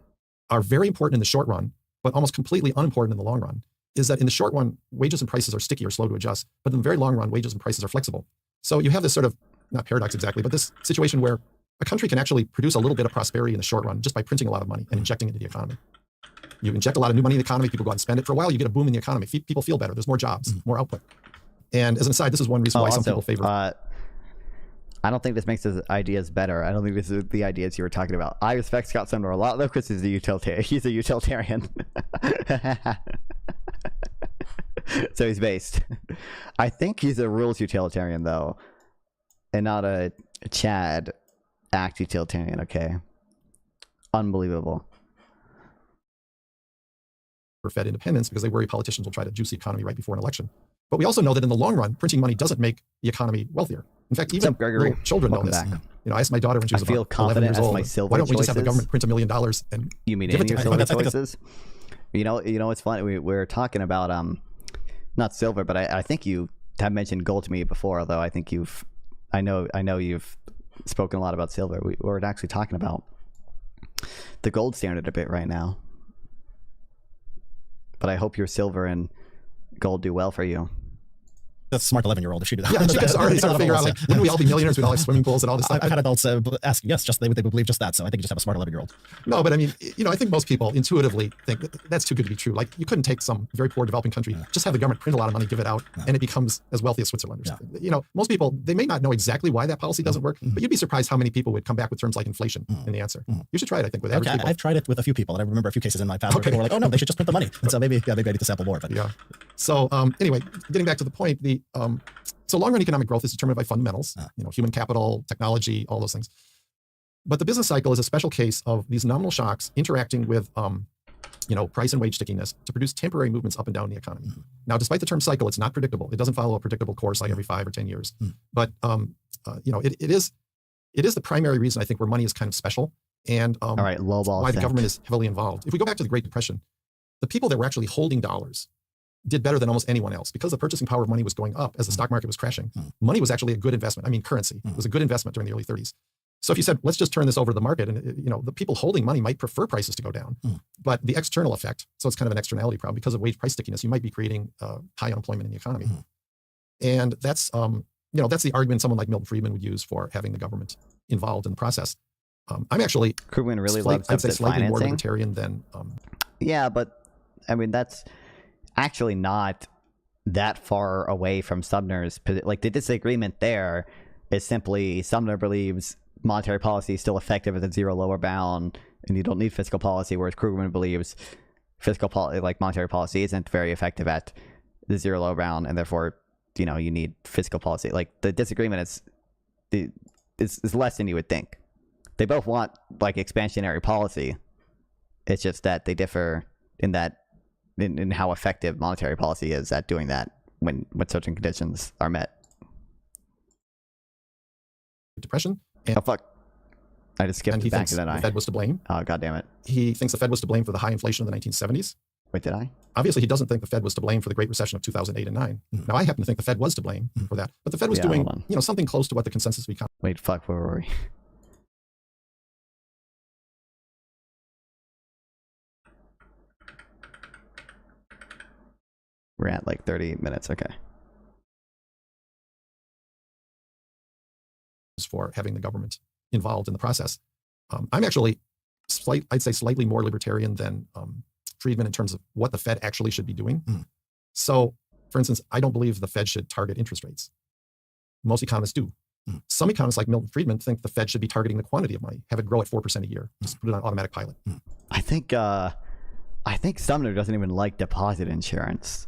are very important in the short run, but almost completely unimportant in the long run. Is that in the short run, wages and prices are sticky or slow to adjust, but in the very long run, wages and prices are flexible. So you have this sort of, not paradox exactly, but this situation where a country can actually produce a little bit of prosperity in the short run just by printing a lot of money and injecting it into the economy. You inject a lot of new money in the economy, people go out and spend it. For a while, you get a boom in the economy. People feel better. There's more jobs, more output. And as an aside, this is one reason why some people favor. I don't think this makes his ideas better. I don't think this is the ideas you were talking about. I respect Scott Sumner a lot, though, because he's a utilitarian. He's a utilitarian. So he's based. I think he's a rules utilitarian, though, and not a Chad act utilitarian, okay? Unbelievable. For Fed independence because they worry politicians will try to juice the economy right before an election. But we also know that in the long run, printing money doesn't make the economy wealthier. In fact, even little children know this. Back. You know, I asked my daughter when she was about 11 years old, why don't we just have the government print $1 million and you mean give any it of your silver choices? You know what's funny? We're talking about not silver, but I think you have mentioned gold to me before, although I think I know you've spoken a lot about silver. We're actually talking about the gold standard a bit right now. But I hope your silver and gold do well for you. That's a smart 11-year-old if she did that. Yeah, she could already start to figure out, like, when we all be millionaires, we'd all have swimming pools and all this stuff. I've had adults ask, yes, they would believe just that. So I think you just have a smart 11-year-old. No, but I mean, you know, I think most people intuitively think that's too good to be true. Like, you couldn't take some very poor developing country, just have the government print a lot of money, give it out, and it becomes as wealthy as Switzerland or something. You know, most people, they may not know exactly why that policy doesn't work, but you'd be surprised how many people would come back with terms like inflation in the answer. You should try it, I think, with average people. I've tried it with a few people, and I remember a few cases in my past where people were like, oh no, they should just print the money. And so maybe I need to sample more. But yeah. So anyway, getting back to the point, so long-run economic growth is determined by fundamentals, you know, human capital, technology, all those things. But the business cycle is a special case of these nominal shocks interacting with, you know, price and wage stickiness to produce temporary movements up and down in the economy. Now, despite the term cycle, it's not predictable. It doesn't follow a predictable course like every 5 or 10 years. But, you know, it is the primary reason I think where money is kind of special and all right, why the government is heavily involved. If we go back to the Great Depression, the people that were actually holding dollars did better than almost anyone else because the purchasing power of money was going up as the stock market was crashing. Money was actually a good investment. I mean, currency was a good investment during the early 30s. So if you said, let's just turn this over to the market, and you know, the people holding money might prefer prices to go down, but the external effect, so it's kind of an externality problem because of wage price stickiness, you might be creating high unemployment in the economy. And that's, you know, that's the argument someone like Milton Friedman would use for having the government involved in the process. I'm actually Krugman really loves I'd say slightly financing. more libertarian than. Yeah, but I mean, that's actually not that far away from Sumner's. Like, the disagreement there is simply Sumner believes monetary policy is still effective at the zero lower bound and you don't need fiscal policy, whereas Krugman believes fiscal policy, like monetary policy, isn't very effective at the zero lower bound and therefore, you know, you need fiscal policy. Like, the disagreement is less than you would think. They both want like expansionary policy. It's just that they differ in that in how effective monetary policy is at doing that when certain conditions are met. Depression. Oh fuck! I just skipped and he back thinks to that. The Fed was to blame. Oh god damn it! He thinks the Fed was to blame for the high inflation of the 1970s. Wait, did I? Obviously, he doesn't think the Fed was to blame for the Great Recession of 2008 and 9. Now, I happen to think the Fed was to blame for that, but the Fed was doing, something close to what the consensus of economists. Wait, fuck, where were we? We're at like 30 minutes. Okay. For having the government involved in the process. I'm actually, I'd say slightly more libertarian than Friedman in terms of what the Fed actually should be doing. So, for instance, I don't believe the Fed should target interest rates. Most economists do. Some economists like Milton Friedman think the Fed should be targeting the quantity of money, have it grow at 4% a year, just put it on automatic pilot. I think Sumner doesn't even like deposit insurance.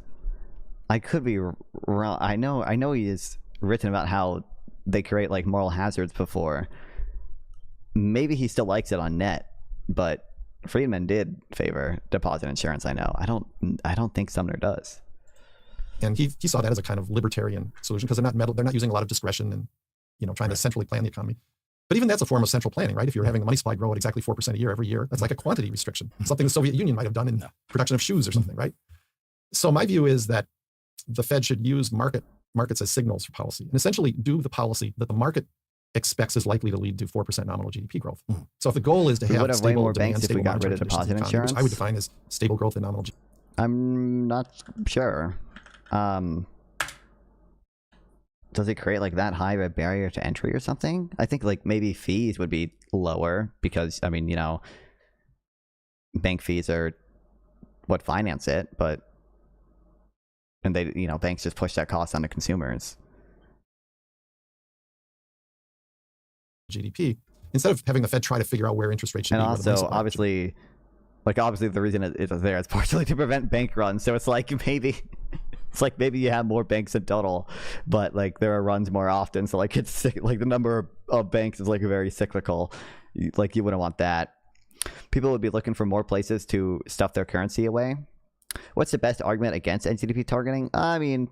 I could be wrong. I know he has written about how they create like moral hazards before. Maybe he still likes it on net, but Friedman did favor deposit insurance. I know. I don't think Sumner does. And he saw that as a kind of libertarian solution because they're not using a lot of discretion and trying to centrally plan the economy. But even that's a form of central planning, right? If you're having the money supply grow at exactly 4% a year every year, that's like a quantity restriction. Something the Soviet Union might have done in production of shoes or something, right? So my view is that the Fed should use markets as signals for policy and essentially do the policy that the market expects is likely to lead to 4% nominal GDP growth. So if the goal is to have stable more demand, banks if we got rid of deposit insurance, I would define as stable growth in nominal GDP. I'm not sure. Does it create like that high of a barrier to entry or something? I think like maybe fees would be lower because I mean, bank fees are what finance it, and they, banks just push that cost on the consumers. GDP instead of having the Fed try to figure out where interest rates should be. And also, obviously the reason it's there is partially to prevent bank runs. So it's like maybe you have more banks in total, but like there are runs more often. So like it's like the number of banks is like very cyclical. Like you wouldn't want that. People would be looking for more places to stuff their currency away. What's the best argument against NGDP targeting? I mean,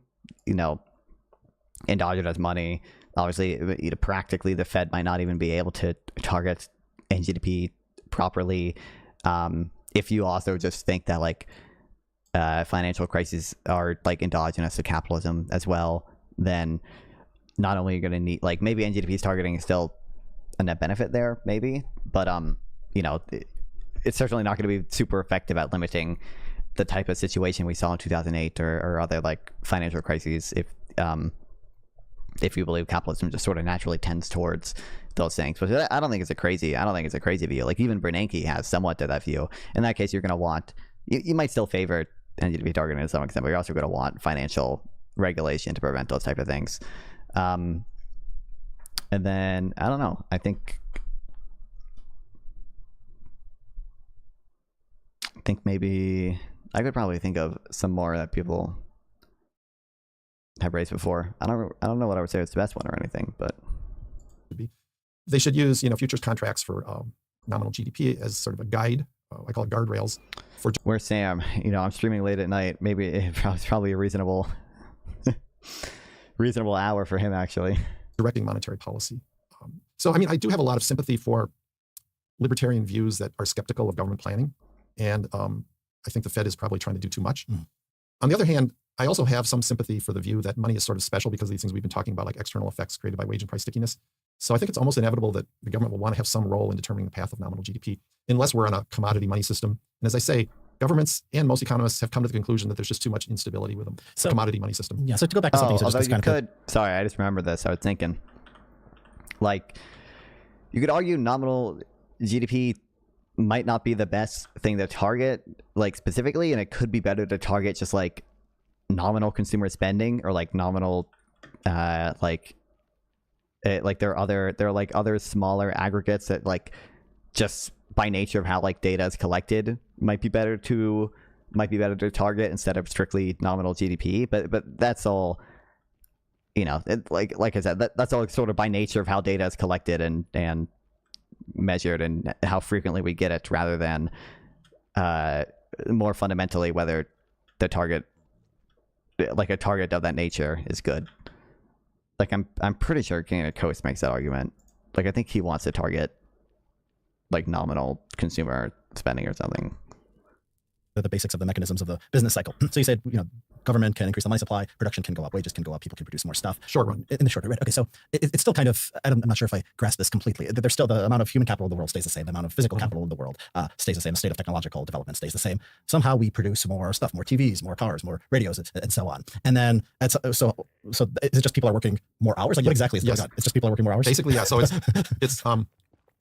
endogenous money. Obviously, practically, the Fed might not even be able to target NGDP properly. If you also just think that like financial crises are like endogenous to capitalism as well, then not only are you going to need like maybe NGDP's targeting is still a net benefit there, maybe, but it's certainly not going to be super effective at limiting the type of situation we saw in 2008 or other like financial crises if you believe capitalism just sort of naturally tends towards those things. But I don't think it's a crazy view. Like even Bernanke has somewhat to that view. In that case, you're going to want, you might still favor NGDP targeting to some extent, but you're also going to want financial regulation to prevent those type of things. And then, I don't know, I think maybe I could probably think of some more that people have raised before. I don't know what I would say is the best one or anything, but they should use futures contracts for nominal GDP as sort of a guide. I call it guardrails. Where's Sam? I'm streaming late at night. Maybe it's probably a reasonable hour for him actually. Directing monetary policy. So I mean, I do have a lot of sympathy for libertarian views that are skeptical of government planning, and I think the Fed is probably trying to do too much. On the other hand, I also have some sympathy for the view that money is sort of special because of these things we've been talking about, like external effects created by wage and price stickiness. So I think it's almost inevitable that the government will want to have some role in determining the path of nominal GDP, unless we're on a commodity money system. And as I say, governments and most economists have come to the conclusion that there's just too much instability with them. So, commodity money system. Yeah. So to go back to something, sorry, I just remembered this. I was thinking, like, you could argue nominal GDP might not be the best thing to target, like specifically, and it could be better to target just like nominal consumer spending or like nominal, like there are like other smaller aggregates that like just by nature of how like data is collected might be better to target instead of strictly nominal GDP. But that's all, like I said, that's all sort of by nature of how data is collected and measured and how frequently we get it, rather than more fundamentally whether the target, like a target of that nature, is good. Like I'm pretty sure King Coast makes that argument. Like I think he wants to target like nominal consumer spending or something. the basics of the mechanisms of the business cycle. So you said, government can increase the money supply, production can go up, wages can go up, people can produce more stuff. Short run. In the short run, right? Okay, so it's still kind of, I'm not sure if I grasp this completely. There's still the amount of human capital in the world stays the same. The amount of physical capital in the world stays the same. The state of technological development stays the same. Somehow we produce more stuff, more TVs, more cars, more radios, and so on. And then, so is it just people are working more hours? Like what exactly is going on? It's just people are working more hours? Basically, yeah. So it's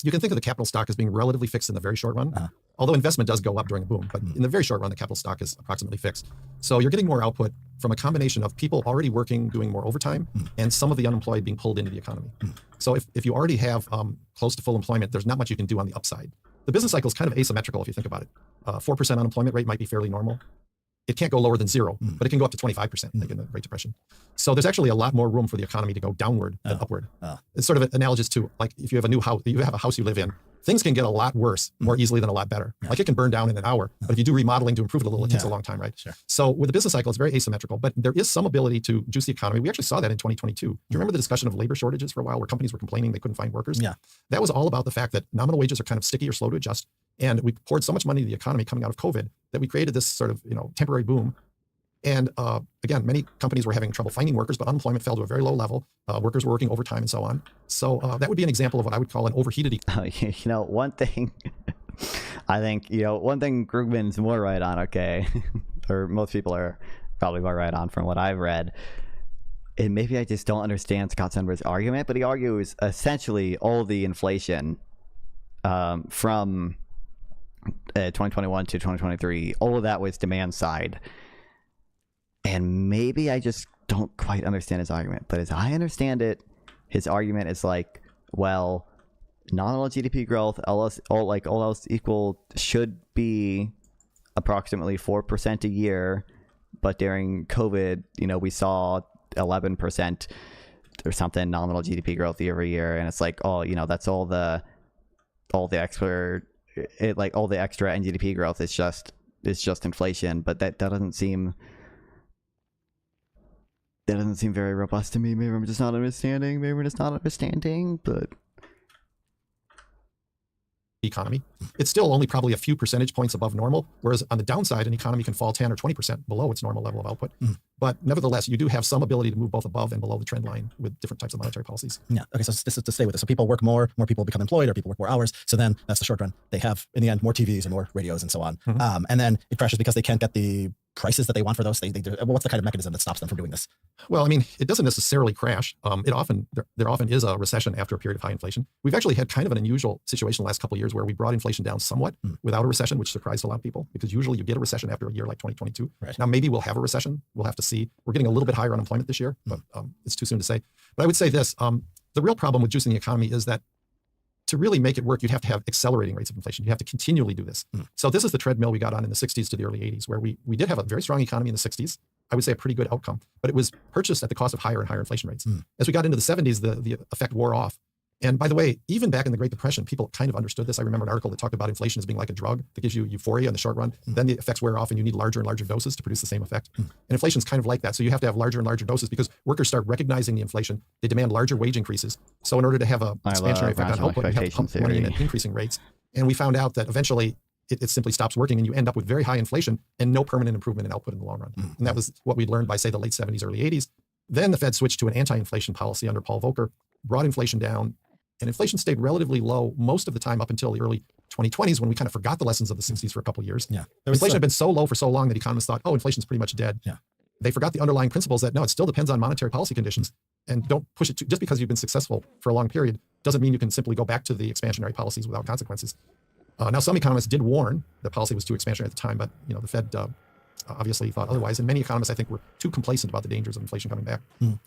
you can think of the capital stock as being relatively fixed in the very short run, although investment does go up during a boom. But in the very short run, the capital stock is approximately fixed. So you're getting more output from a combination of people already working, doing more overtime, and some of the unemployed being pulled into the economy. So if you already have close to full employment, there's not much you can do on the upside. The business cycle is kind of asymmetrical if you think about it. 4% unemployment rate might be fairly normal. It can't go lower than 0, but it can go up to 25%, like in the Great Depression. So there's actually a lot more room for the economy to go downward than upward. It's sort of analogous to, like, if you have a new house, you have a house you live in, things can get a lot worse more easily than a lot better. Like it can burn down in an hour, but if you do remodeling to improve it a little, it takes a long time, right? Sure. So with the business cycle, it's very asymmetrical, but there is some ability to juice the economy. We actually saw that in 2022. Do you remember the discussion of labor shortages for a while where companies were complaining they couldn't find workers? Yeah. That was all about the fact that nominal wages are kind of sticky or slow to adjust. And we poured so much money into the economy coming out of COVID that we created this sort of, temporary boom. And again, many companies were having trouble finding workers, but unemployment fell to a very low level. Workers were working overtime and so on. So that would be an example of what I would call an overheated economy. One thing, I think, one thing Krugman's more right on, okay, or most people are probably more right on from what I've read. And maybe I just don't understand Scott Sundberg's argument, but he argues essentially all the inflation from 2021 to 2023, all of that was demand side. And maybe I just don't quite understand his argument. But as I understand it, his argument is like, well, nominal GDP growth, all else equal, should be approximately 4% a year. But during COVID, we saw 11% or something nominal GDP growth year over year. And it's like, that's all the extra, all the extra in GDP growth is just inflation. But that doesn't seem very robust to me. Maybe I'm just not understanding. But economy, it's still only probably a few percentage points above normal, whereas on the downside, an economy can fall 10 or 20% below its normal level of output. But nevertheless, you do have some ability to move both above and below the trend line with different types of monetary policies. Yeah. Okay. So this is to stay with this. So people work more people become employed, or people work more hours. So then that's the short run. They have, in the end, more TVs and more radios and so on. And then it crashes because they can't get the prices that they want for those. What's the kind of mechanism that stops them from doing this? Well, I mean, it doesn't necessarily crash. There often is a recession after a period of high inflation. We've actually had kind of an unusual situation the last couple of years where we brought inflation down somewhat without a recession, which surprised a lot of people, because usually you get a recession after a year like 2022. Right. Now, maybe we'll have a recession. We'll have to see. We're getting a little bit higher unemployment this year, but it's too soon to say. But I would say this, the real problem with juicing the economy is that to really make it work, you'd have to have accelerating rates of inflation. You have to continually do this. So this is the treadmill we got on in the 60s to the early 80s, where we did have a very strong economy in the 60s. I would say a pretty good outcome, but it was purchased at the cost of higher and higher inflation rates. As we got into the 70s, the effect wore off. And by the way, even back in the Great Depression, people kind of understood this. I remember an article that talked about inflation as being like a drug that gives you euphoria in the short run. Then the effects wear off and you need larger and larger doses to produce the same effect. And inflation is kind of like that. So you have to have larger and larger doses because workers start recognizing the inflation. They demand larger wage increases. So in order to have an expansionary effect on output, you have to pump money in at increasing rates. And we found out that eventually it simply stops working and you end up with very high inflation and no permanent improvement in output in the long run. And that was what we learned by, say, the late 70s, early 80s. Then the Fed switched to an anti-inflation policy under Paul Volcker, brought inflation down, and inflation stayed relatively low most of the time up until the early 2020s when we kind of forgot the lessons of the 60s for a couple of years. Yeah. Inflation had been so low for so long that economists thought, oh, inflation's pretty much dead. Yeah. They forgot the underlying principles that, no, it still depends on monetary policy conditions. And don't push it just because you've been successful for a long period doesn't mean you can simply go back to the expansionary policies without consequences. Now, some economists did warn that policy was too expansionary at the time, but the Fed obviously thought otherwise. And many economists, I think, were too complacent about the dangers of inflation coming back.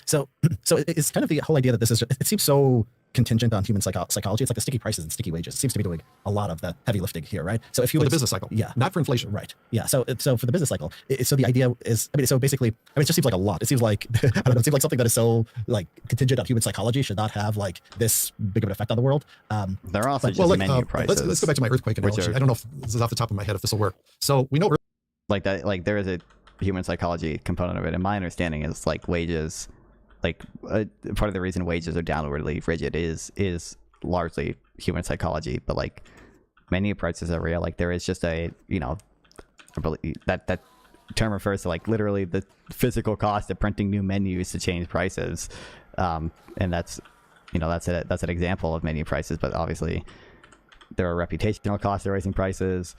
So it's kind of the whole idea that this is, it seems so contingent on human psychology. It's like the sticky prices and sticky wages. It seems to be doing a lot of the heavy lifting here, right? So if you for the business cycle, not for inflation, right? Yeah. So for the business cycle, so the idea is, so basically, it just seems like a lot. It seems like I don't know. It seems like something that is so like contingent on human psychology should not have like this big of an effect on the world. There are also just menu prices. Let's go back to my earthquake analogy. I don't know if this is off the top of my head if this will work. So we know like that, like there is a human psychology component of it, and my understanding is like wages, like part of the reason wages are downwardly rigid is largely human psychology, but like menu prices are real. Like there is just a I believe that term refers to like literally the physical cost of printing new menus to change prices, and that's an example of menu prices. But obviously, there are reputational costs of raising prices.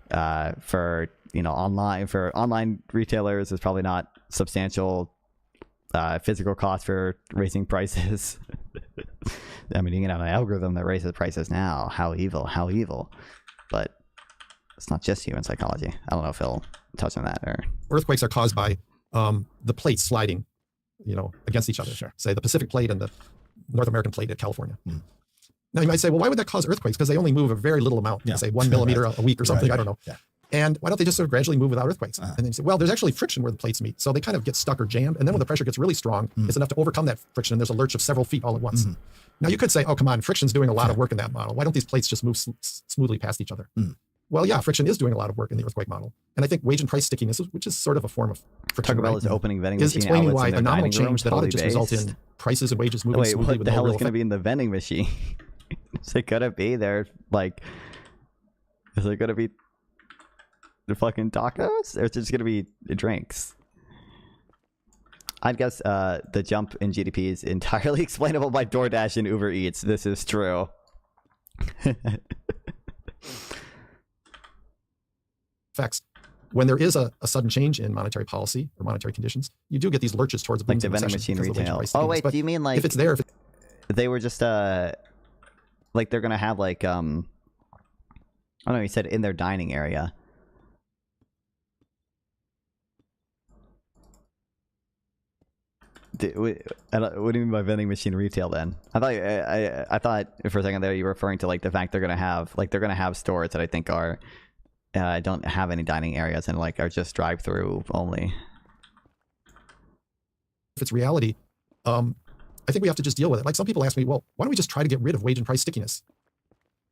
For online retailers, there's probably not substantial physical cost for raising prices. I mean, you can have an algorithm that raises prices now. How evil. But it's not just human psychology. I don't know if he'll touch on that. Or earthquakes are caused by the plates sliding, against each other. Sure. Say the Pacific plate and the North American plate at California. Now you might say, well, why would that cause earthquakes? Because they only move a very little amount, say 1 millimeter a week or something. I don't know. Yeah. And why don't they just sort of gradually move without earthquakes? And then you say, well, there's actually friction where the plates meet. So they kind of get stuck or jammed. And then when the pressure gets really strong, it's enough to overcome that friction. And there's a lurch of several feet all at once. Now you could say, oh, come on, friction's doing a lot of work in that model. Why don't these plates just move smoothly past each other? Well, yeah, friction is doing a lot of work in the earthquake model. And I think wage and price stickiness, which is sort of a form of friction, talk about his opening vending is machine explaining outlets why in their a nominal dining room, change that ought to just result in prices and wages moving smoothly. What with the no hell real is going to effect. be in the vending machine? Is it going to be there? Like, is it going to be the fucking tacos? Or is it just going to be drinks? I'd guess the jump in GDP is entirely explainable by DoorDash and Uber Eats. This is true. Effects. When there is a sudden change in monetary policy or monetary conditions, you do get these lurches towards like the vending machine retail. Oh wait, do you mean like if it's there? They were just like they're gonna have like I don't know. You said in their dining area. What do you mean by vending machine retail then? I thought for a second there you were referring to like the fact they're gonna have stores that I think are don't have any dining areas and like are just drive-through only. If it's reality, I think we have to just deal with it. Like some people ask me, well, why don't we just try to get rid of wage and price stickiness?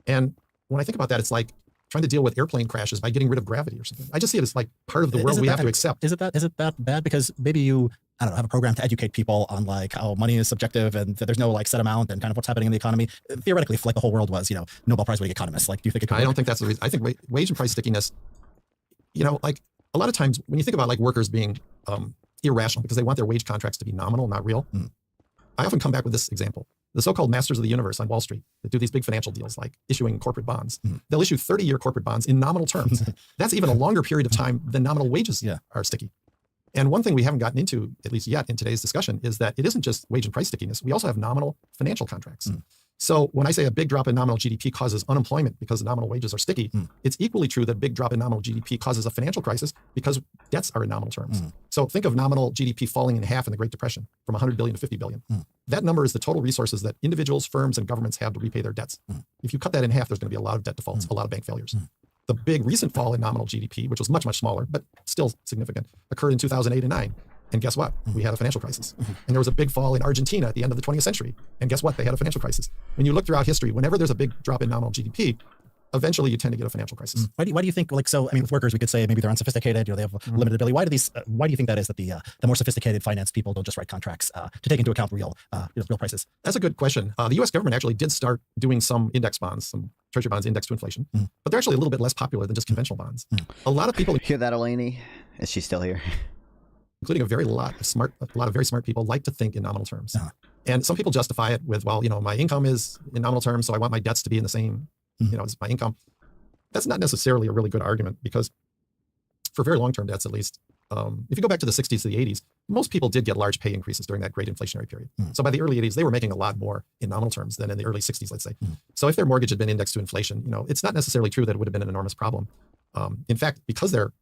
And when I think about that, it's like trying to deal with airplane crashes by getting rid of gravity or something. I just see it as like part of the world we have to accept. Is it that bad? Because maybe you, I don't know, have a program to educate people on like how money is subjective and that there's no like set amount and kind of what's happening in the economy. Theoretically, if like the whole world was, Nobel Prize winning economists, like do you think it could I don't think that's the reason. I think wage and price stickiness, like a lot of times when you think about like workers being irrational because they want their wage contracts to be nominal, not real. I often come back with this example. The so-called masters of the universe on Wall Street that do these big financial deals like issuing corporate bonds. They'll issue 30-year corporate bonds in nominal terms. That's even a longer period of time than nominal wages are sticky. And one thing we haven't gotten into, at least yet in today's discussion, is that it isn't just wage and price stickiness. We also have nominal financial contracts. So when I say a big drop in nominal GDP causes unemployment because nominal wages are sticky, it's equally true that a big drop in nominal GDP causes a financial crisis because debts are in nominal terms. So think of nominal GDP falling in half in the Great Depression from 100 billion to 50 billion. That number is the total resources that individuals, firms, and governments have to repay their debts. If you cut that in half, there's going to be a lot of debt defaults, a lot of bank failures. The big recent fall in nominal GDP, which was much, much smaller, but still significant, occurred in 2008 and 9. And guess what? We had a financial crisis. And there was a big fall in Argentina at the end of the 20th century. And guess what? They had a financial crisis. When you look throughout history, whenever there's a big drop in nominal GDP, eventually you tend to get a financial crisis. Why do you think, like, so, I mean, with workers, we could say maybe they're unsophisticated, they have limited ability. Why do you think that is that the more sophisticated finance people don't just write contracts to take into account real prices? That's a good question. The U.S. government actually did start doing some index bonds, some treasury bonds indexed to inflation, but they're actually a little bit less popular than just conventional bonds. A lot of people hear that, Eleni? Is she still here? Including a lot of very smart people like to think in nominal terms. And some people justify it with, well, my income is in nominal terms, so I want my debts to be in the same, as my income. That's not necessarily a really good argument because for very long-term debts, at least, if you go back to the 60s to the 80s, most people did get large pay increases during that great inflationary period. So by the early 80s, they were making a lot more in nominal terms than in the early 60s, let's say. So if their mortgage had been indexed to inflation, it's not necessarily true that it would have been an enormous problem. In fact, because their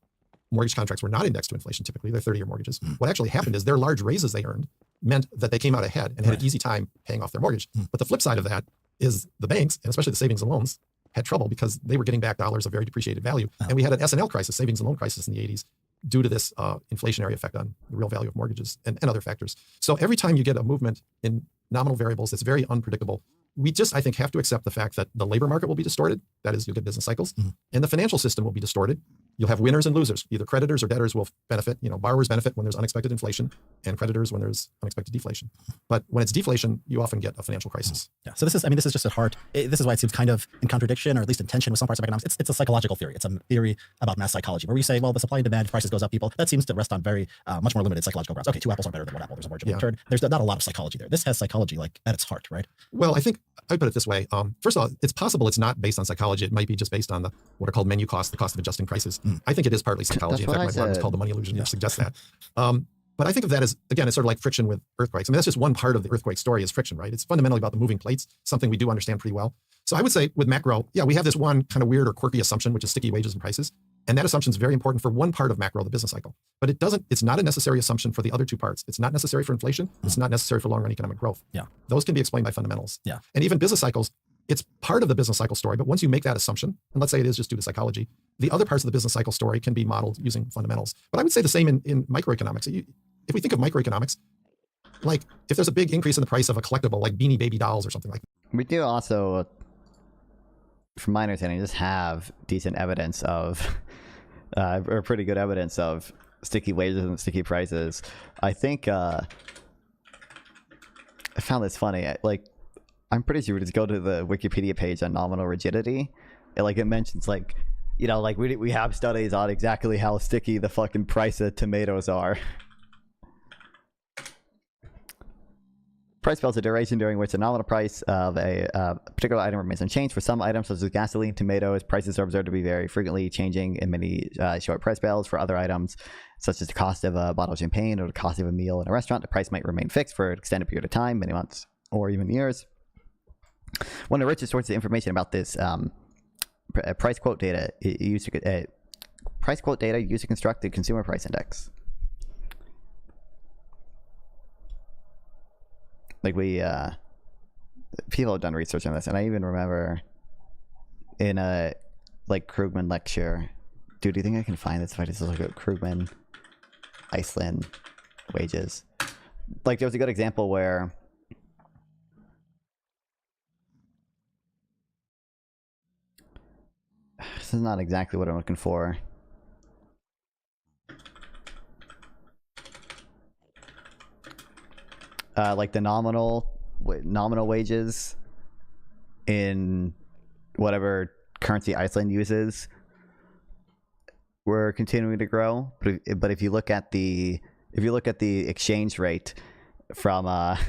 mortgage contracts were not indexed to inflation, typically they're 30-year mortgages. What actually happened is their large raises they earned meant that they came out ahead and had an easy time paying off their mortgage. But the flip side of that is the banks, and especially the savings and loans, had trouble because they were getting back dollars of very depreciated value. And we had an S&L crisis, savings and loan crisis in the 80s, due to this inflationary effect on the real value of mortgages and other factors. So every time you get a movement in nominal variables, it's very unpredictable. We just, I think, have to accept the fact that the labor market will be distorted. That is, you'll get business cycles. And the financial system will be distorted. you'll have winners and losers. Either creditors or debtors will benefit. Borrowers benefit when there's unexpected inflation, and creditors when there's unexpected deflation. But when it's deflation, you often get a financial crisis. Yeah. So this is just at heart. This is why it seems kind of in contradiction, or at least in tension with some parts of economics. It's a psychological theory. It's a theory about mass psychology, where we say, well, the supply and demand, if prices goes up, people. That seems to rest on very much more limited psychological grounds. Okay, 2 apples are better than 1 apple. There's a margin of return. There's not a lot of psychology there. This has psychology at its heart, right? Well, I think I would put it this way. First of all, it's possible it's not based on psychology. It might be just based on what are called menu costs, the cost of adjusting prices. I think it is partly psychology. In fact, my blog is called The Money Illusion, which suggests that. But I think of that as, again, it's sort of like friction with earthquakes. I mean, that's just one part of the earthquake story is friction, right? It's fundamentally about the moving plates, something we do understand pretty well. So I would say with macro, we have this one kind of weird or quirky assumption, which is sticky wages and prices. And that assumption is very important for one part of macro, the business cycle. But it's not a necessary assumption for the other 2 parts. It's not necessary for inflation. It's not necessary for long-run economic growth. Yeah. Those can be explained by fundamentals. Yeah. And even business cycles, it's part of the business cycle story. But once you make that assumption, and let's say it is just due to psychology, the other parts of the business cycle story can be modeled using fundamentals. But I would say the same in microeconomics. If we think of microeconomics, like if there's a big increase in the price of a collectible like Beanie Baby dolls or something like that. We do also, from my understanding, just have decent evidence of, or pretty good evidence of sticky wages and sticky prices. I think, I found this funny. I'm pretty sure we just go to the Wikipedia page on nominal rigidity. It mentions we have studies on exactly how sticky the fucking price of tomatoes are. Price spells a duration during which the nominal price of a particular item remains unchanged. For some items, such as gasoline, tomatoes, prices are observed to be very frequently changing in many short price spells. For other items, such as the cost of a bottle of champagne or the cost of a meal in a restaurant, the price might remain fixed for an extended period of time, many months or even years. One of the richest sources of information about this price quote data used to construct the consumer price index. People have done research on this, and I even remember in a Krugman lecture. Dude, do you think I can find this if I just look at Krugman Iceland wages? There was a good example where this is not exactly what I'm looking for. The nominal wages in whatever currency Iceland uses were continuing to grow, but if you look at the exchange rate from and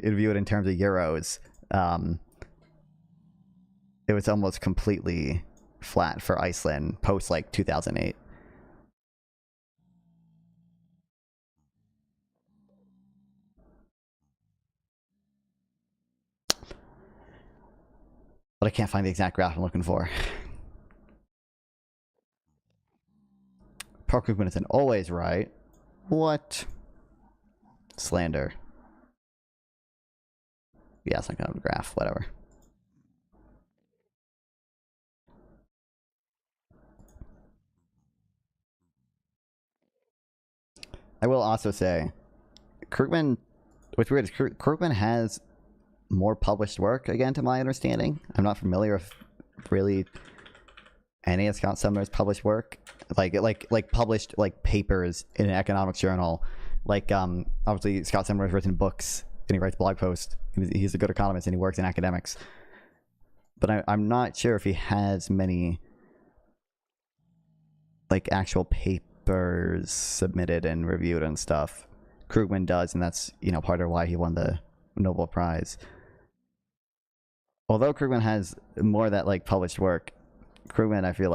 view it in terms of euros, it was almost completely flat for Iceland post 2008. But I can't find the exact graph I'm looking for. Park Krugman isn't always right. What? Slander. Yeah, it's not kind of a graph, whatever. I will also say, Krugman, what's weird is Krugman has more published work, again, to my understanding. I'm not familiar with really any of Scott Sumner's published work, published papers in an economics journal. Obviously Scott Sumner has written books and he writes blog posts. He's a good economist and he works in academics. But I'm not sure if he has many actual papers submitted and reviewed and stuff. Krugman does, and that's part of why he won the Nobel Prize. Although Krugman has more of that published work, Krugman, I feel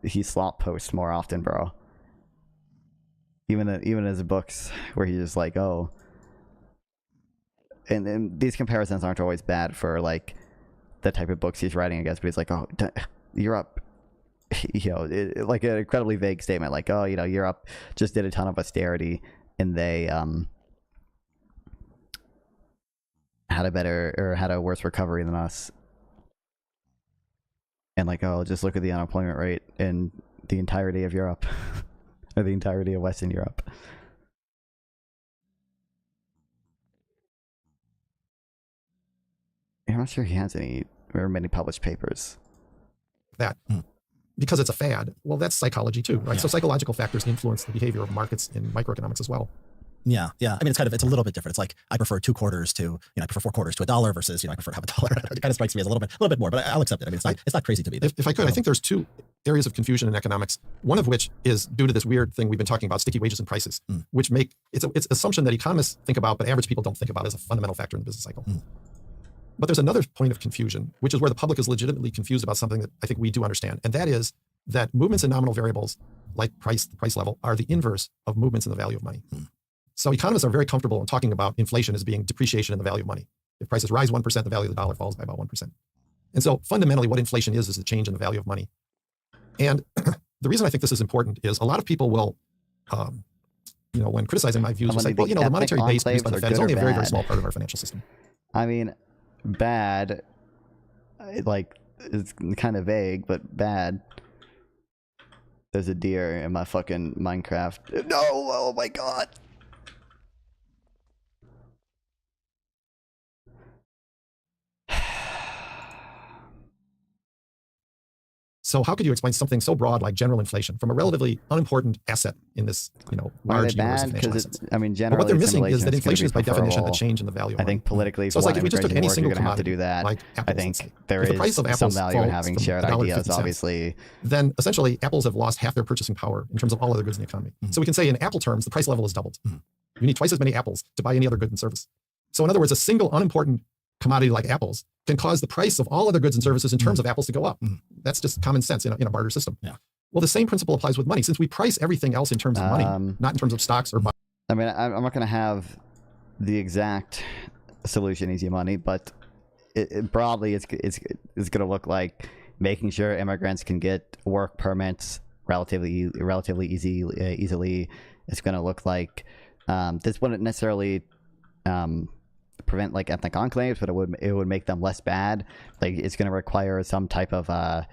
he slop posts more often, bro. Even his books where he's just oh, and these comparisons aren't always bad for the type of books he's writing, I guess. But he's oh, Europe, an incredibly vague statement oh, Europe just did a ton of austerity and they had a worse recovery than us. And oh, just look at the unemployment rate in the entirety of Europe or the entirety of Western Europe. I'm not sure he has any very many published papers. That. because it's a fad. Well, that's psychology too, right? So psychological factors influence the behavior of markets in microeconomics as well. Yeah. I mean, it's a little bit different. It's like I prefer 2 quarters to, I prefer 4 quarters to $1 versus, I prefer $0.50. It kind of strikes me as a little bit more, but I'll accept it. I mean, it's not crazy to me. If I could, I think there's 2 areas of confusion in economics. One of which is due to this weird thing we've been talking about, sticky wages and prices, which make it's an assumption that economists think about, but average people don't think about as a fundamental factor in the business cycle. But there's another point of confusion, which is where the public is legitimately confused about something that I think we do understand, and that is that movements in nominal variables like the price level, are the inverse of movements in the value of money. So economists are very comfortable in talking about inflation as being depreciation in the value of money. If prices rise 1%, the value of the dollar falls by about 1%. And so fundamentally what inflation is a change in the value of money. And the reason I think this is important is a lot of people will, when criticizing my views, say, well, the monetary base used by the Fed is only a very, very small part of our financial system. I mean, bad, like, it's kind of vague, but bad. There's a deer in my fucking Minecraft. No, oh my god. So how could you explain something so broad like general inflation from a relatively unimportant asset in this, large universe of financial assets? I mean, generally, what they're missing is that inflation is by definition a change in the value of money. I think politically, so it's like if we just took any single commodity, commodity, to do that. like apples, I think there if the price of is apples some value in falls having from shared $1.50, ideas, obviously. Then essentially apples have lost half their purchasing power in terms of all other goods in the economy. So we can say in apple terms, the price level is doubled. You need twice as many apples to buy any other good and service. So in other words, a single unimportant commodity like apples can cause the price of all other goods and services in terms of apples to go up. That's just common sense in a barter system. Well, the same principle applies with money. Since we price everything else in terms of money, not in terms of stocks or bonds. I mean, I'm not going to have the exact solution, easy money, but broadly, it's going to look like making sure immigrants can get work permits relatively easily. It's going to look like this wouldn't necessarily prevent like ethnic enclaves, but it would make them less bad. Like it's going to require some type of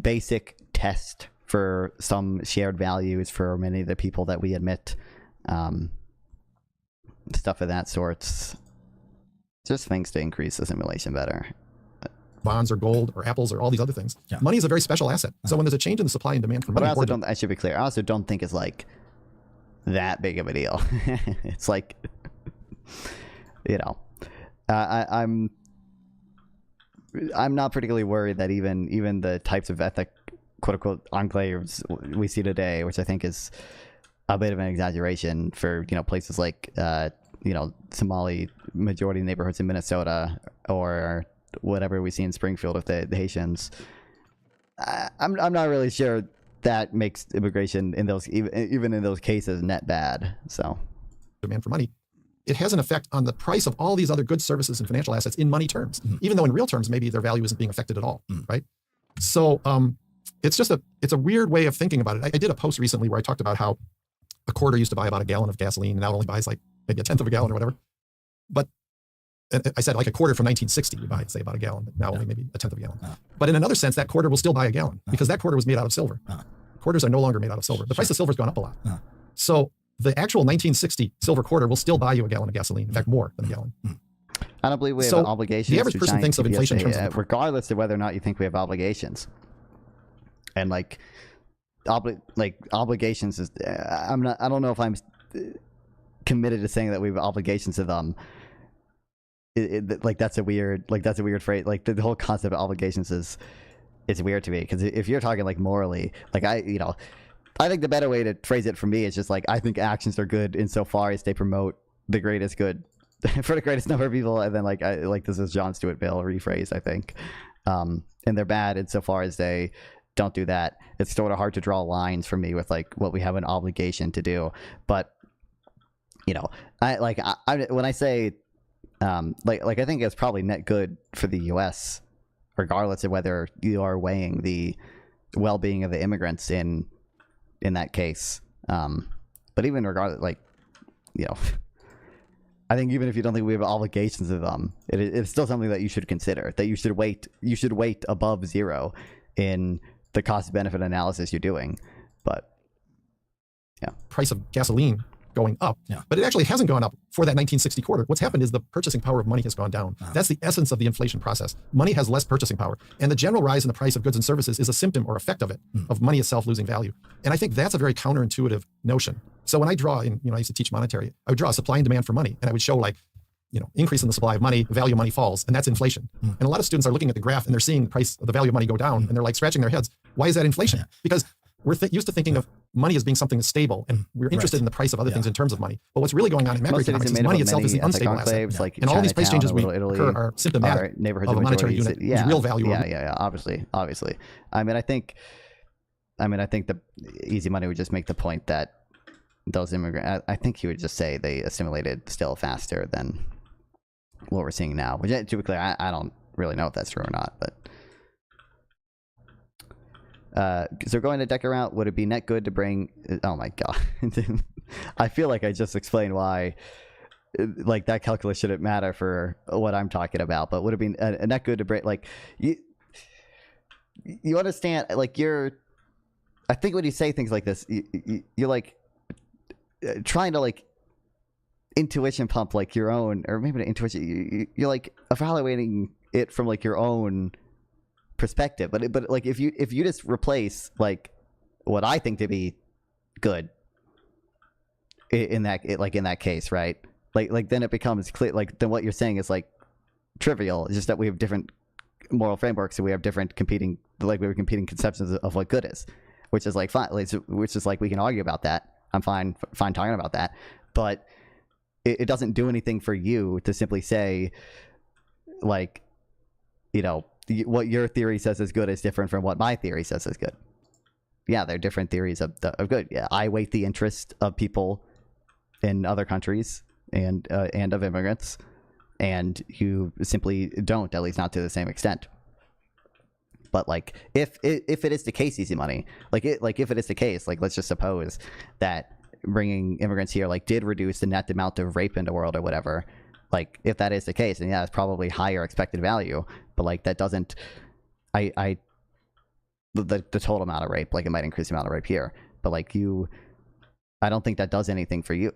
basic test for some shared values for many of the people that we admit, stuff of that sort. Just things to increase the simulation better. Bonds or gold or apples or all these other things. Money is a very special asset. So when there's a change in the supply and demand for money, I should be clear. I also don't think it's like that big of a deal. It's like, I'm not particularly worried that even the types of ethnic quote unquote enclaves we see today, which I think is a bit of an exaggeration for places like Somali majority neighborhoods in Minnesota or whatever we see in Springfield with the Haitians. I'm not really sure that makes immigration in those even in those cases net bad. So demand for money, it has an effect on the price of all these other goods, services, and financial assets in money terms, even though in real terms maybe their value isn't being affected at all, right? So it's a weird way of thinking about it. I did a post recently where I talked about how a quarter used to buy about a gallon of gasoline and now it only buys like maybe a tenth of a gallon or whatever. But I said like a quarter from 1960 would buy, say, about a gallon, but now only maybe a tenth of a gallon. But in another sense, that quarter will still buy a gallon because that quarter was made out of silver. Quarters are no longer made out of silver. The price of silver has gone up a lot. So the actual 1960 silver quarter will still buy you a gallon of gasoline. In fact, more than a gallon. I don't believe we have obligations. The average person thinks of inflation in terms of regardless of whether or not you think we have obligations. And like obligations is I don't know if I'm committed to saying that we have obligations to them. That's a weird phrase. Like the whole concept of obligations is weird to me because if you're talking like morally, like I think the better way to phrase it for me is just like I think actions are good insofar as they promote the greatest good for the greatest number of people, and then like this is John Stuart Mill rephrase, I think, and they're bad insofar as they don't do that. It's sort of hard to draw lines for me with like what we have an obligation to do, but I when I say I think it's probably net good for the U.S. regardless of whether you are weighing the well-being of the immigrants in that case. But even regardless, I think even if you don't think we have obligations to them, it's still something that you should consider. That you should weight above zero in the cost-benefit analysis you're doing. But yeah, price of gasoline going up, but it actually hasn't gone up for that 1960 quarter. What's happened is the purchasing power of money has gone down. That's the essence of the inflation process. Money has less purchasing power. And the general rise in the price of goods and services is a symptom or effect of it, of money itself losing value. And I think that's a very counterintuitive notion. So when I draw in, I used to teach monetary, I would draw supply and demand for money. And I would show like, increase in the supply of money, the value of money falls, and that's inflation. And a lot of students are looking at the graph and they're seeing the price of the value of money go down, and they're like scratching their heads. Why is that inflation? Because we're used to thinking of money as being something that's stable, and we're interested in the price of other things in terms of money. But what's really going on in macroeconomics is money itself is the unstable asset. Like and all these price changes we Italy, occur are symptomatic of a monetary unit whose real value. Obviously. I think the easy money would just make the point that those immigrants, I think he would just say they assimilated still faster than what we're seeing now. Which, to be clear, I don't really know if that's true or not, but so going to Decker route, would it be net good to bring? Oh my god, I feel like I just explained why. Like that calculus shouldn't matter for what I'm talking about, but would it be a net good to bring? Like you understand? Like I think when you say things like this, you're like trying to like intuition pump like your own, or maybe the intuition. You're like evaluating it from like your own perspective, but like if you just replace like what I think to be good in that case, right? Like then it becomes clear. Like then what you're saying is like trivial. It's just that we have different moral frameworks and we have different competing conceptions of what good is, which is like fine. Which is like we can argue about that. I'm fine talking about that, but it doesn't do anything for you to simply say like, what your theory says is good is different from what my theory says is good. Yeah, they're different theories of good. Yeah, I weight the interest of people in other countries and of immigrants, and you simply don't, at least not to the same extent. But like, if it is the case, easy money, if it is the case, like let's just suppose that bringing immigrants here like did reduce the net amount of rape in the world or whatever. Like if that is the case, and yeah, it's probably higher expected value, but like that doesn't, the total amount of rape, like it might increase the amount of rape here, but like I don't think that does anything for you.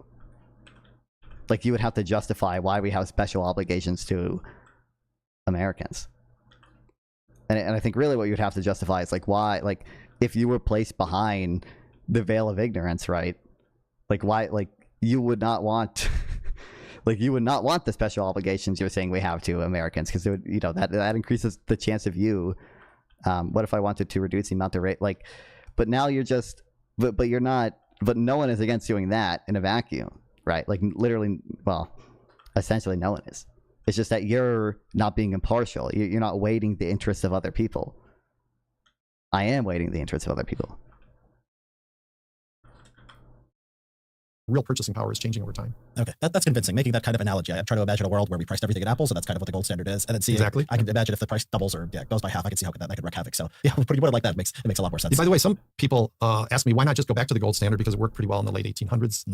Like you would have to justify why we have special obligations to Americans. And I think really what you'd have to justify is like why, like if you were placed behind the veil of ignorance, right? Like why, like you would not want like you would not want the special obligations you're saying we have to Americans, because it would, that increases the chance of you. What if I wanted to reduce the amount of rate? Like, but now you're just, but you're not. But no one is against doing that in a vacuum, right? Like literally, well, essentially no one is. It's just that you're not being impartial. You're not weighting the interests of other people. I am weighting the interests of other people. Real purchasing power is changing over time. Okay, that's convincing. Making that kind of analogy, I try to imagine a world where we priced everything in apples, and that's kind of what the gold standard is. And then see, exactly. I can imagine if the price doubles or goes by half, I can see how that could wreak havoc. So yeah, putting it like that makes a lot more sense. By the way, some people ask me why not just go back to the gold standard because it worked pretty well in the late 1800s.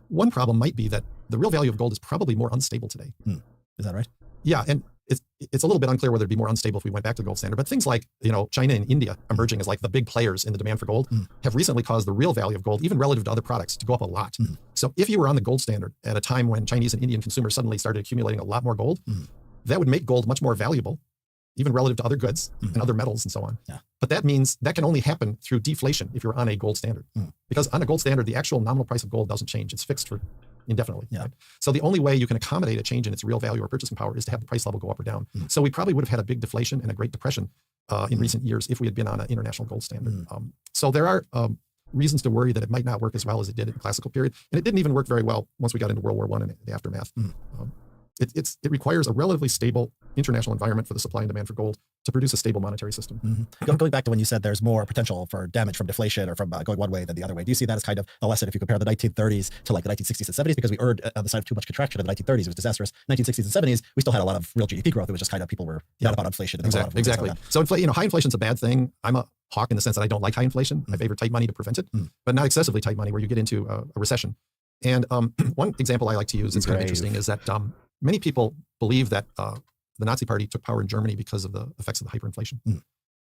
One problem might be that the real value of gold is probably more unstable today. Is that right? Yeah, and it's a little bit unclear whether it'd be more unstable if we went back to the gold standard. But things like, China and India emerging as like the big players in the demand for gold have recently caused the real value of gold, even relative to other products, to go up a lot. So if you were on the gold standard at a time when Chinese and Indian consumers suddenly started accumulating a lot more gold, that would make gold much more valuable, even relative to other goods and other metals and so on. Yeah. But that means that can only happen through deflation if you're on a gold standard. Because on a gold standard, the actual nominal price of gold doesn't change. It's fixed for indefinitely. Yeah. Right? So the only way you can accommodate a change in its real value or purchasing power is to have the price level go up or down. So we probably would have had a big deflation and a Great Depression in recent years if we had been on an international gold standard. So there are reasons to worry that it might not work as well as it did in the classical period. And it didn't even work very well once we got into World War I and the aftermath. It requires a relatively stable international environment for the supply and demand for gold to produce a stable monetary system. Going back to when you said there's more potential for damage from deflation or from going one way than the other way, do you see that as kind of a lesson if you compare the 1930s to like the 1960s and 70s? Because we erred on the side of too much contraction in the 1930s. It was disastrous. 1960s and 70s, we still had a lot of real GDP growth. It was just kind of people were down about inflation. Exactly. So high inflation's a bad thing. I'm a hawk in the sense that I don't like high inflation. I favor tight money to prevent it, but not excessively tight money where you get into a recession. And one example I like to use that's kind of interesting is that many people believe that the Nazi Party took power in Germany because of the effects of the hyperinflation.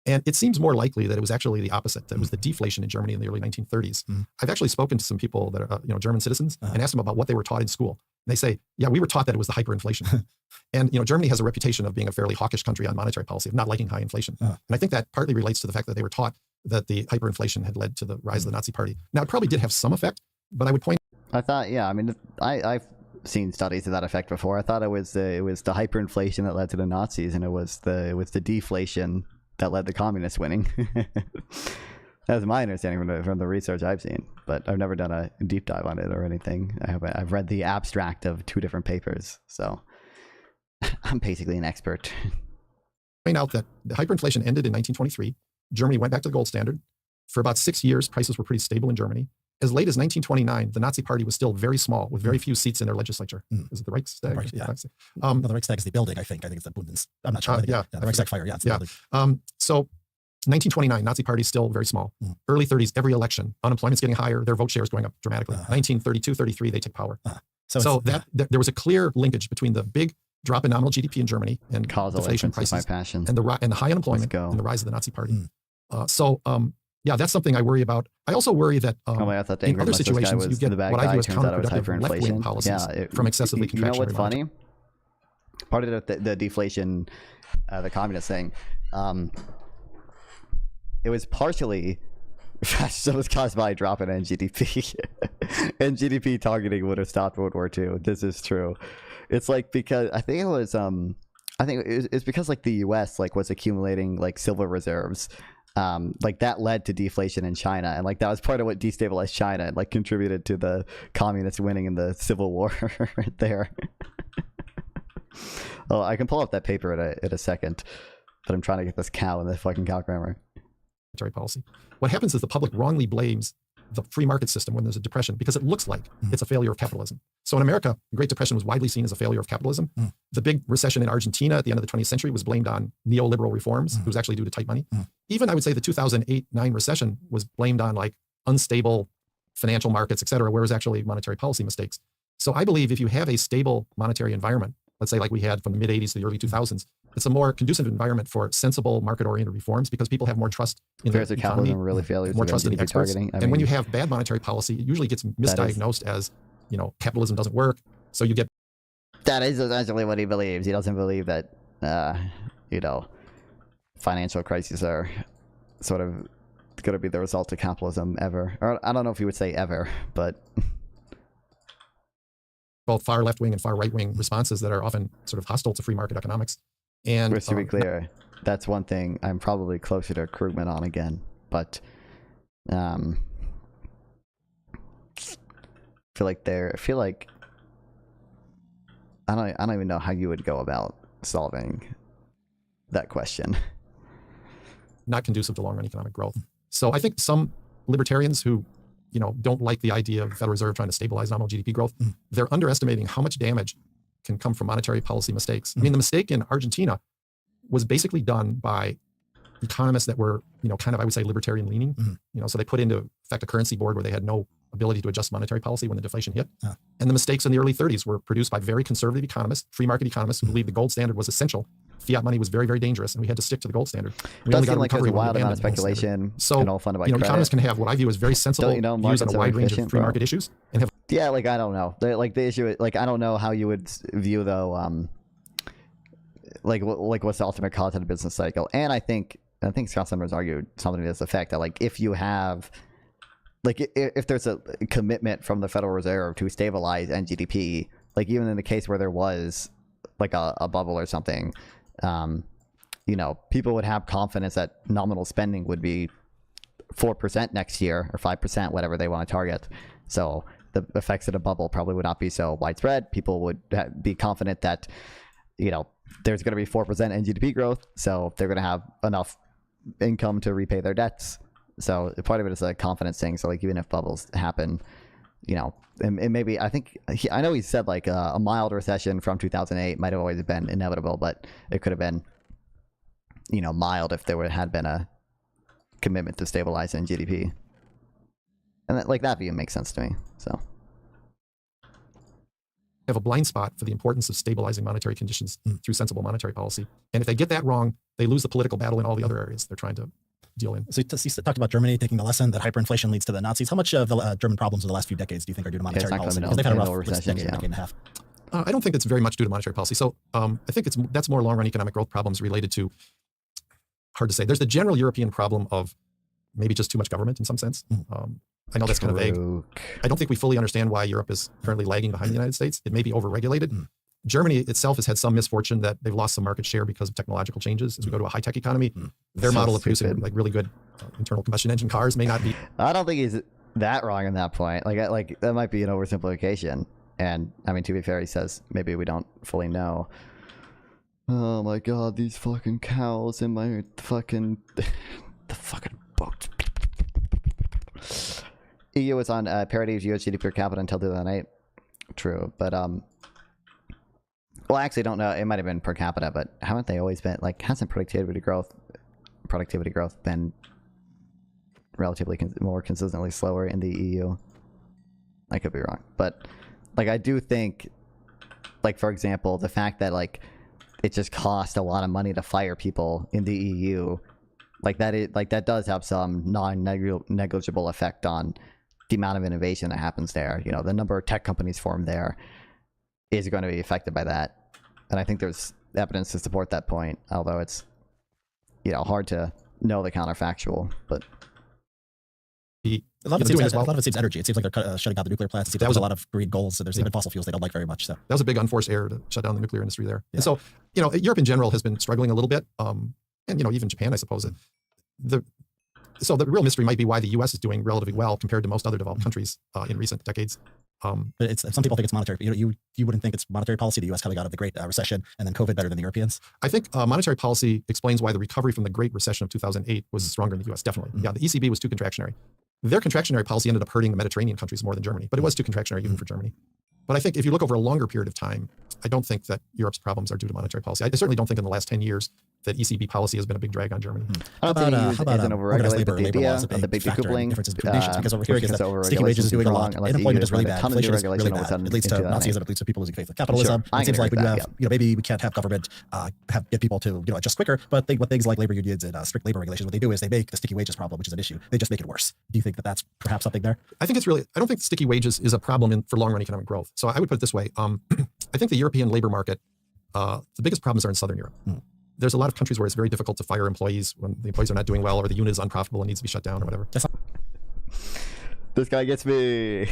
And it seems more likely that it was actually the opposite. That it was the deflation in Germany in the early 1930s. I've actually spoken to some people that are, German citizens and asked them about what they were taught in school. And they say, yeah, we were taught that it was the hyperinflation. And, Germany has a reputation of being a fairly hawkish country on monetary policy, of not liking high inflation. And I think that partly relates to the fact that they were taught that the hyperinflation had led to the rise of the Nazi Party. Now, it probably did have some effect, but I would point. I thought, yeah, I mean, I've seen studies to that effect before. I thought it was the hyperinflation that led to the Nazis, and it was the deflation that led the communists winning. That's my understanding from the research I've seen, but I've never done a deep dive on it or anything. I've read the abstract of 2 different papers, so I'm basically an expert. Point out that the hyperinflation ended in 1923. Germany went back to the gold standard. For about 6 years, prices were pretty stable in Germany. As late as 1929, the Nazi Party was still very small, with very few seats in their legislature. Is it the Reichstag? Right, yeah. No, the Reichstag is the building, I think. I think it's the Bundes. I'm not sure. The Reichstag fire, it's the building. So 1929, Nazi Party still very small. Early 30s, every election, unemployment's getting higher, their vote share is going up dramatically. 1932, 33, they take power. So there was a clear linkage between the big drop in nominal GDP in Germany and deflation prices and the high unemployment and the rise of the Nazi Party. Yeah, that's something I worry about. I also worry that in other situations you get what I view as counterproductive left-wing policies from excessively contractionary. You know what's funny? Part of the deflation, the communist thing, it was partially fascism was caused by a drop in NGDP. NGDP targeting would have stopped World War II. This is true. It's like because I think it was it's because like the U.S. like was accumulating like silver reserves. Like that led to deflation in China, and like that was part of what destabilized China and like contributed to the communists winning in the Civil War right there. Oh, I can pull up that paper in a second, but I'm trying to get this cow in the fucking cow grammar. Policy. What happens is the public wrongly blames the free market system when there's a depression because it looks like it's a failure of capitalism. So in America, the Great Depression was widely seen as a failure of capitalism. The big recession in Argentina at the end of the 20th century was blamed on neoliberal reforms. It was actually due to tight money. Even I would say the 2008-9 recession was blamed on like unstable financial markets, et cetera, whereas actually monetary policy mistakes. So I believe if you have a stable monetary environment, let's say like we had from the mid 80s to the early 2000s, it's a more conducive environment for sensible market-oriented reforms because people have more trust in the economy, really failures more trust in the experts. And when you have bad monetary policy, it usually gets misdiagnosed as, capitalism doesn't work. So you get... That is essentially what he believes. He doesn't believe that, financial crises are sort of going to be the result of capitalism ever. Or I don't know if he would say ever, but... both far left-wing and far right-wing responses that are often sort of hostile to free market economics. And just to be clear, that's one thing I'm probably closer to Krugman on again, but I feel like I don't even know how you would go about solving that question. Not conducive to long-run economic growth. So I think some libertarians who don't like the idea of the Federal Reserve trying to stabilize nominal GDP growth, they're underestimating how much damage can come from monetary policy mistakes. I mean, the mistake in Argentina was basically done by economists that were, kind of, I would say, libertarian leaning. So they put into effect a currency board where they had no ability to adjust monetary policy when the deflation hit. And the mistakes in the early 30s were produced by very conservative economists, free market economists who believed the gold standard was essential. Fiat money was very, very dangerous, and we had to stick to the gold standard. We only got like a wild amount of speculation. So, economists can have what I view as very sensible views on a wide range of free market issues, and have. Yeah, like I don't know. Like the issue, like I don't know how you would view though, like what's the ultimate cause of the business cycle. And I think Scott Summers argued something to this effect that like if you have, like if there's a commitment from the Federal Reserve to stabilize NGDP, like even in the case where there was like a bubble or something, people would have confidence that nominal spending would be 4% next year or 5%, whatever they want to target. So the effects of the bubble probably would not be so widespread. People would be confident that, there's going to be 4% NGDP growth. So they're going to have enough income to repay their debts. So part of it is a confidence thing. So like even if bubbles happen, and maybe I know he said like a mild recession from 2008 might have always been inevitable, but it could have been, mild if there had been a commitment to stabilize GDP. And that view makes sense to me. So have a blind spot for the importance of stabilizing monetary conditions through sensible monetary policy. And if they get that wrong, they lose the political battle in all the other areas they're trying to deal in. So you talked about Germany taking the lesson that hyperinflation leads to the Nazis. How much of the German problems of the last few decades do you think are due to monetary policy? Because they've had a rough decade and a half. I don't think it's very much due to monetary policy. So I think that's more long-run economic growth problems related to, hard to say. There's the general European problem of maybe just too much government in some sense. I know that's kind of vague. I don't think we fully understand why Europe is currently lagging behind the United States. It may be overregulated. Germany itself has had some misfortune that they've lost some market share because of technological changes. As we go to a high-tech economy, their model of producing like really good internal combustion engine cars may not be. I don't think he's that wrong on that point. Like that might be an oversimplification. And I mean, to be fair, he says maybe we don't fully know. Oh my God, these fucking cows in my fucking the fucking boat. EU was on parity of US GDP per capita until 2008. True, but well, I actually don't know. It might have been per capita, but haven't they always been like? Hasn't productivity growth been relatively more consistently slower in the EU? I could be wrong, but like I do think, like for example, the fact that like it just cost a lot of money to fire people in the EU, like that does have some non-negligible effect on the amount of innovation that happens there. You know, the number of tech companies formed there is going to be affected by that. And I think there's evidence to support that point, although it's, you know, hard to know the counterfactual. But a lot of it seems energy. It seems like they're shutting down the nuclear plants. It seems like there's a lot of green goals. So there's even fossil fuels they don't like very much. So that was a big unforced error to shut down the nuclear industry there. Yeah. And so, you know, Europe in general has been struggling a little bit. And, you know, even Japan, I suppose. So the real mystery might be why the U.S. is doing relatively well compared to most other developed countries in recent decades. But some people think it's monetary. You wouldn't think it's monetary policy. The U.S. coming out of the Great Recession and then COVID better than the Europeans. I think monetary policy explains why the recovery from the Great Recession of 2008 was stronger in the U.S. Definitely, yeah. The ECB was too contractionary. Their contractionary policy ended up hurting the Mediterranean countries more than Germany, but it was too contractionary even for Germany. But I think if you look over a longer period of time, I don't think that Europe's problems are due to monetary policy. I certainly don't think in the last 10 years that ECB policy has been a big drag on Germany. I don't think it isn't overregulated, but the idea of the big decoupling differences between nations, because over here sticky wages is doing a lot, unemployment is really bad, inflation is really bad. It leads to Nazism, it leads to people losing faith in capitalism. It seems like when you have, you know, maybe we can't have government get people to, you know, adjust quicker, but what things like labor unions and strict labor regulations, what they do is they make the sticky wages problem, which is an issue, they just make it worse. Do you think that that's perhaps something there? I think I don't think sticky wages is a problem for long-run economic growth. So I would put it this way. I think the European labor market, the biggest problems are in Southern Europe. There's a lot of countries where it's very difficult to fire employees when the employees are not doing well or the unit is unprofitable and needs to be shut down or whatever. This guy gets me.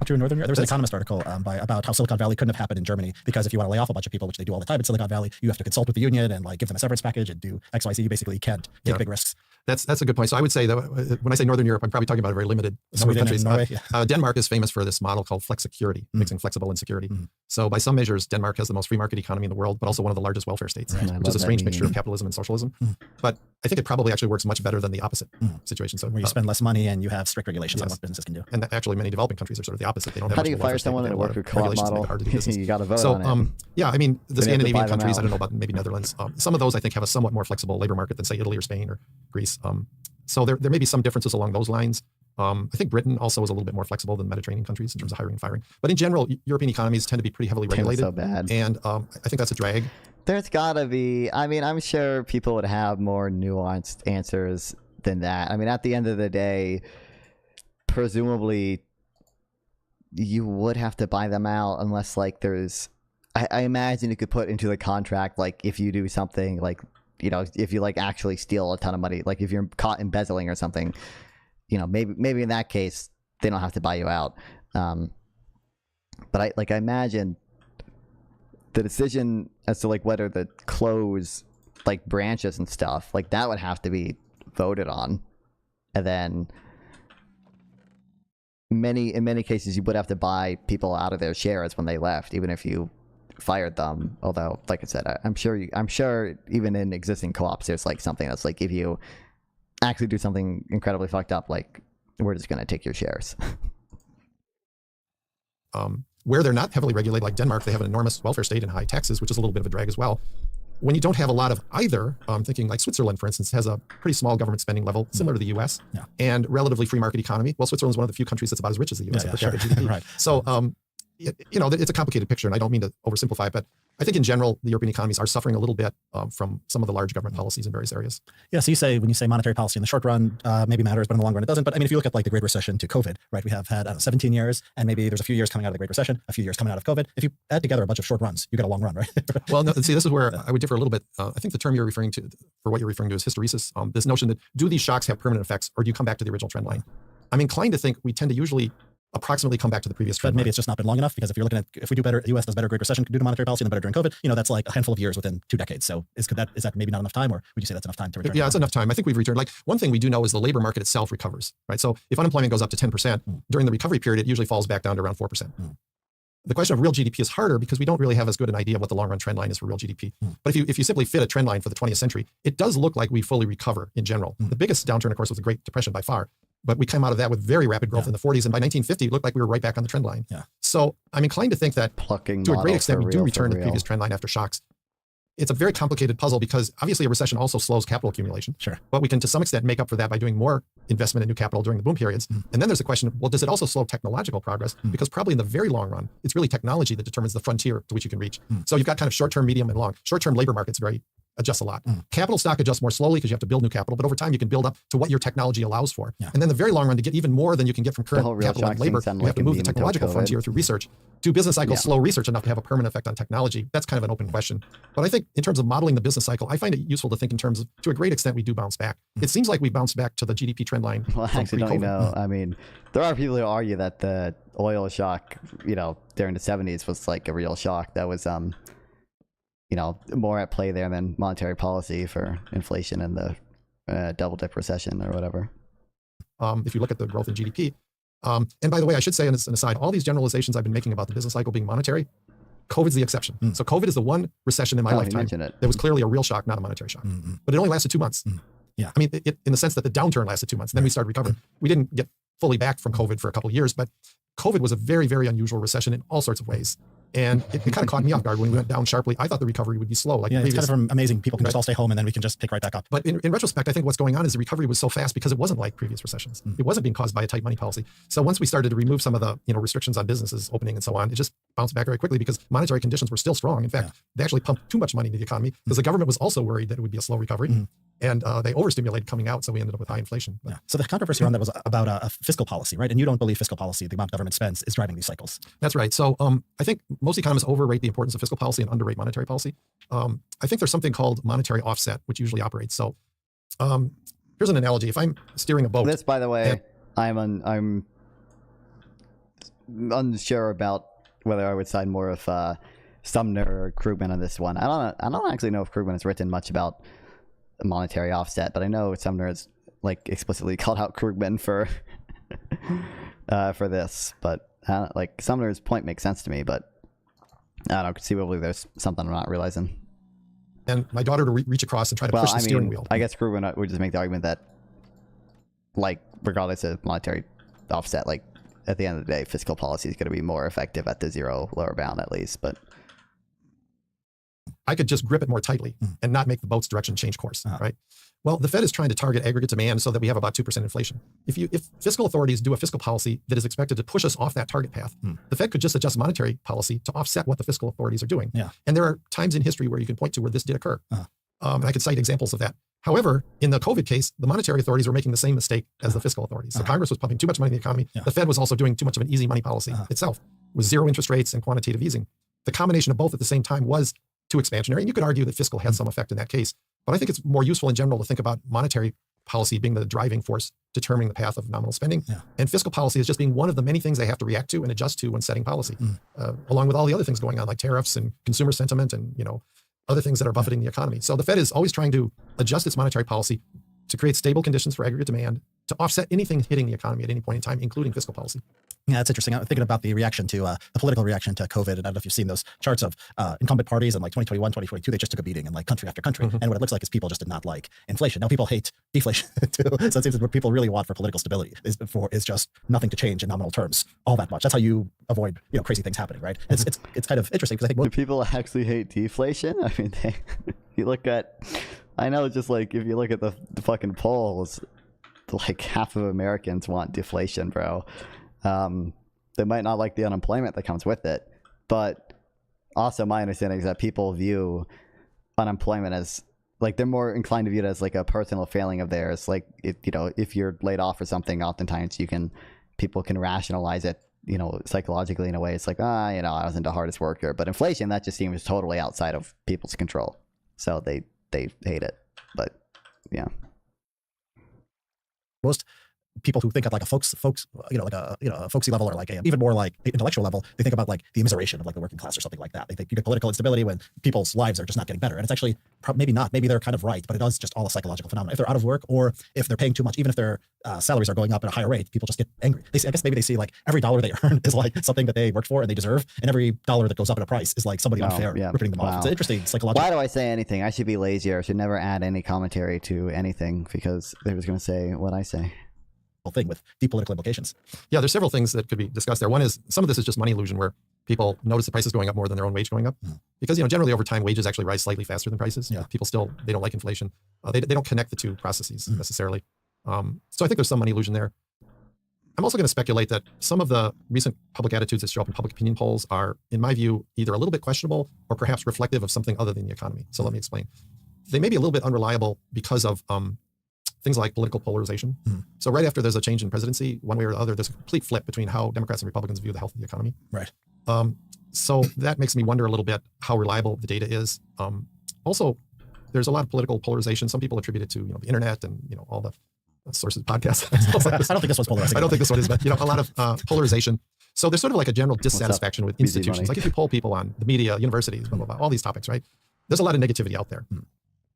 In Northern Europe, there was an Economist article about how Silicon Valley couldn't have happened in Germany because if you want to lay off a bunch of people, which they do all the time in Silicon Valley, you have to consult with the union and like give them a severance package and do X, Y, Z. You basically can't take big risks. That's a good point. So I would say that when I say Northern Europe, I'm probably talking about a very limited number of countries. Norway, Denmark is famous for this model called flexicurity, mixing flexible and security. So by some measures, Denmark has the most free market economy in the world, but also one of the largest welfare states, which is a strange mixture of capitalism and socialism. But I think it probably actually works much better than the opposite situation. So where you spend less money and you have strict regulations on what businesses can do. And actually, many developing countries are sort of the opposite. They don't have How do you fire someone in a worker co-op model? You got to vote on it. Yeah, I mean, the Scandinavian countries, I don't know about maybe Netherlands. Some of those I think have a somewhat more flexible labor market than say Italy or Spain or Greece. So there may be some differences along those lines. I think Britain also is a little bit more flexible than Mediterranean countries in terms of hiring and firing. But in general, European economies tend to be pretty heavily regulated. So bad. And I think that's a drag. There's gotta be, I mean, I'm sure people would have more nuanced answers than that. I mean, at the end of the day, presumably you would have to buy them out unless like there's, I imagine you could put into the contract, like if you do something like, you know, if you like actually steal a ton of money, like if you're caught embezzling or something, you know, maybe in that case they don't have to buy you out. But I imagine the decision as to like whether to close like branches and stuff like that would have to be voted on, and then in many cases you would have to buy people out of their shares when they left, even if you fired them. Although, like I said, I'm sure even in existing co-ops, there's like something that's like if you actually do something incredibly fucked up, like we're just going to take your shares. Where they're not heavily regulated, like Denmark, they have an enormous welfare state and high taxes, which is a little bit of a drag as well. When you don't have a lot of either, thinking like Switzerland, for instance, has a pretty small government spending level, similar to the U.S., and relatively free market economy. Well, Switzerland's one of the few countries that's about as rich as the U.S. per capita GDP. Right. So it's a complicated picture, and I don't mean to oversimplify it, but I think in general, the European economies are suffering a little bit from some of the large government policies in various areas. Yeah, so when you say monetary policy in the short run maybe matters, but in the long run it doesn't. But I mean, if you look at like the Great Recession to COVID, right, we have had 17 years, and maybe there's a few years coming out of the Great Recession, a few years coming out of COVID. If you add together a bunch of short runs, you get a long run, right? Well, no, see, this is where I would differ a little bit. I think the term you're referring to, for what you're referring to, is hysteresis. This notion that do these shocks have permanent effects, or do you come back to the original trend line? I'm inclined to think we tend to usually approximately come back to the previous trend. But maybe it's just not been long enough, because if you're looking at, if we do better, the U.S. does better Great Recession due to monetary policy and better during COVID, that's like a handful of years within 2 decades. So is that maybe not enough time, or would you say that's enough time to return? Yeah, it's enough time. I think we've returned. Like, one thing we do know is the labor market itself recovers, right? So if unemployment goes up to 10%, during the recovery period, it usually falls back down to around 4%. The question of real GDP is harder because we don't really have as good an idea of what the long run trend line is for real GDP. But if you simply fit a trend line for the 20th century, it does look like we fully recover in general. The biggest downturn, of course, was the Great Depression by far. But we came out of that with very rapid growth in the 40s. And by 1950, it looked like we were right back on the trend line. So I'm inclined to think that to a great extent, we do return to the previous trend line after shocks. It's a very complicated puzzle because obviously a recession also slows capital accumulation. Sure. But we can to some extent make up for that by doing more investment in new capital during the boom periods. And then there's the question of, well, does it also slow technological progress? Because probably in the very long run, it's really technology that determines the frontier to which you can reach. So you've got kind of short-term, medium, and long. Short-term labor markets adjusts a lot. Capital stock adjusts more slowly because you have to build new capital, but over time you can build up to what your technology allows for. And then the very long run, to get even more than you can get from current capital and labor, you have to move the technological frontier through research. Do business cycles slow research enough to have a permanent effect on technology? That's kind of an open question. But I think in terms of modeling the business cycle, I find it useful to think in terms of, to a great extent, we do bounce back. It seems like we bounced back to the GDP trend line. Well, I actually don't know. I mean, there are people who argue that the oil shock, during the 70s was like a real shock. That was, more at play there than monetary policy for inflation and the double dip recession or whatever. If you look at the growth in GDP, and by the way, I should say, as an aside, all these generalizations I've been making about the business cycle being monetary, COVID's the exception. So COVID is the one recession in my lifetime that was clearly a real shock, not a monetary shock. But it only lasted 2 months. Yeah. I mean, in the sense that the downturn lasted 2 months, and then we started recovering. We didn't get fully back from COVID for a couple of years, but COVID was a very, very unusual recession in all sorts of ways. And it kind of caught me off guard when we went down sharply. I thought the recovery would be slow. It's kind of amazing. People can just all stay home and then we can just pick right back up. But in retrospect, I think what's going on is the recovery was so fast because it wasn't like previous recessions. It wasn't being caused by a tight money policy. So once we started to remove some of the restrictions on businesses opening and so on, it just bounced back very quickly because monetary conditions were still strong. In fact, they actually pumped too much money into the economy because the government was also worried that it would be a slow recovery. And they overstimulated coming out, so we ended up with high inflation. So the controversy around that was about a fiscal policy, right? And you don't believe fiscal policy, the amount government spends, is driving these cycles. That's right. So I think most economists overrate the importance of fiscal policy and underrate monetary policy. I think there's something called monetary offset, which usually operates. So here's an analogy. If I'm steering a boat. This, by the way, I'm unsure about whether I would side more of Sumner or Krugman on this one. I don't actually know if Krugman has written much about monetary offset, but I know Sumner has explicitly called out Krugman for this. But Sumner's point makes sense to me, but I don't know, conceivably there's something I'm not realizing. And my daughter to reach across and try to push the steering wheel. I guess Krugman would just make the argument that, regardless of monetary offset, at the end of the day, fiscal policy is going to be more effective at the zero lower bound at least. But I could just grip it more tightly and not make the boat's direction change course, right? Well, the Fed is trying to target aggregate demand so that we have about 2% inflation. If fiscal authorities do a fiscal policy that is expected to push us off that target path, the Fed could just adjust monetary policy to offset what the fiscal authorities are doing. And there are times in history where you can point to where this did occur. And I could cite examples of that. However, in the COVID case, the monetary authorities were making the same mistake as the fiscal authorities. So Congress was pumping too much money in the economy. The Fed was also doing too much of an easy money policy itself, with zero interest rates and quantitative easing. The combination of both at the same time was too expansionary. And you could argue that fiscal had some effect in that case. But I think it's more useful in general to think about monetary policy being the driving force determining the path of nominal spending. And fiscal policy is just being one of the many things they have to react to and adjust to when setting policy, along with all the other things going on, like tariffs and consumer sentiment and other things that are buffeting the economy. So the Fed is always trying to adjust its monetary policy to create stable conditions for aggregate demand, to offset anything hitting the economy at any point in time, including fiscal policy. Yeah, that's interesting. I'm thinking about the reaction to the political reaction to COVID. And I don't know if you've seen those charts of incumbent parties in 2021, 2022. They just took a beating in country after country. And what it looks like is people just did not like inflation. Now people hate deflation too. So it seems that what people really want for political stability is just nothing to change in nominal terms all that much. That's how you avoid crazy things happening, right? It's kind of interesting because I think do people actually hate deflation? I mean, you look at, I know, just if you look at the fucking polls, half of Americans want deflation, bro. They might not like the unemployment that comes with it, but also my understanding is that people view unemployment as like they're more inclined to view it as like a personal failing of theirs. Like if you're laid off or something, oftentimes people can rationalize it, psychologically in a way. It's like, I wasn't the hardest worker. But inflation, that just seems totally outside of people's control. So they hate it. But yeah. Most people who think at like a folksy level, or like a even more like intellectual level, they think about like the immiseration of like the working class or something like that. They think you get political instability when people's lives are just not getting better. And it's actually maybe not. Maybe they're kind of right, but it is just all a psychological phenomenon. If they're out of work or if they're paying too much, even if their salaries are going up at a higher rate, people just get angry. I guess maybe they see like every dollar they earn is like something that they worked for and they deserve, and every dollar that goes up in a price is like somebody unfair ripping them off. It's interesting psychological. Why do I say anything? I should be lazier. I should never add any commentary to anything because they're just going to say what I say. Thing with deep political implications. Yeah, there's several things that could be discussed there. One is some of this is just money illusion where people notice the prices going up more than their own wage going up. Because generally over time wages actually rise slightly faster than prices. Yeah. People still they don't like inflation. They don't connect the two processes necessarily. So I think there's some money illusion there. I'm also going to speculate that some of the recent public attitudes that show up in public opinion polls are, in my view, either a little bit questionable or perhaps reflective of something other than the economy. So let me explain. They may be a little bit unreliable because of things like political polarization. So right after there's a change in presidency, one way or the other, there's a complete flip between how Democrats and Republicans view the health of the economy. Right. So that makes me wonder a little bit how reliable the data is. Also, there's a lot of political polarization. Some people attribute it to the internet and all the sources, podcasts. I don't think this one's polarizing. I don't think this one is, but a lot of polarization. So there's sort of like a general dissatisfaction with institutions. Like if you poll people on the media, universities, blah, blah, blah, all these topics, right? There's a lot of negativity out there.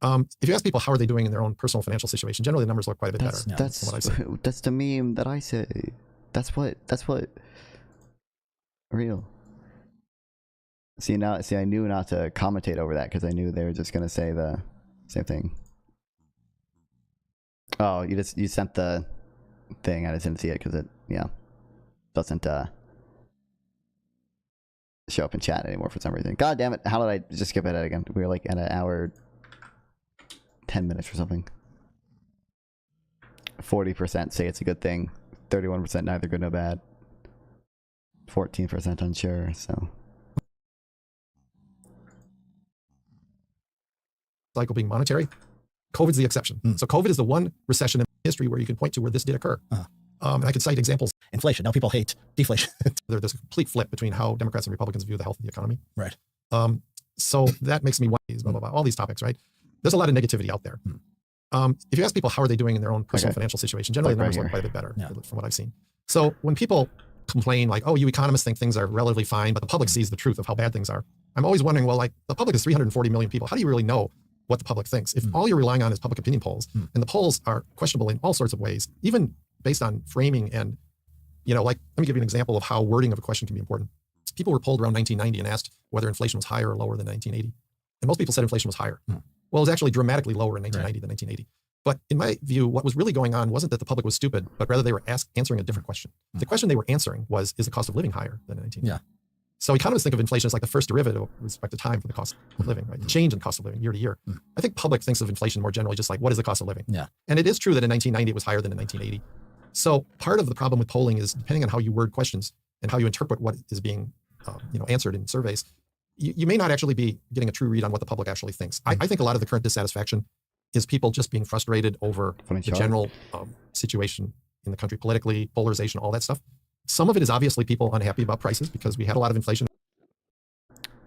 If you ask people how are they doing in their own personal financial situation, generally the numbers look quite a bit better. That's what I say. That's the meme that I say. That's what real. See, I knew not to commentate over that because I knew they were just gonna say the same thing. Oh, you sent the thing. I just didn't see it because it doesn't show up in chat anymore for some reason. God damn it! How did I just skip ahead again? We were like at an hour 10 minutes or something. 40% say it's a good thing. 31% neither good nor bad. 14% unsure. So cycle being monetary. COVID's the exception. So COVID is the one recession in history where you can point to where this did occur. And I could cite examples. Inflation. Now people hate deflation. There's a complete flip between how Democrats and Republicans view the health of the economy. Right. So that makes me wonder, blah, blah, blah, all these topics, right? There's a lot of negativity out there. If you ask people how are they doing in their own personal financial situation, generally the numbers look quite a bit better from what I've seen. So when people complain like, oh, you economists think things are relatively fine, but the public sees the truth of how bad things are, I'm always wondering, well, like the public is 340 million people. How do you really know what the public thinks? If all you're relying on is public opinion polls, and the polls are questionable in all sorts of ways, even based on framing and, like, let me give you an example of how wording of a question can be important. People were polled around 1990 and asked whether inflation was higher or lower than 1980. And most people said inflation was higher. Well, it was actually dramatically lower in 1990 than 1980. But in my view, what was really going on wasn't that the public was stupid, but rather they were answering a different question. The question they were answering was, is the cost of living higher than in 1980? Yeah. So economists think of inflation as like the first derivative with respect to time for the cost of living, right? The change in cost of living year to year. I think public thinks of inflation more generally just like, what is the cost of living? Yeah. And it is true that in 1990 it was higher than in 1980. So part of the problem with polling is depending on how you word questions and how you interpret what is being answered in surveys, you may not actually be getting a true read on what the public actually thinks. I think a lot of the current dissatisfaction is people just being frustrated over the general situation in the country, politically, polarization, all that stuff. Some of it is obviously people unhappy about prices because we had a lot of inflation.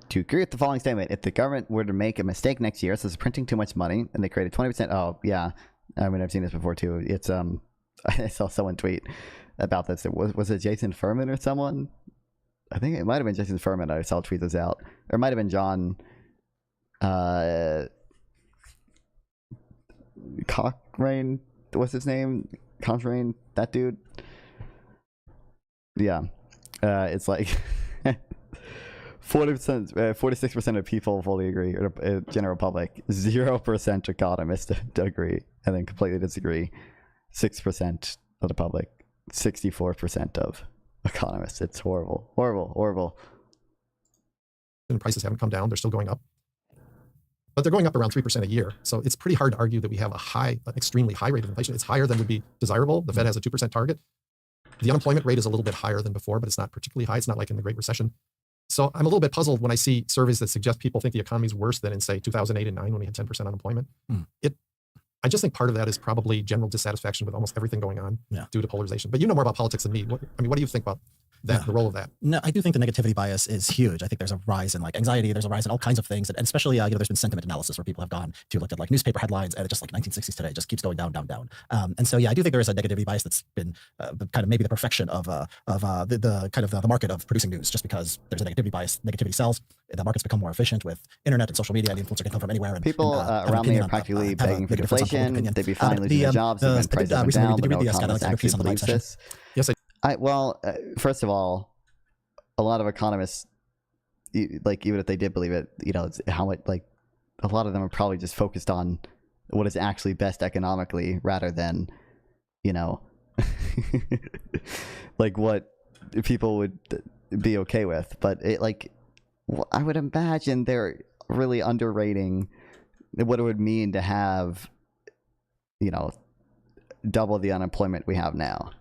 To agree with the following statement, if the government were to make a mistake next year, such as printing too much money, and they created 20%, oh yeah, I mean, I've seen this before too. It's I saw someone tweet about this. Was it Jason Furman or someone? I think it might have been Jason Furman. I saw tweet this out. Or it might have been John Cochrane. What's his name? Cochrane, that dude. Yeah. It's like 40%, 46% of people fully agree, or general public. 0% economists agree, and then completely disagree. 6% of the public. 64% of economists. It's horrible, horrible, horrible. And prices haven't come down; they're still going up, but they're going up around 3% a year. So it's pretty hard to argue that we have an extremely high rate of inflation. It's higher than would be desirable. The Fed has a 2% target. The unemployment rate is a little bit higher than before, but it's not particularly high. It's not like in the Great Recession. So I'm a little bit puzzled when I see surveys that suggest people think the economy is worse than in, say, 2008 and 9 when we had 10% unemployment. I just think part of that is probably general dissatisfaction with almost everything going on due to polarization. But you know more about politics than me. What do you think about that, the role of that? No, I do think the negativity bias is huge. I think there's a rise in like anxiety. There's a rise in all kinds of things, and especially there's been sentiment analysis where people have gone to look at like newspaper headlines, and it just like 1960s today just keeps going down, down, down. And so I do think there is a negativity bias that's been kind of maybe the perfection of the kind of the market of producing news, just because there's a negativity bias. Negativity sells. The market's become more efficient with internet and social media, and the influencer can come from anywhere. And people around me are practically begging for deflation. They'd be fine losing their jobs, even prices went down, but no economist actually believes this. Yes, well, first of all, a lot of economists, like even if they did believe it, it's how much, like a lot of them are probably just focused on what is actually best economically rather than, like what people would be okay with. But I would imagine they're really underrating what it would mean to have, double the unemployment we have now.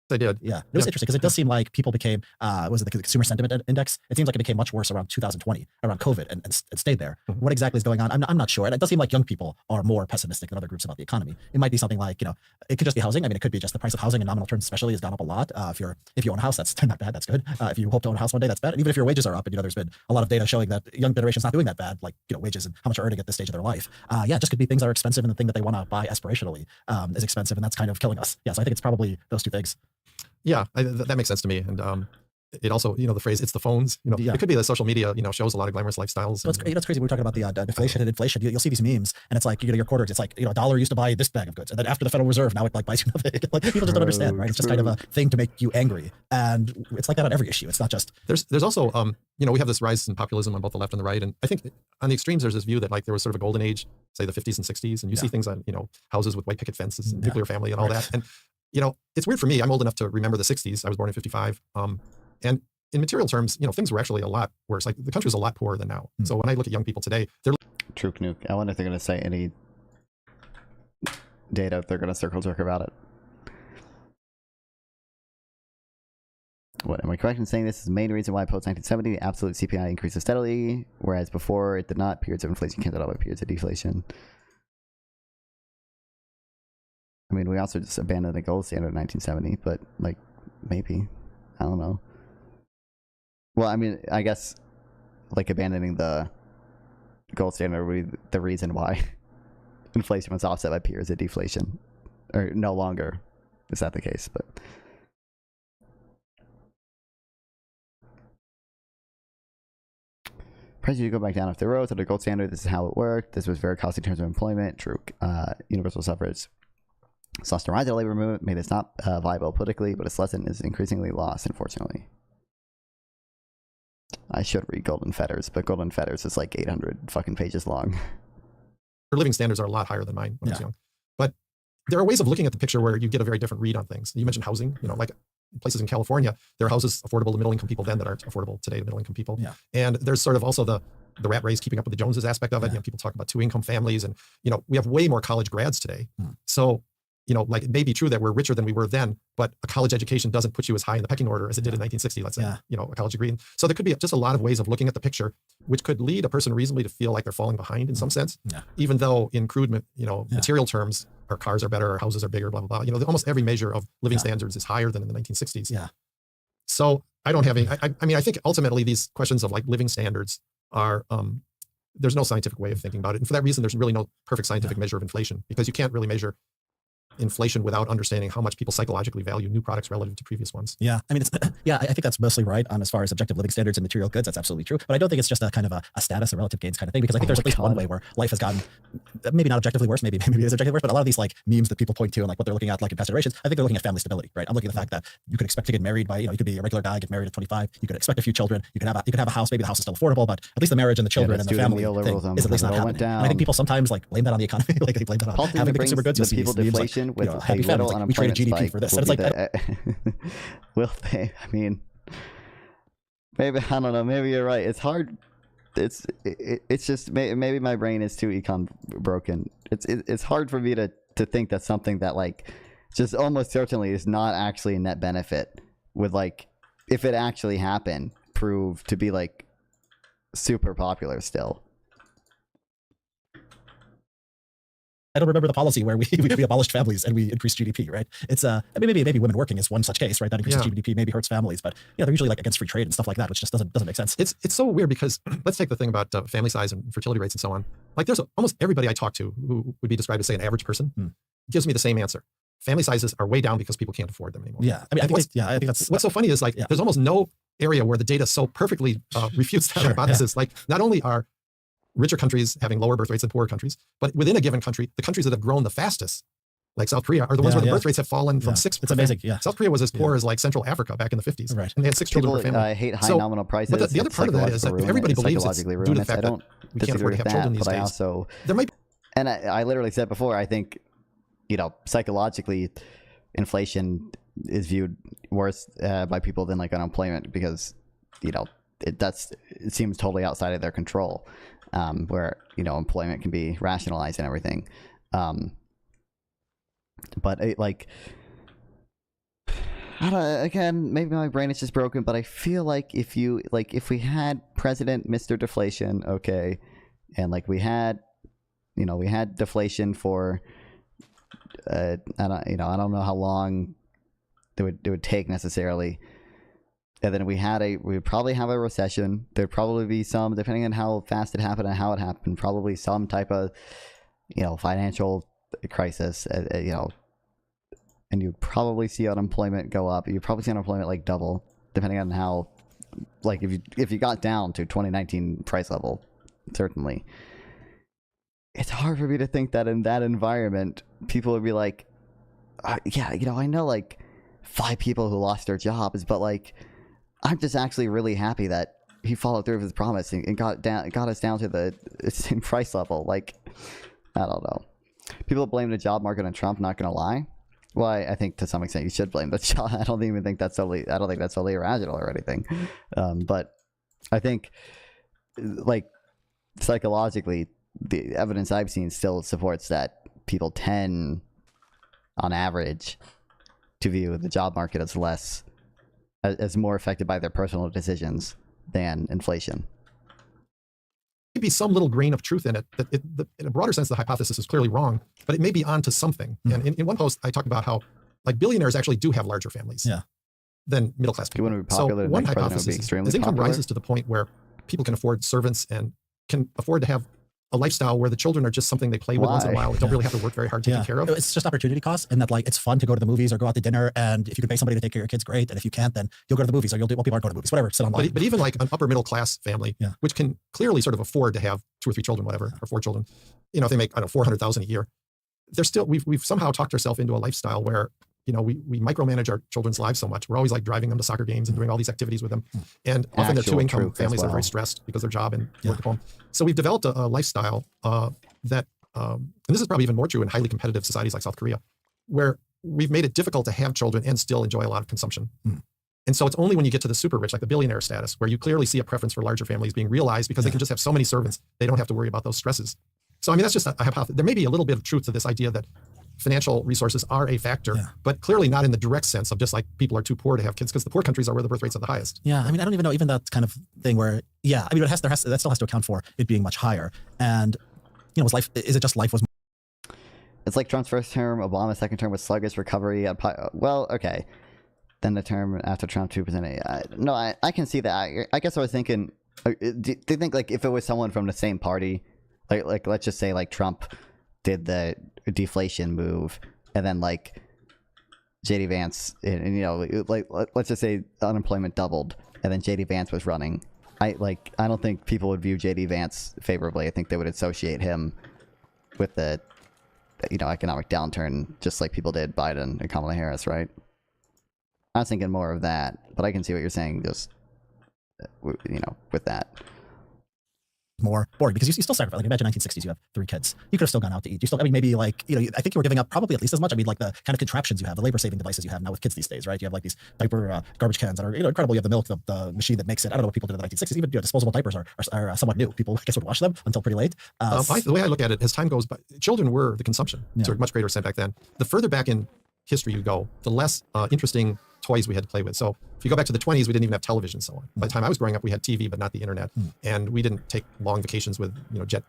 They did. Yeah. It was interesting because it does seem like people became, was it the consumer sentiment index? It seems like it became much worse around 2020, around COVID, and stayed there. What exactly is going on? I'm not sure. And it does seem like young people are more pessimistic than other groups about the economy. It might be something like, it could just be housing. I mean, it could be just the price of housing in nominal terms especially has gone up a lot. If you own a house, that's not bad. That's good. If you hope to own a house one day, that's bad. And even if your wages are up, and there's been a lot of data showing that young generation's not doing that bad, like, wages and how much they're earning at this stage of their life. It just could be things that are expensive, and the thing that they want to buy aspirationally is expensive, and that's kind of killing us. Yeah, so I think it's probably those two things. Yeah, that makes sense to me. And it also, the phrase, it's the phones, it could be that social media, shows a lot of glamorous lifestyles. So it's crazy. We're talking about the deflation and inflation. You'll see these memes, and it's like, your quarters, it's like, a dollar used to buy this bag of goods. And then after the Federal Reserve, now it like buys you nothing. Like people just don't understand, right? It's just kind of a thing to make you angry. And it's like that on every issue. It's not just. There's also, we have this rise in populism on both the left and the right. And I think on the extremes, there's this view that like there was sort of a golden age, say the 50s and 60s. And you see things on, houses with white picket fences and nuclear family and all that. And, it's weird for me. I'm old enough to remember the 60s. I was born in 55. And in material terms, things were actually a lot worse. Like the country was a lot poorer than now. So when I look at young people today, they're True Knuk. I wonder if they're going to say any data, if they're going to circle jerk about it. What am I correct in saying this is the main reason why post 1970 the absolute CPI increases steadily, whereas before it did not? Periods of inflation canceled out by periods of deflation. I mean, we also just abandoned the gold standard in 1970, but like maybe, I don't know. Well, I mean, I guess like abandoning the gold standard would be the reason why inflation was offset by periods of deflation, or no longer is that the case, but. Prices you go back down if they rose under gold standard. This is how it worked. This was very costly in terms of employment. True. Universal suffrage. Lost to rise of the labor movement. Maybe it's not viable politically, but its lesson is increasingly lost, unfortunately. I should read Golden Fetters, but Golden Fetters is like 800 fucking pages long. Her living standards are a lot higher than mine when I was young. But there are ways of looking at the picture where you get a very different read on things. You mentioned housing, like places in California, there are houses affordable to middle-income people then that aren't affordable today to middle-income people. Yeah. And there's sort of also the rat race, keeping up with the Joneses aspect of it. People talk about two-income families, and we have way more college grads today. So like it may be true that we're richer than we were then, but a college education doesn't put you as high in the pecking order as it did in 1960, let's say, a college degree. So there could be just a lot of ways of looking at the picture, which could lead a person reasonably to feel like they're falling behind in some sense, even though in crude, material terms, our cars are better, our houses are bigger, blah, blah, blah. Almost every measure of living standards is higher than in the 1960s. Yeah. So I don't have any, I mean, I think ultimately these questions of like living standards are, there's no scientific way of thinking about it. And for that reason, there's really no perfect scientific measure of inflation, because you can't really measure inflation without understanding how much people psychologically value new products relative to previous ones. Yeah, I mean, I think that's mostly right on as far as objective living standards and material goods. That's absolutely true. But I don't think it's just a kind of a status or relative gains kind of thing, because I think there's at least one way where life has gotten maybe not objectively worse, maybe it is objectively worse, but a lot of these like memes that people point to and like what they're looking at like in past generations, I think they're looking at family stability, right? I'm looking at the fact that you could expect to get married by, you could be a regular guy, get married at 25, you could expect a few children, you could have a house, maybe the house is still affordable, but at least the marriage and the children and the family thing is at least not happening. And I think people sometimes like blame that on the economy, like they blame that on having the consumer goods. The people deflation with happy families. Like, we traded GDP for this. And it's like, will they? I mean, maybe, I don't know. Maybe you're right. It's hard. It's just maybe my brain is too econ broken. It's hard for me to to think that something that like just almost certainly is not actually a net benefit would, like, if it actually happened, prove to be like super popular still. I don't remember the policy where we abolished families and we increased GDP, right? It's I mean, maybe women working is one such case, right? That increases GDP, maybe hurts families, but they're usually like against free trade and stuff like that, which just doesn't make sense. It's so weird because let's take the thing about family size and fertility rates and so on. Like there's almost everybody I talk to who would be described as, say, an average person gives me the same answer. Family sizes are way down because people can't afford them anymore. Yeah, I mean, I think that's what's so funny is like there's almost no area where the data so perfectly refutes that hypothesis. Like not only are richer countries having lower birth rates than poorer countries, but within a given country, the countries that have grown the fastest, like South Korea, are the ones where the birth rates have fallen from 6%. It's amazing. South Korea was as poor as like Central Africa back in the 50s, right? And they had 6 children per family. I hate high nominal prices. But the other part of that is that everybody believes it's due to the fact that we can't afford to have children these days. There might be, and I literally said before, I think, you know, psychologically, inflation is viewed worse by people than like unemployment because, you know, it seems totally outside of their control. Where, you know, employment can be rationalized and everything. But like, I don't, again, maybe my brain is just broken, but I feel like if we had President Mr. Deflation, okay, and like we had deflation for, I don't know how long it would take necessarily. And then we'd probably have a recession. There'd probably be some, depending on how fast it happened and how it happened, probably some type of, you know, financial crisis, you know, and you'd probably see unemployment go up. You'd probably see unemployment like double, depending on how, like if you got down to 2019 price level, certainly. It's hard for me to think that in that environment, people would be like, yeah, you know, I know like 5 people who lost their jobs, but like, I'm just actually really happy that he followed through with his promise and got us down to the same price level. Like, I don't know. People blame the job market on Trump. Not gonna lie. Well, I think to some extent you should blame the job. I don't think that's totally irrational or anything. But I think, like, psychologically, the evidence I've seen still supports that people tend, on average, to view the job market as more affected by their personal decisions than inflation. Maybe some little grain of truth in it. That in a broader sense, the hypothesis is clearly wrong, but it may be onto something. And in one post, I talk about how like billionaires actually do have larger families than middle class people. So one hypothesis is as income rises to the point where people can afford servants and can afford to have a lifestyle where the children are just something they play with once in a while. They don't really have to work very hard taking care of. It's just opportunity cost, and that like it's fun to go to the movies or go out to dinner. And if you can pay somebody to take care of your kids, great. And if you can't, then you'll go to the movies or you'll do. Well, people aren't going to movies, whatever. Sit online. But even like an upper middle class family, which can clearly sort of afford to have 2 or 3 children, whatever, or 4 children, you know, if they make, I don't know, $400,000 a year, they're still we've somehow talked ourselves into a lifestyle where, you know, we micromanage our children's lives so much. We're always like driving them to soccer games and doing all these activities with them. And often they're 2-income families that are very stressed because their job and work at home. So we've developed a lifestyle that, and this is probably even more true in highly competitive societies like South Korea, where we've made it difficult to have children and still enjoy a lot of consumption. And so it's only when you get to the super rich, like the billionaire status, where you clearly see a preference for larger families being realized because they can just have so many servants, they don't have to worry about those stresses. So I mean, that's just a hypothesis. There may be a little bit of truth to this idea that financial resources are a factor, but clearly not in the direct sense of just like people are too poor to have kids, because the poor countries are where the birth rates are the highest. Yeah, I mean, I don't even know, even that kind of thing where, I mean, that still has to account for it being much higher. And, you know, is it just life was? It's like Trump's first term, Obama's second term was sluggish recovery. Well, okay. Then the term after Trump, 2%. No, I can see that. I guess I was thinking, do you think like if it was someone from the same party, like let's just say like Trump did the deflation move, and then like JD Vance, and you know, like let's just say unemployment doubled, and then JD Vance was running. I don't think people would view JD Vance favorably. I think they would associate him with the, you know, economic downturn, just like people did Biden and Kamala Harris, right? I was thinking more of that, but I can see what you're saying, just, you know, with that. more boring because you still sacrifice. Like imagine 1960s, you have 3 kids. You could have still gone out to eat. You still, I mean, maybe like, you know, I think you were giving up probably at least as much. I mean, like the kind of contraptions you have, the labor-saving devices you have now with kids these days, right? You have like these diaper garbage cans that are, you know, incredible. You have the milk, the machine that makes it. I don't know what people did in the 1960s. Even, you know, disposable diapers are somewhat new. People, I guess, would wash them until pretty late. The way I look at it, as time goes by, children were the consumption to a much greater extent back then. The further back in history you go, the less interesting toys we had to play with. So if you go back to the 20s, we didn't even have television. So on. By the time I was growing up, we had TV, but not the internet, and we didn't take long vacations with, you know, jet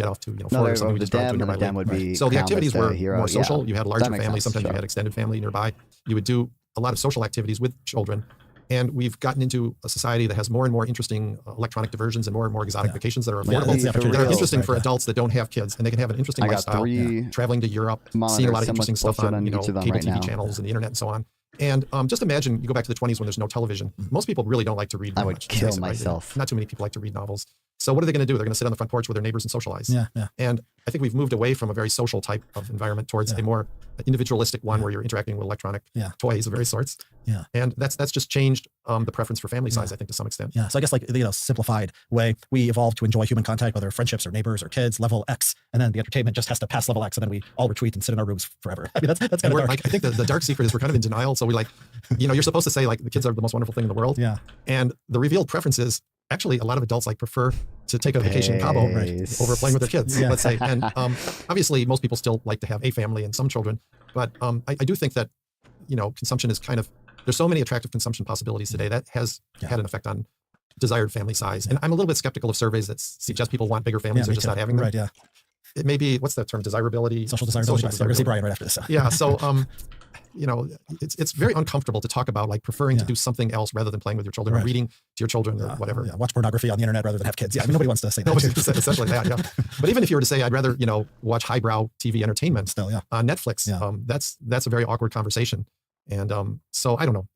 off to, you know, Florida or something. We just drove to a nearby lake. So the activities were more social. You had a larger family. Sometimes you had extended family nearby. You would do a lot of social activities with children. And we've gotten into a society that has more and more interesting electronic diversions and more exotic vacations that are affordable, that are interesting for adults that don't have kids, and they can have an interesting lifestyle, traveling to Europe, seeing a lot of interesting stuff on, you know, cable TV channels and the internet and so on. And just imagine you go back to the 20s when there's no television. Most people really don't like to read. I would kill myself. Not too many people like to read novels. So what are they going to do? They're going to sit on the front porch with their neighbors and socialize. And I think we've moved away from a very social type of environment towards a more individualistic one where you're interacting with electronic toys of various sorts. And that's just changed the preference for family size, I think, to some extent. So I guess, like, you know, simplified way, we evolved to enjoy human contact, whether friendships or neighbors or kids, level X, and then the entertainment just has to pass level X, and then we all retreat and sit in our rooms forever. I mean, that's kind of dark. I think the dark secret is we're kind of in denial. So we, like, you know, you're supposed to say, like, the kids are the most wonderful thing in the world. And the revealed preference is actually a lot of adults like prefer to take a vacation in Cabo over playing with their kids, let's say. And obviously most people still like to have a family and some children, but I do think that, you know, consumption is kind of, there's so many attractive consumption possibilities today that has had an effect on desired family size. And I'm a little bit skeptical of surveys that suggest people want bigger families or just not having them. It may be, what's that term, desirability? Social desirability. We're going to see Brian right after this. So you know, it's very uncomfortable to talk about, like, preferring to do something else rather than playing with your children or reading to your children or whatever. Watch pornography on the internet rather than have kids. I mean, nobody wants to say that. Essentially that, But even if you were to say, I'd rather, you know, watch highbrow TV entertainment on Netflix, that's a very awkward conversation. And so I don't know.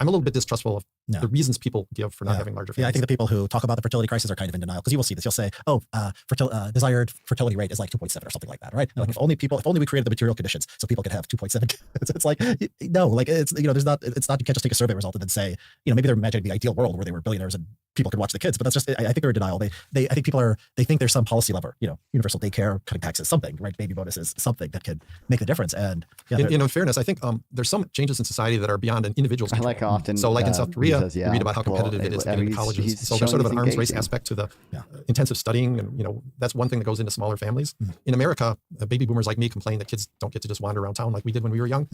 I'm a little bit distrustful of the reasons people give for not having larger families. I think the people who talk about the fertility crisis are kind of in denial, because you will see this. You'll say, oh, desired fertility rate is like 2.7 or something like that, right? Like if only we created the material conditions so people could have 2.7 kids. It's like, no, like, it's, you know, it's not, you can't just take a survey result and then say, you know, maybe they're imagining the ideal world where they were billionaires and people could watch the kids, but that's just, I think they're in denial. I think people they think there's some policy lever, you know, universal daycare, cutting taxes, something, right? Baby bonuses, something that could make the difference. And in fairness, I think there's some changes in society that are beyond an individual's control. I like how often, so like in South Korea, you read about how competitive it is to get into colleges. So there's sort of an arms race aspect to the intensive studying, and, you know, that's one thing that goes into smaller families. In America, baby boomers like me complain that kids don't get to just wander around town like we did when we were young.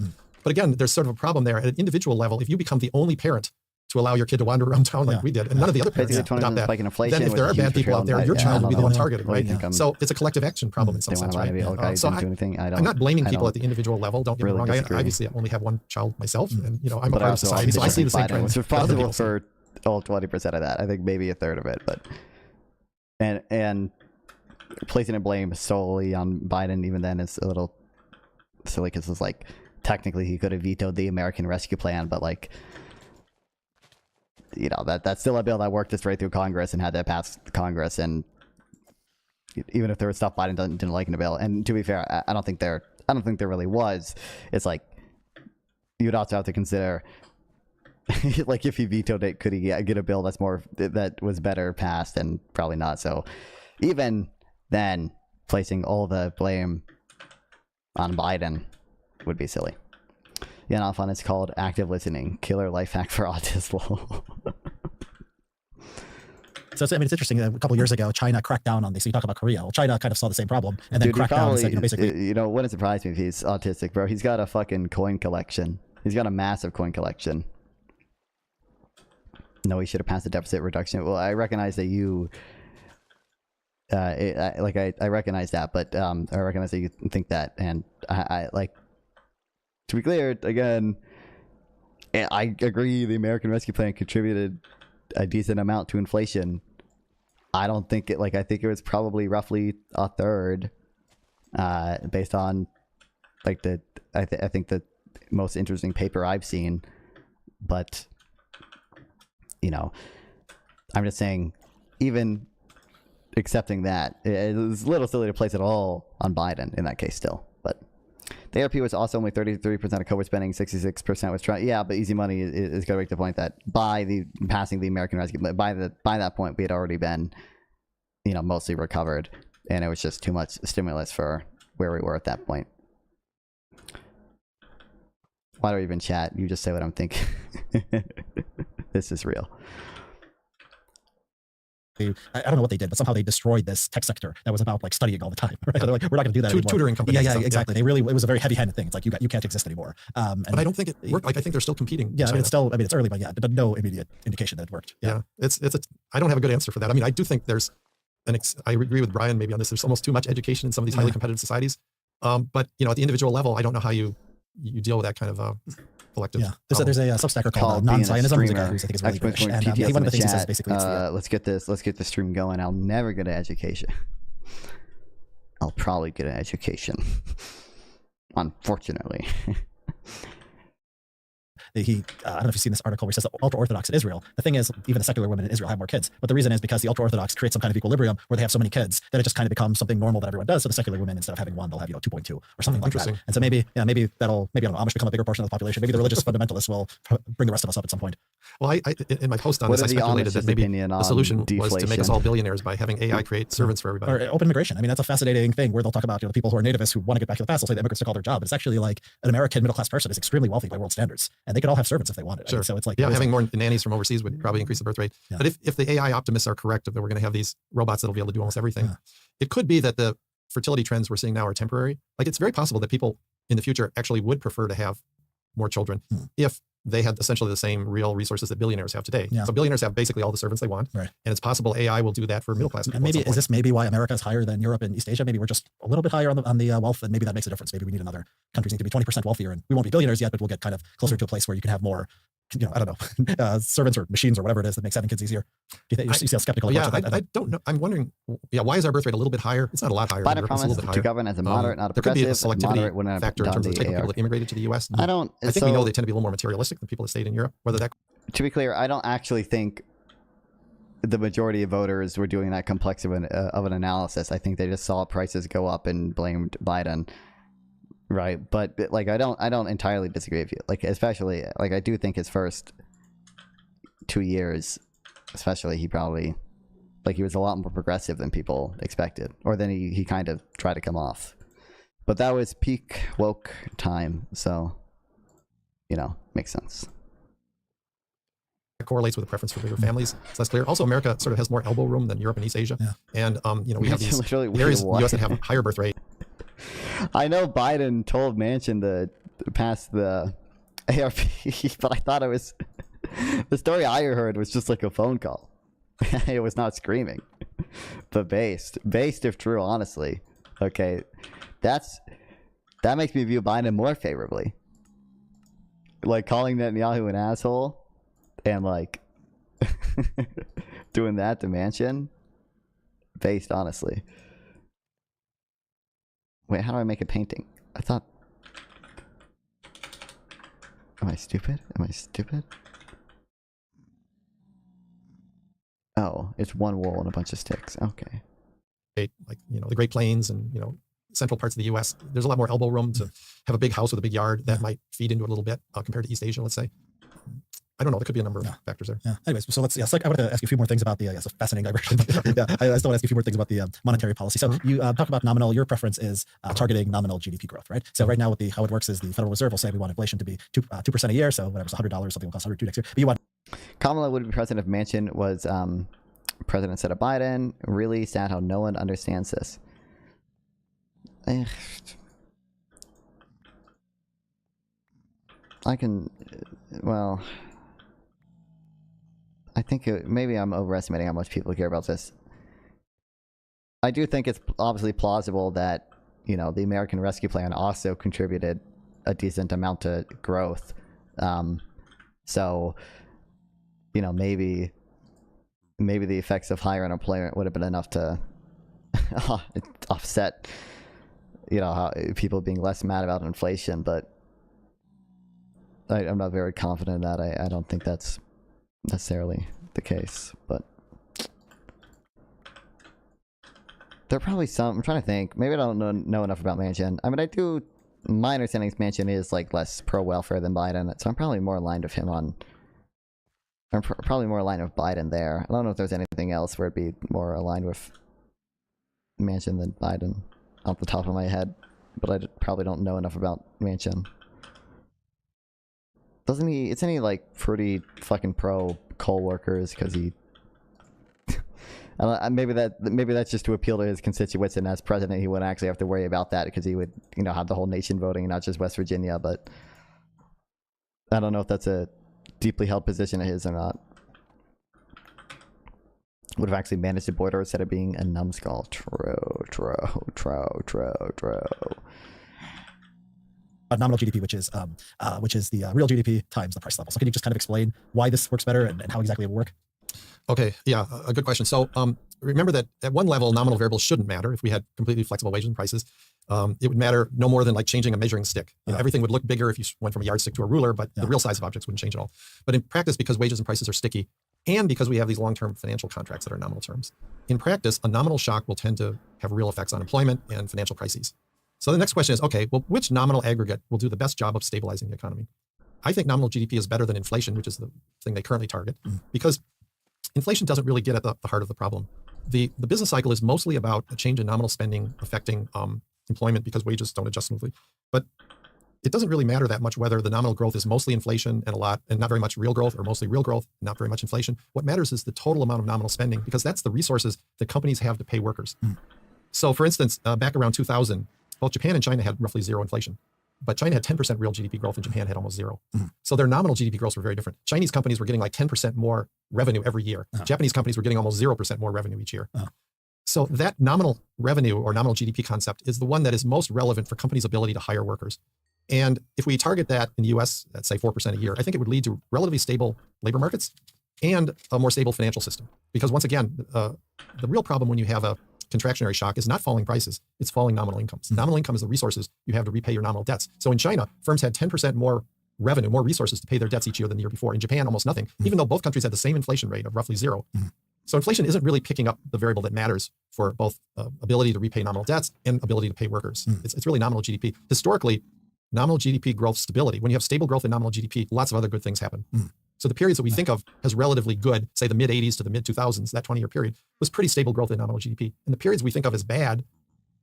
But again, there's sort of a problem there at an individual level. If you become the only parent to allow your kid to wander around town like we did, and none of the other parents adopt that, then if there are bad people out there, your child will be the one targeted, right? So it's a collective action problem in some sense, right? So I'm not blaming people at the individual level. Don't get me wrong. I obviously only have one child myself, and, you know, I'm a part of society, so I see the same trends. It's responsible for 20% of that. I think maybe a third of it, but and placing a blame solely on Biden even then is a little silly, because it's like technically he could have vetoed the American Rescue Plan, but, like, you know, that's still a bill that worked its way through Congress and had to pass Congress, and even if there was stuff Biden didn't like in the bill, and to be fair, I don't think there really was. It's like you'd also have to consider, like, if he vetoed it, could he get a bill that was better passed? And probably not. So even then, placing all the blame on Biden would be silly. Yeah, not fun. It's called active listening. Killer life hack for autism. So I mean, it's interesting. A couple of years ago, China cracked down on this. So you talk about Korea. Well, China kind of saw the same problem and then cracked down and said, you know, basically, you know, wouldn't surprise me if he's autistic, bro. He's got a fucking coin collection. He's got a massive coin collection. No, he should have passed the deficit reduction. Well, I recognize that you, I recognize that, but I recognize that you think that, and I like. To be clear, again, I agree the American Rescue Plan contributed a decent amount to inflation. I don't think it, I think it was probably roughly a third, based on, like, I think the most interesting paper I've seen. But, you know, I'm just saying, even accepting that, it's a little silly to place it all on Biden in that case still. But the ARP was also only 33% of COVID spending, 66% was Trump. Yeah, but easy money is going to make the point that by the passing the American Rescue, by that point we had already been mostly recovered, and it was just too much stimulus for where we were at that point. Why do I even chat? You just say what I'm thinking. This is real. I don't know what they did, but somehow they destroyed this tech sector that was about like studying all the time. Right? They're like, we're not going to do that anymore. Tutoring companies. Yeah, exactly. They really, it was a very heavy-handed thing. It's like you can't exist anymore. But I don't think it worked. Like I think they're still competing. Yeah, it's early, but but no immediate indication that it worked. Yeah, I don't have a good answer for that. I mean, I do think there's I agree with Brian maybe on this. There's almost too much education in some of these highly competitive societies. But at the individual level, I don't know how you deal with that kind of collective. Yeah, there's a Substacker called Non-Zionism. Who's I think is really British. And one of the things he says basically, let's get the stream going. I'll never get an education. I'll probably get an education. Unfortunately. I don't know if you've seen this article where he says that ultra-Orthodox in Israel, the thing is, even the secular women in Israel have more kids. But the reason is because the ultra-Orthodox create some kind of equilibrium where they have so many kids that it just kind of becomes something normal that everyone does. So the secular women, instead of having one, they'll have 2.2 or something like that. And so maybe I don't know, Amish become a bigger portion of the population. Maybe the religious fundamentalists will bring the rest of us up at some point. Well, in my post on this, I speculated that maybe the solution was to make us all billionaires by having AI create servants for everybody. Or open immigration. I mean, that's a fascinating thing where they'll talk about the people who are nativists who want to get back to the past. They'll say the immigrants took all their job. But it's actually like an American middle-class person is extremely wealthy by world standards, and they could all have servants if they wanted. Sure. I mean, so it's like having more nannies from overseas would probably increase the birth rate. Yeah. But if the AI optimists are correct that we're going to have these robots that'll be able to do almost everything, it could be that the fertility trends we're seeing now are temporary. Like it's very possible that people in the future actually would prefer to have more children if they had essentially the same real resources that billionaires have today. So billionaires have basically all the servants they want, and it's possible AI will do that for middle class people. And maybe is this maybe why America is higher than Europe and East Asia? Maybe we're just a little bit higher on the wealth, and maybe that makes a difference. Maybe we need another countries need to be 20% wealthier, and we won't be billionaires yet, but we'll get kind of closer to a place where you can have more, I don't know, servants or machines or whatever it is that makes having kids easier. Do you think you see how skeptical? I don't know. I'm wondering, why is our birth rate a little bit higher? It's not a lot higher. Biden promised to govern as a moderate, not a progressive. There could be a selectivity factor in terms of the type of people that immigrated to the U.S. I think we know they tend to be a little more materialistic than people that stayed in Europe. Whether that, to be clear, I don't actually think the majority of voters were doing that complex of an analysis. I think they just saw prices go up and blamed Biden. Right, but like I don't entirely disagree with you. Like especially like I do think his first 2 years, especially, he probably he was a lot more progressive than people expected, or than he kind of tried to come off. But that was peak woke time, so makes sense. It correlates with a preference for bigger families, so that's clear. Also, America sort of has more elbow room than Europe and East Asia, and we have these areas in the U.S. that have a higher birth rate. I know Biden told Manchin to pass the ARP, but I thought it was the story I heard was just like a phone call. It was not screaming, but based if true, honestly. Okay, that makes me view Biden more favorably. Like calling Netanyahu an asshole and like doing that to Manchin, based honestly. Wait, how do I make a painting? I thought... Am I stupid? Oh, it's one wool and a bunch of sticks. Okay. Like, the Great Plains and, central parts of the U.S., there's a lot more elbow room to have a big house with a big yard. That might feed into it a little bit compared to East Asia, let's say. I don't know. There could be a number of factors there. Yeah. Anyways, so let's. I want to ask you a few more things about the. It's a fascinating digression. I still want to ask you a few more things about the monetary policy. So you talk about nominal. Your preference is targeting nominal GDP growth, right? So right now, with how it works is the Federal Reserve will say we want inflation to be 2% a year. So whatever's $100, something will cost $102 next year. But you want. Kamala would be president if Manchin was president instead of Biden. Really sad how no one understands this. I can. Well. I think maybe I'm overestimating how much people care about this. I do think it's obviously plausible that, the American Rescue Plan also contributed a decent amount to growth. So, maybe the effects of higher unemployment would have been enough to offset, how people being less mad about inflation. But I'm not very confident in that. I don't think that's necessarily the case, but there are probably some. I'm trying to think. Maybe I don't know enough about Manchin. I mean, my understanding is Manchin is less pro welfare than Biden, so I'm probably more aligned with him on. I'm probably more aligned with Biden there. I don't know if there's anything else where it'd be more aligned with Manchin than Biden off the top of my head, but I probably don't know enough about Manchin. Doesn't he? Isn't he like pretty fucking pro coal workers? Because he, maybe that's just to appeal to his constituents, and as president, he wouldn't actually have to worry about that because he would, have the whole nation voting, and not just West Virginia. But I don't know if that's a deeply held position of his or not. Would have actually managed the border instead of being a numbskull. True. Nominal GDP, which is the real GDP times the price level. So can you just kind of explain why this works better and how exactly it will work? Okay, yeah, a good question. So remember that at one level, nominal variables shouldn't matter. If we had completely flexible wages and prices, it would matter no more than like changing a measuring stick. Everything would look bigger if you went from a yardstick to a ruler, but the real size of objects wouldn't change at all. But in practice, because wages and prices are sticky, and because we have these long-term financial contracts that are nominal terms, in practice, a nominal shock will tend to have real effects on employment and financial crises. So the next question is, okay, well, which nominal aggregate will do the best job of stabilizing the economy? I think nominal GDP is better than inflation, which is the thing they currently target, because inflation doesn't really get at the heart of the problem. The business cycle is mostly about a change in nominal spending affecting employment because wages don't adjust smoothly. But it doesn't really matter that much whether the nominal growth is mostly inflation and not very much real growth, or mostly real growth, and not very much inflation. What matters is the total amount of nominal spending, because that's the resources that companies have to pay workers. So for instance, back around 2000, both Japan and China had roughly zero inflation, but China had 10% real GDP growth and Japan had almost zero. So their nominal GDP growths were very different. Chinese companies were getting like 10% more revenue every year. Japanese companies were getting almost 0% more revenue each year. So that nominal revenue or nominal GDP concept is the one that is most relevant for companies' ability to hire workers. And if we target that in the US at say 4% a year, I think it would lead to relatively stable labor markets and a more stable financial system. Because once again, the real problem when you have a contractionary shock is not falling prices, it's falling nominal incomes. Nominal income is the resources you have to repay your nominal debts. So in China, firms had 10% more revenue, more resources to pay their debts each year than the year before. In Japan, almost nothing, even though both countries had the same inflation rate of roughly zero. So inflation isn't really picking up the variable that matters for both ability to repay nominal debts and ability to pay workers. It's really nominal GDP. Historically, nominal GDP growth stability, when you have stable growth in nominal GDP, lots of other good things happen. So the periods that we think of as relatively good, say the mid 80s to the mid 2000s, that 20-year period, was pretty stable growth in nominal GDP. And the periods we think of as bad,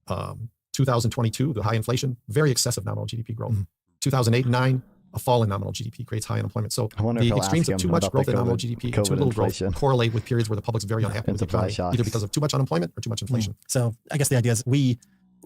2022, the high inflation, very excessive nominal GDP growth. 2008 and 9, a fall in nominal GDP creates high unemployment. So the extremes of too much growth in nominal GDP and too little growth correlate with periods where the public's very unhappy with the economy, either because of too much unemployment or too much inflation. So I guess the idea is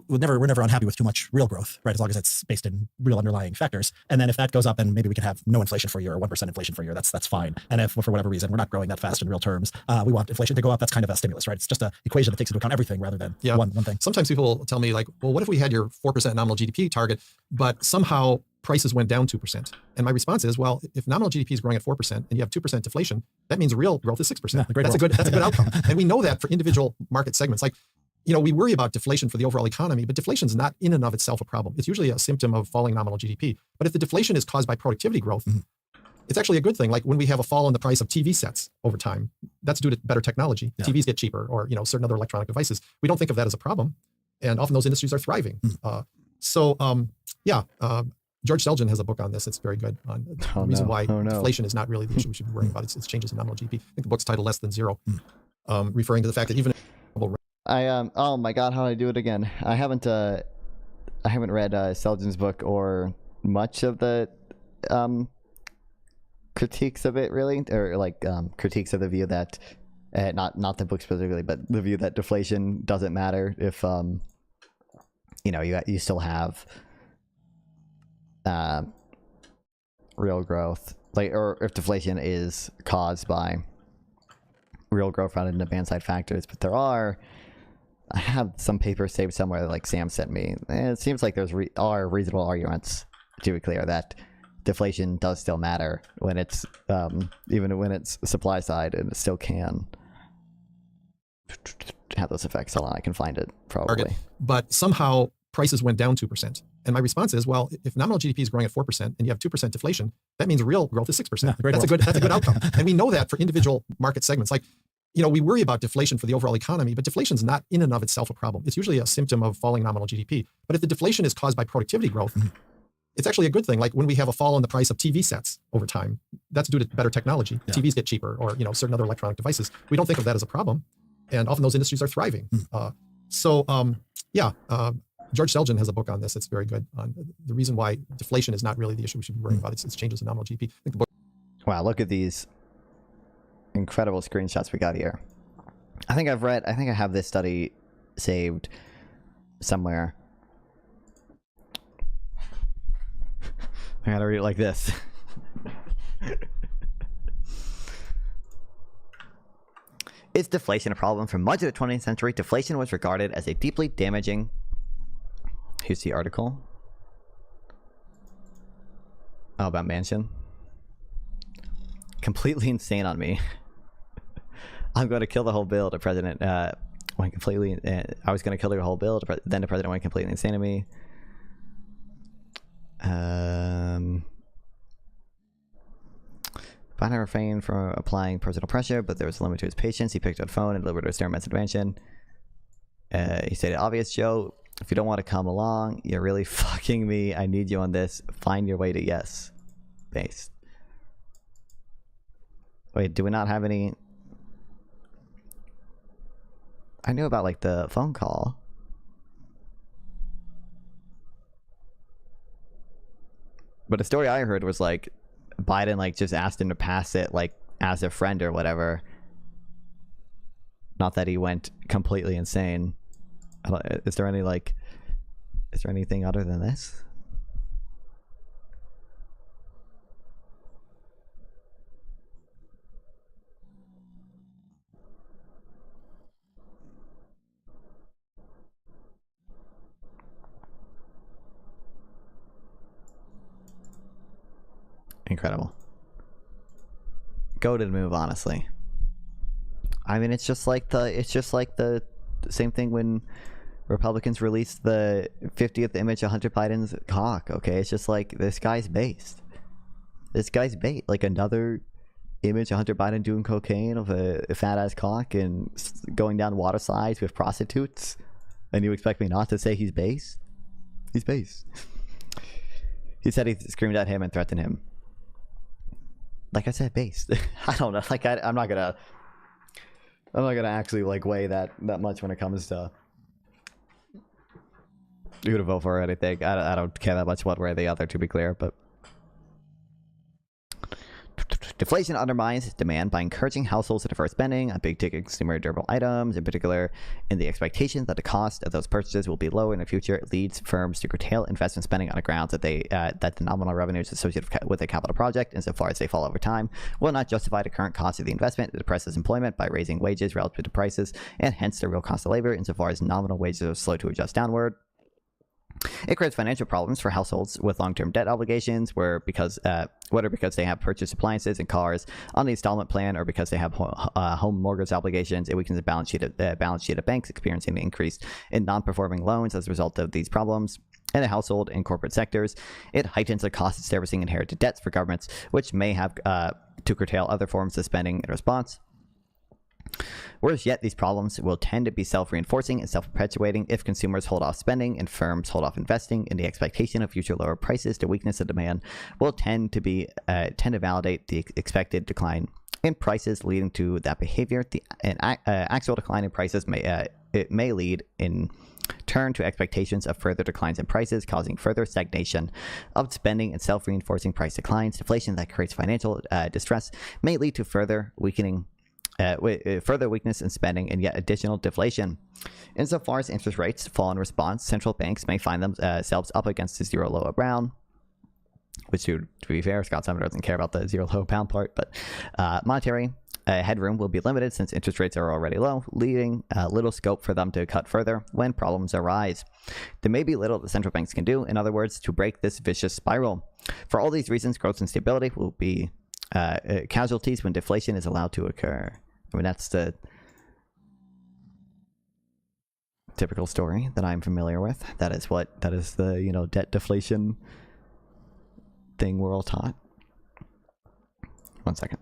we're never unhappy with too much real growth, right? As long as it's based in real underlying factors. And then if that goes up, then maybe we can have no inflation for a year or 1% inflation for a year. That's fine. And if for whatever reason we're not growing that fast in real terms, we want inflation to go up. That's kind of a stimulus, right? It's just an equation that takes into account everything rather than one thing. Sometimes people will tell me like, well, what if we had your 4% nominal GDP target, but somehow prices went down 2%? And my response is, well, if nominal GDP is growing at 4% and you have 2% deflation, that means real growth is 6%. That's a good outcome. And we know that for individual market segments. Like, we worry about deflation for the overall economy, but deflation is not in and of itself a problem. It's usually a symptom of falling nominal GDP. But if the deflation is caused by productivity growth, it's actually a good thing. Like when we have a fall in the price of TV sets over time, that's due to better technology. TVs get cheaper, or certain other electronic devices. We don't think of that as a problem, and often those industries are thriving. George Selgin has a book on this. It's very good on the reason why inflation is not really the issue we should be worrying about. It's changes in nominal GDP. I think the book's titled Less Than Zero, referring to the fact that even oh my god, how did I do it again? I haven't read Selgin's book or much of the critiques of it really, or like critiques of the view that not the book specifically, but the view that deflation doesn't matter if you still have real growth, like, or if deflation is caused by real growth rather than demand side factors. But I have some papers saved somewhere, like Sam sent me. And it seems like there's are reasonable arguments to be clear that deflation does still matter when it's even when it's supply side, and it still can have those effects. Hold on, I can find it probably. But somehow prices went down 2%. And my response is, well, if nominal GDP is growing at 4% and you have 2% deflation, that means real growth is 6%. That's a good outcome. And we know that for individual market segments. Like, we worry about deflation for the overall economy, but deflation is not in and of itself a problem. It's usually a symptom of falling nominal GDP. But if the deflation is caused by productivity growth, it's actually a good thing. Like when we have a fall in the price of TV sets over time, that's due to better technology. TVs get cheaper, or certain other electronic devices. We don't think of that as a problem, and often those industries are thriving. So, yeah, George Selgin has a book on this. It's very good on the reason why deflation is not really the issue we should be worrying about. It's changes in nominal GDP. I think the book. Wow, look at these incredible screenshots we got here. I think I have this study saved somewhere. I gotta read it like this. Is deflation a problem? For much of the 20th century, deflation was regarded as a deeply damaging... Here's the article. Oh, about Manchin. Completely insane on me. I'm going to kill the whole bill. The president went completely... I was going to kill the whole bill. Then the president went completely insane on me. Biden refrained from applying personal pressure, but there was a limit to his patience. He picked up the phone and delivered a stern message to Manchin. He stated, obvious, Joe, if you don't want to come along, you're really fucking me. I need you on this. Find your way to yes. Based. Wait, do we not have any... I knew about, like, the phone call. But the story I heard was, like, Biden, like, just asked him to pass it, like, as a friend or whatever. Not that he went completely insane. Is there any, like... Is there anything other than this? Incredible. Go to the move, honestly. I mean, it's just like the same thing when Republicans released the 50th image of Hunter Biden's cock. Okay, it's just like this guy's based. This guy's bait. Like another image of Hunter Biden doing cocaine of a fat ass cock and going down water slides with prostitutes, and you expect me not to say he's based? He's based. He said he screamed at him and threatened him. Like I said, based. I don't know. Like I'm not gonna actually like weigh that much when it comes to who to vote for or anything. I don't care that much one way or the other, to be clear. But deflation undermines demand by encouraging households to defer spending on big-ticket consumer durable items, in particular in the expectation that the cost of those purchases will be lower in the future. It leads firms to curtail investment spending on the grounds that that the nominal revenues associated with a capital project, insofar as they fall over time, will not justify the current cost of the investment. It depresses employment by raising wages relative to prices, and hence the real cost of labor, insofar as nominal wages are slow to adjust downward. It creates financial problems for households with long-term debt obligations, whether because they have purchased appliances and cars on the installment plan, or because they have home mortgage obligations. It weakens the balance sheet of banks, experiencing an increase in non-performing loans as a result of these problems. In the household and corporate sectors, it heightens the cost of servicing inherited debts for governments, which may have to curtail other forms of spending in response. Worse yet, these problems will tend to be self-reinforcing and self-perpetuating if consumers hold off spending and firms hold off investing in the expectation of future lower prices. The weakness of demand will tend to validate the expected decline in prices, leading to that behavior. An actual decline in prices may lead in turn to expectations of further declines in prices, causing further stagnation of spending and self-reinforcing price declines. Deflation that creates financial distress may lead to further weakness in spending and yet additional deflation. Insofar as interest rates fall in response, central banks may find themselves up against the zero low bound, which, to be fair, Scott Sumner doesn't care about the zero low bound part, but monetary headroom will be limited since interest rates are already low, leaving little scope for them to cut further when problems arise. There may be little the central banks can do, in other words, to break this vicious spiral. For all these reasons, growth and stability will be casualties when deflation is allowed to occur. I mean, that's the typical story that I'm familiar with. That is the debt deflation thing we're all taught. 1 second.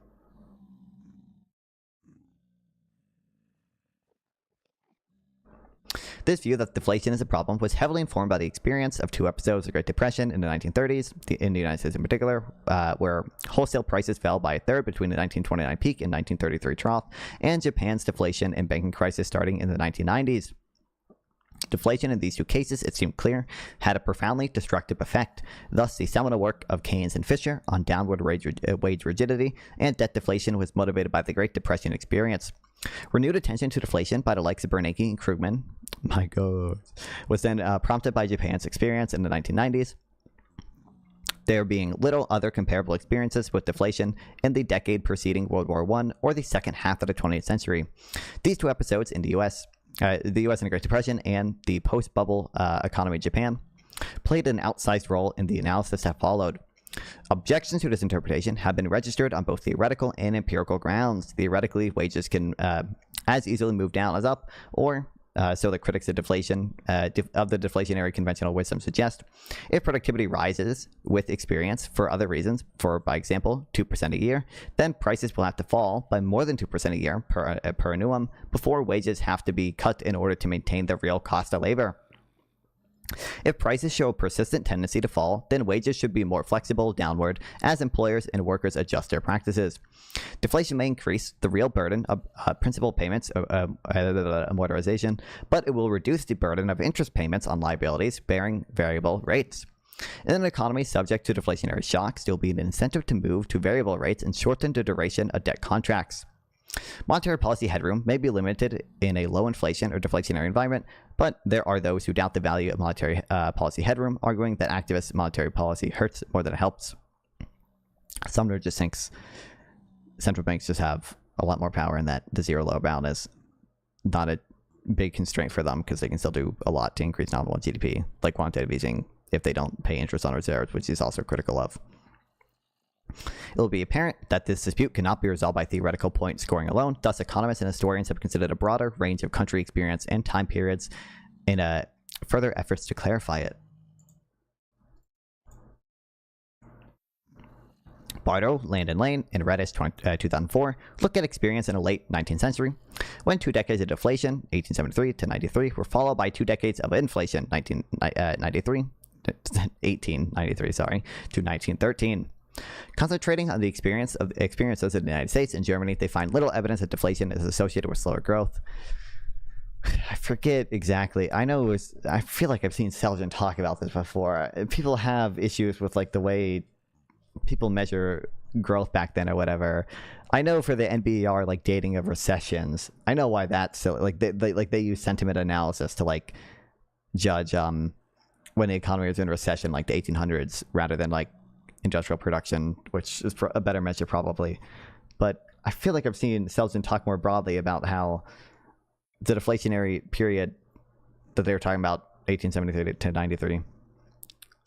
This view that deflation is a problem was heavily informed by the experience of 2 episodes of the Great Depression in the 1930s, in the United States in particular, where wholesale prices fell by a third between the 1929 peak and 1933 trough, and Japan's deflation and banking crisis starting in the 1990s. Deflation in these two cases, it seemed clear, had a profoundly destructive effect. Thus, the seminal work of Keynes and Fisher on downward wage rigidity and debt deflation was motivated by the Great Depression experience. Renewed attention to deflation by the likes of Bernanke and Krugman, my God, was then prompted by Japan's experience in the 1990s. There being little other comparable experiences with deflation in the decade preceding World War I or the second half of the 20th century. These two episodes in the U.S. In the Great Depression and the post-bubble economy of Japan played an outsized role in the analysis that followed. Objections to this interpretation have been registered on both theoretical and empirical grounds. Theoretically, wages can as easily move down as up, or so the critics of deflation of the deflationary conventional wisdom suggest. If productivity rises with experience for other reasons, for by example 2% a year, then prices will have to fall by more than 2% a year per annum before wages have to be cut in order to maintain the real cost of labor. If prices show a persistent tendency to fall, then wages should be more flexible downward as employers and workers adjust their practices. Deflation may increase the real burden of principal payments, amortization, but it will reduce the burden of interest payments on liabilities bearing variable rates. In an economy subject to deflationary shocks, there will be an incentive to move to variable rates and shorten the duration of debt contracts. Monetary policy headroom may be limited in a low inflation or deflationary environment, but there are those who doubt the value of monetary policy headroom, arguing that activist monetary policy hurts more than it helps. Sumner just thinks central banks just have a lot more power and that the zero lower bound is not a big constraint for them because they can still do a lot to increase nominal GDP, like quantitative easing, if they don't pay interest on reserves, which is also critical of. It will be apparent that this dispute cannot be resolved by theoretical point scoring alone. Thus, economists and historians have considered a broader range of country experience and time periods in further efforts to clarify it. Bardo, Land and Lane, and Reddish 2004 look at experience in the late 19th century, when 2 decades of deflation, 1873 to 93, were followed by 2 decades of inflation, 1893 to 1913. Concentrating on the experiences in the United States and Germany, they find little evidence that deflation is associated with slower growth. I forget exactly. I feel like I've seen Seljan talk about this before. People have issues with like the way people measure growth back then or whatever. I know for the NBER like dating of recessions, I know why that's so like they use sentiment analysis to like judge when the economy was in recession like the 1800s rather than like industrial production, which is a better measure probably. But I feel like I've seen Seljan talk more broadly about how the deflationary period that they were talking about, 1873 to 93,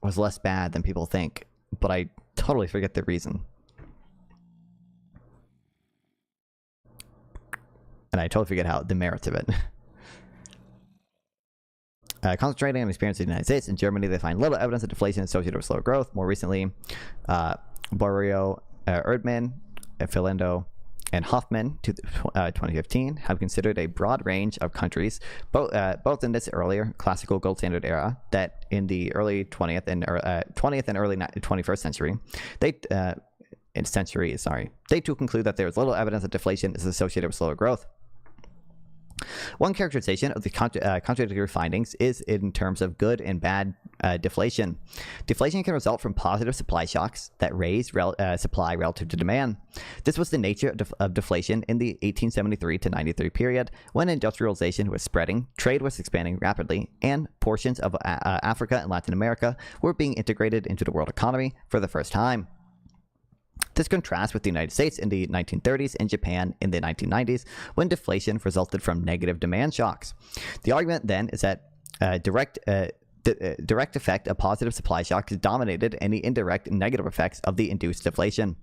was less bad than people think. But I totally forget the reason. And I totally forget how the merits of it. Concentrating on experience in the United States and Germany, they find little evidence of deflation associated with slower growth. More recently, Borio, Erdmann, Philando, and Hoffman, 2015, have considered a broad range of countries, both in this earlier classical gold standard era, that in the early 20th and early 21st century, they too conclude that there is little evidence that deflation is associated with slower growth. One characterization of the contradictory findings is in terms of good and bad deflation. Deflation can result from positive supply shocks that raise supply relative to demand. This was the nature of deflation in the 1873 to 93 period, when industrialization was spreading, trade was expanding rapidly, and portions of Africa and Latin America were being integrated into the world economy for the first time. This contrasts with the United States in the 1930s and Japan in the 1990s, when deflation resulted from negative demand shocks. The argument then is that the direct effect of positive supply shocks dominated any indirect negative effects of the induced deflation.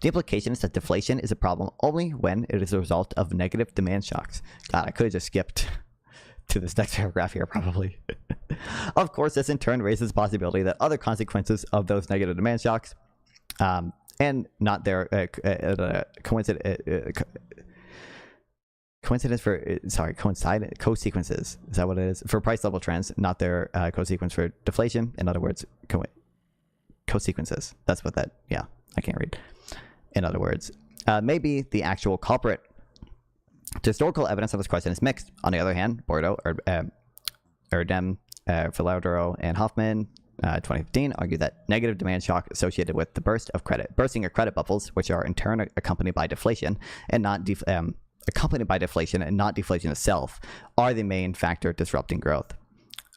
The implication is that deflation is a problem only when it is a result of negative demand shocks. God, I could have just skipped to this next paragraph here, probably. Of course, this in turn raises the possibility that other consequences of those negative demand shocks and not their co-sequences. Is that what it is? For price level trends, not their co-sequence for deflation. In other words, co-sequences. That's what that, yeah, I can't read. In other words, maybe the actual culprit. The historical evidence of this question is mixed. On the other hand, Bordeaux, Philaudero, and Hoffman, 2015, argued that negative demand shock associated with the bursting of credit bubbles, which are in turn accompanied by deflation and not accompanied by deflation and not deflation itself, are the main factor disrupting growth.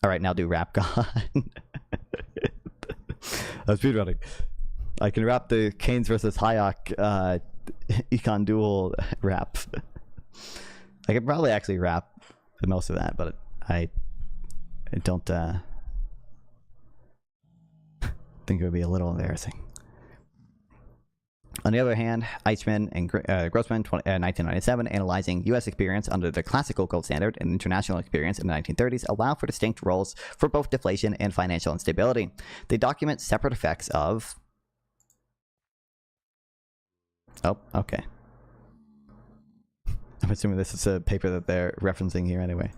All right, now do rap God. I'm speedrunning. I can rap the Keynes versus Hayek Econ duel rap. I could probably actually rap most of that, but I don't think it would be a little embarrassing. On the other hand, Eichmann and Grossman, 1997, analyzing U.S. experience under the classical gold standard and international experience in the 1930s, allow for distinct roles for both deflation and financial instability. They document separate effects of... Oh, okay. I'm assuming this is a paper that they're referencing here anyway.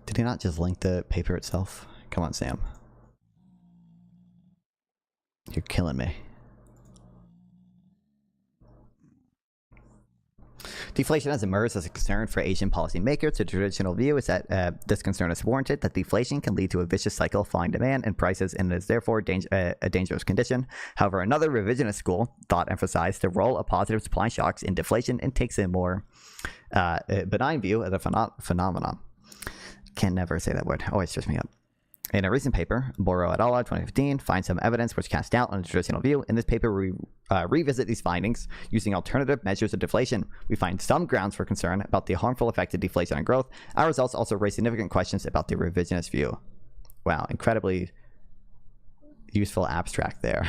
Did he not just link the paper itself? Come on, Sam. You're killing me. Deflation has emerged as a concern for Asian policymakers. The traditional view is that this concern is warranted, that deflation can lead to a vicious cycle of falling demand and prices, and is therefore a dangerous condition. However, another revisionist school thought emphasized the role of positive supply shocks in deflation and takes a more benign view of the phenomenon. Can never say that word. Always trips me up. In a recent paper, Boro et al. 2015 finds some evidence which casts doubt on the traditional view. In this paper, we revisit these findings using alternative measures of deflation. We find some grounds for concern about the harmful effect of deflation on growth. Our results also raise significant questions about the revisionist view. Wow, incredibly useful abstract there.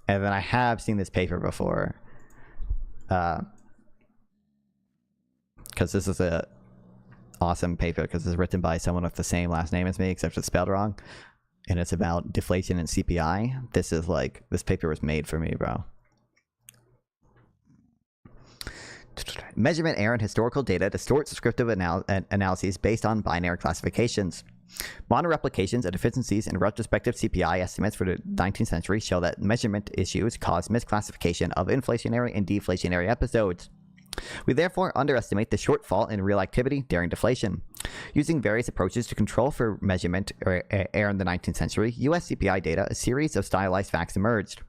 And then I have seen this paper before. Because this is a awesome paper, because it's written by someone with the same last name as me, except it's spelled wrong. And it's about deflation and CPI. This is like, this paper was made for me, bro. Measurement error in historical data distorts descriptive analyses based on binary classifications. Monoreplications and deficiencies in retrospective CPI estimates for the 19th century show that measurement issues cause misclassification of inflationary and deflationary episodes. We therefore underestimate the shortfall in real activity during deflation. Using various approaches to control for measurement error in the 19th century, US CPI data, a series of stylized facts emerged.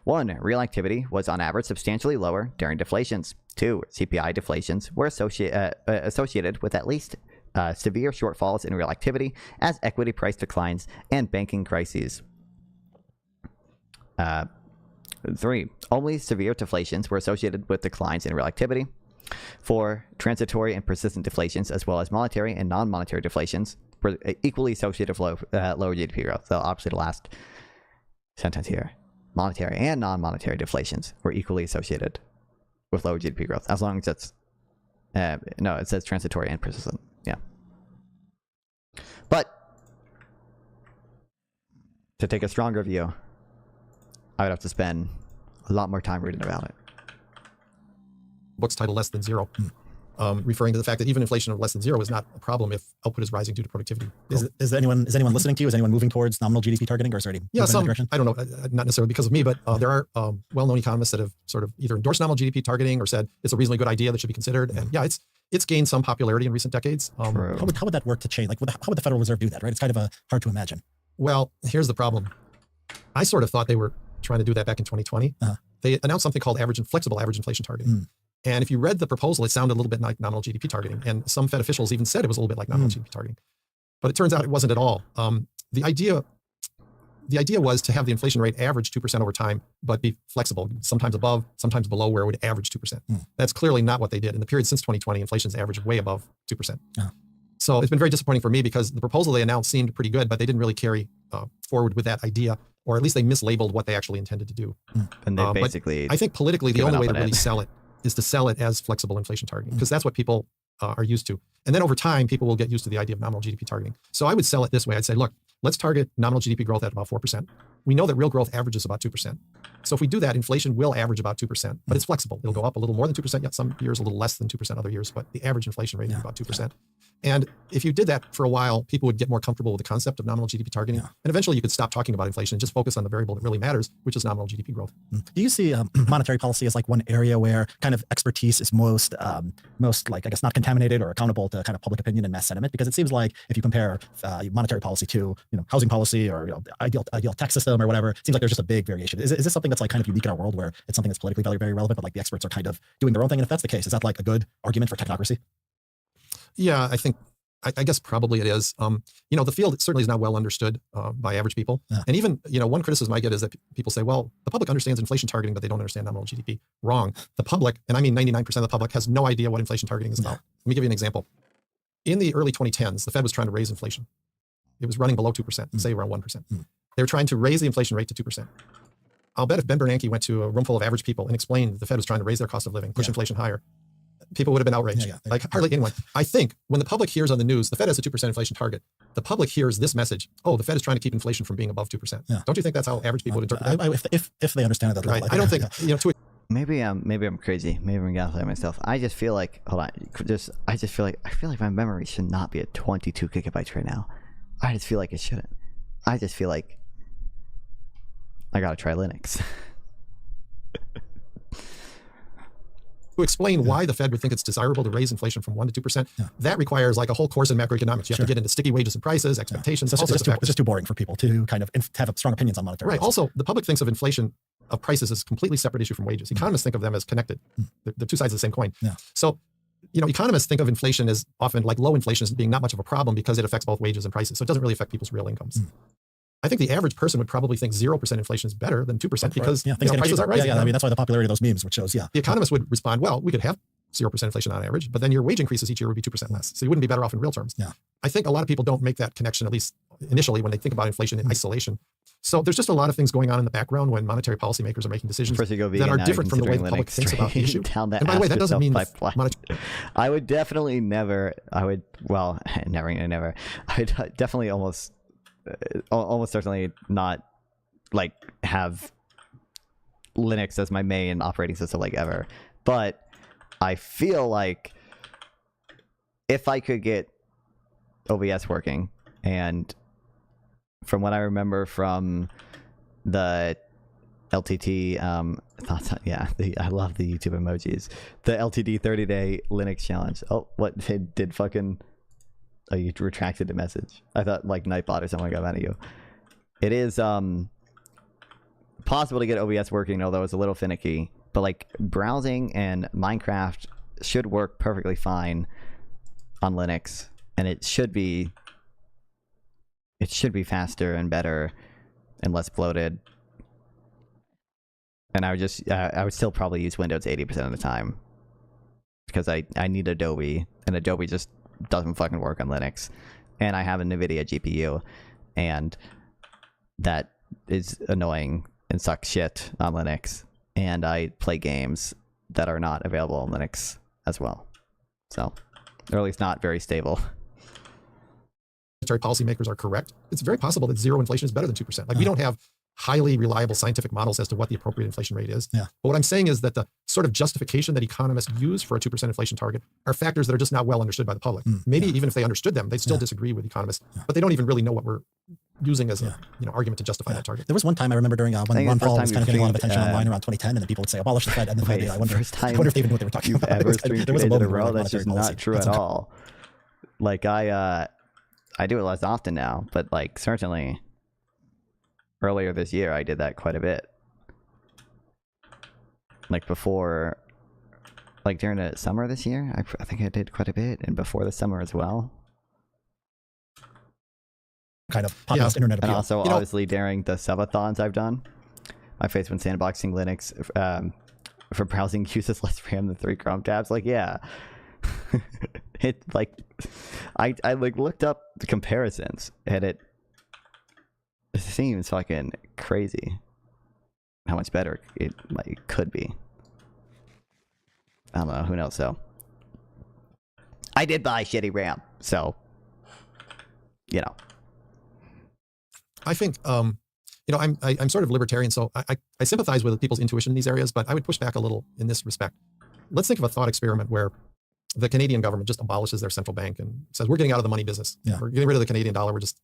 1. Real activity was on average substantially lower during deflations. 2. CPI deflations were associated with at least severe shortfalls in real activity as equity price declines and banking crises. 3. Only severe deflations were associated with declines in real activity. 4. Transitory and persistent deflations, as well as monetary and non-monetary deflations, were equally associated with lower GDP growth. So obviously the last sentence here. Monetary and non-monetary deflations were equally associated with lower GDP growth, as long as it's... no, it says transitory and persistent. Yeah. But to take a stronger view, I would have to spend a lot more time reading about it. Book's title Less Than Zero, referring to the fact that even inflation of less than zero is not a problem if output is rising due to productivity. Is anyone listening to you? Is anyone moving towards nominal GDP targeting, or is there any direction? I don't know, not necessarily because of me, but there are well-known economists that have sort of either endorsed nominal GDP targeting or said it's a reasonably good idea that should be considered. And yeah, it's gained some popularity in recent decades. How would that work to change? Like, how would the Federal Reserve do that, right? It's kind of hard to imagine. Well, here's the problem. I sort of thought they were trying to do that back in 2020. They announced something called flexible average inflation targeting. And if you read the proposal, it sounded a little bit like nominal GDP targeting. And some Fed officials even said it was a little bit like nominal GDP targeting. But it turns out it wasn't at all. The idea was to have the inflation rate average 2% over time, but be flexible, sometimes above, sometimes below where it would average 2%. That's clearly not what they did. In the period since 2020, inflation's averaged way above 2%. So it's been very disappointing for me because the proposal they announced seemed pretty good, but they didn't really carry forward with that idea, or at least they mislabeled what they actually intended to do. And they basically... I think politically, the only way to really sell it is to sell it as flexible inflation targeting, because that's what people are used to. And then over time, people will get used to the idea of nominal GDP targeting. So I would sell it this way. I'd say, look, let's target nominal GDP growth at about 4%. We know that real growth averages about 2%. So if we do that, inflation will average about 2%, but it's flexible. It'll go up a little more than 2%, yet some years a little less than 2% other years, but the average inflation rate is about 2%. And if you did that for a while, people would get more comfortable with the concept of nominal GDP targeting. And eventually you could stop talking about inflation and just focus on the variable that really matters, which is nominal GDP growth. Do you see monetary policy as like one area where kind of expertise is most like, I guess, not contaminated or accountable to kind of public opinion and mass sentiment? Because it seems like if you compare monetary policy to, housing policy or the ideal tax system or whatever, it seems like there's just a big variation. Is this something that's like kind of unique in our world where it's something that's politically very, very relevant, but like the experts are kind of doing their own thing? And if that's the case, is that like a good argument for technocracy? Yeah, I guess probably it is. The field certainly is not well understood by average people. And even, one criticism I get is that people say, well, the public understands inflation targeting, but they don't understand nominal GDP. Wrong. The public, and I mean 99% of the public, has no idea what inflation targeting is about. Let me give you an example. In the early 2010s, the Fed was trying to raise inflation. It was running below 2%, say around 1%. They were trying to raise the inflation rate to 2%. I'll bet if Ben Bernanke went to a room full of average people and explained the Fed was trying to raise their cost of living, push inflation higher, people would have been outraged. Like hardly anyone. I think when the public hears on the news, the Fed has a 2% inflation target, the public hears this message, oh, the Fed is trying to keep inflation from being above 2%. Don't you think that's how average people would interpret that? If they understand it, right. I don't think, Maybe I'm crazy. Maybe I'm gaslighting myself. I just feel like, hold on. I feel like my memory should not be at 22 gigabytes right now. I just feel like it shouldn't. I just feel like I gotta try Linux. To explain why the Fed would think it's desirable to raise inflation from 1 to 2%, that requires like a whole course in macroeconomics. You have to get into sticky wages and prices, expectations. It's just too boring for people to kind of have strong opinions on monetary policy. Also, the public thinks of inflation of prices as a completely separate issue from wages. Economists think of them as connected. They're two sides of the same coin. So, economists think of inflation as often like low inflation as being not much of a problem because it affects both wages and prices. So it doesn't really affect people's real incomes. I think the average person would probably think 0% inflation is better than 2% because prices are rising. I mean, that's why the popularity of those memes, which shows, The economist would respond, well, we could have 0% inflation on average, but then your wage increases each year would be 2% less. So you wouldn't be better off in real terms. I think a lot of people don't make that connection, at least initially, when they think about inflation in isolation. So there's just a lot of things going on in the background when monetary policymakers are making decisions that are different from the way the public thinks about the issue. And by the way, that doesn't mean I would definitely never, never. I would definitely almost certainly not like have Linux as my main operating system like ever. But I feel like if I could get OBS working, and from what I remember from the LTT, I love the YouTube emojis. The LTD 30-day Linux challenge. Oh, what did fucking... Oh, you retracted the message. I thought like Nightbot or something got mad at you. It is possible to get OBS working, although it's a little finicky. But like browsing and Minecraft should work perfectly fine on Linux, and it should be faster and better and less bloated. And I would still probably use Windows 80% of the time because I need Adobe, and Adobe just doesn't fucking work on Linux. And I have a NVIDIA GPU, and that is annoying and sucks shit on Linux. And I play games that are not available on Linux as well. So, or at least not very stable. Monetary policymakers are correct. It's very possible that zero inflation is better than 2%. Like we don't have highly reliable scientific models as to what the appropriate inflation rate is. But what I'm saying is that the sort of justification that economists use for a 2% inflation target are factors that are just not well understood by the public. Maybe even if they understood them, they'd still disagree with economists, but they don't even really know what we're using as a argument to justify that target. There was one time I remember during when Ron Paul was kind of getting a lot of attention online around 2010, and then people would say abolish the Fed and the Fed. I wonder if they even knew what they were talking about. Ever streamed 2 days in a row? That's just not true at all. Like I do it less often now, but like certainly earlier this year I did that quite a bit. Like before, like during the summer this year, I think I did quite a bit, and before the summer as well. Kind of populist internet appeal. And also obviously during the subathons I've done, my face when sandboxing Linux for browsing uses less RAM than 3 Chrome tabs. Like it like I like looked up the comparisons, and it seems fucking crazy how much better it like could be. I don't know, who knows. So I did buy shitty RAM, so I think You know, I'm sort of libertarian, so I sympathize with people's intuition in these areas, but I would push back a little in this respect. Let's think of a thought experiment where the Canadian government just abolishes their central bank and says, we're getting out of the money business. Yeah. We're getting rid of the Canadian dollar. We're just,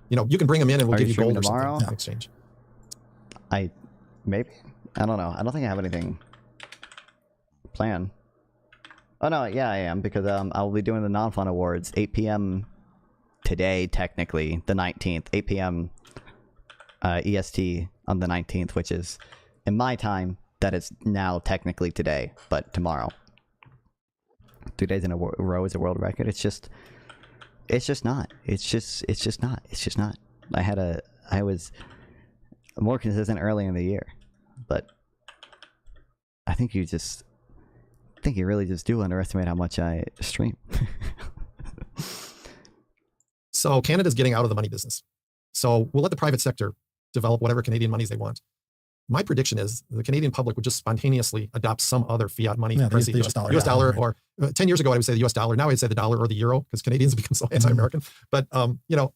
you know, you can bring them in and we'll give you gold or something in exchange. Maybe. I don't know. I don't think I have anything planned. Oh, no. Yeah, I am, because I'll be doing the non-fun awards 8 p.m. today, technically, the 19th. 8 p.m. EST on the 19th, which is, in my time, that is now technically today, but tomorrow. 2 days in a row is a world record. It's just not. It's just not. I was more consistent early in the year, but I think you really just do underestimate how much I stream. So Canada's getting out of the money business. So we'll let the private sector develop whatever Canadian monies they want. My prediction is the Canadian public would just spontaneously adopt some other fiat money currency, the US dollar, right. Or 10 years ago I would say the US dollar. Now I'd say the dollar or the euro because Canadians have become so anti-American. But you know,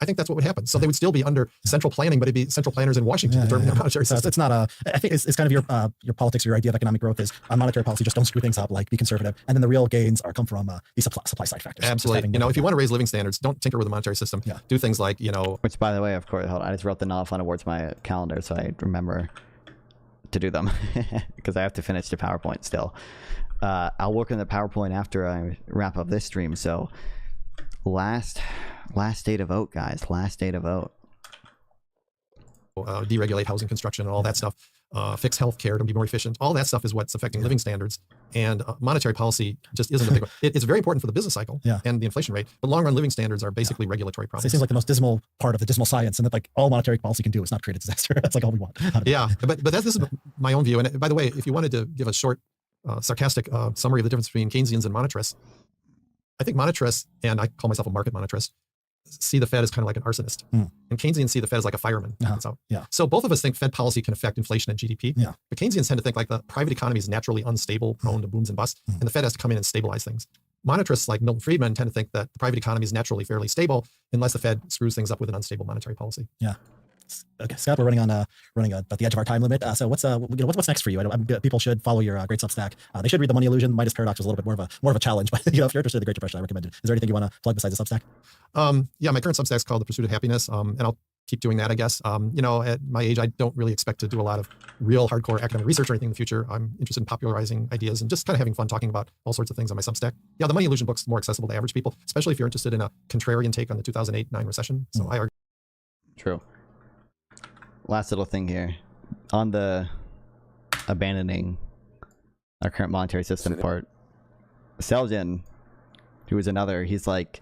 I think that's what would happen. So they would still be under central planning, but it'd be central planners in Washington determining the monetary system. It's not I think it's kind of your politics, your idea of economic growth is on monetary policy, just don't screw things up, like be conservative. And then the real gains come from the supply side factors. Absolutely. You know, if you want to raise living standards, don't tinker with the monetary system. Yeah. Do things like, you know. Which, by the way, of course, hold on, I just wrote the non-fun awards to my calendar, so I remember to do them because I have to finish the PowerPoint still. I'll work on the PowerPoint after I wrap up this stream. So last day to vote, guys. Last day to vote. Deregulate housing construction and all that stuff. Fix healthcare to be more efficient. All that stuff is what's affecting living standards. And monetary policy just isn't a big one. It's very important for the business cycle and the inflation rate. But long-run living standards are basically regulatory problems. So it seems like the most dismal part of the dismal science, and that like all monetary policy can do is not create a disaster. That's like all we want. Yeah, but this is my own view. And by the way, if you wanted to give a short, sarcastic summary of the difference between Keynesians and monetarists, I think monetarists, and I call myself a market monetarist, see the Fed as kind of like an arsonist. And Keynesians see the Fed as like a fireman. So both of us think Fed policy can affect inflation and GDP. But Keynesians tend to think like the private economy is naturally unstable, prone to booms and busts, and the Fed has to come in and stabilize things. Monetarists like Milton Friedman tend to think that the private economy is naturally fairly stable unless the Fed screws things up with an unstable monetary policy. Yeah. Okay, Scott, we're running about the edge of our time limit. So what's next for you? People should follow your great Substack. They should read The Money Illusion. Midas Paradox was a little bit more of a challenge, but you know, if you're interested in the Great Depression, I recommend it. Is there anything you want to plug besides the Substack? Yeah, my current Substack is called The Pursuit of Happiness, and I'll keep doing that, I guess. You know, at my age, I don't really expect to do a lot of real hardcore academic research or anything in the future. I'm interested in popularizing ideas and just kind of having fun talking about all sorts of things on my Substack. Yeah, The Money Illusion book's more accessible to average people, especially if you're interested in a contrarian take on the 2008-9 recession. So I argue. True. Last little thing here on the abandoning our current monetary system part. Seljan, who is another, he's like,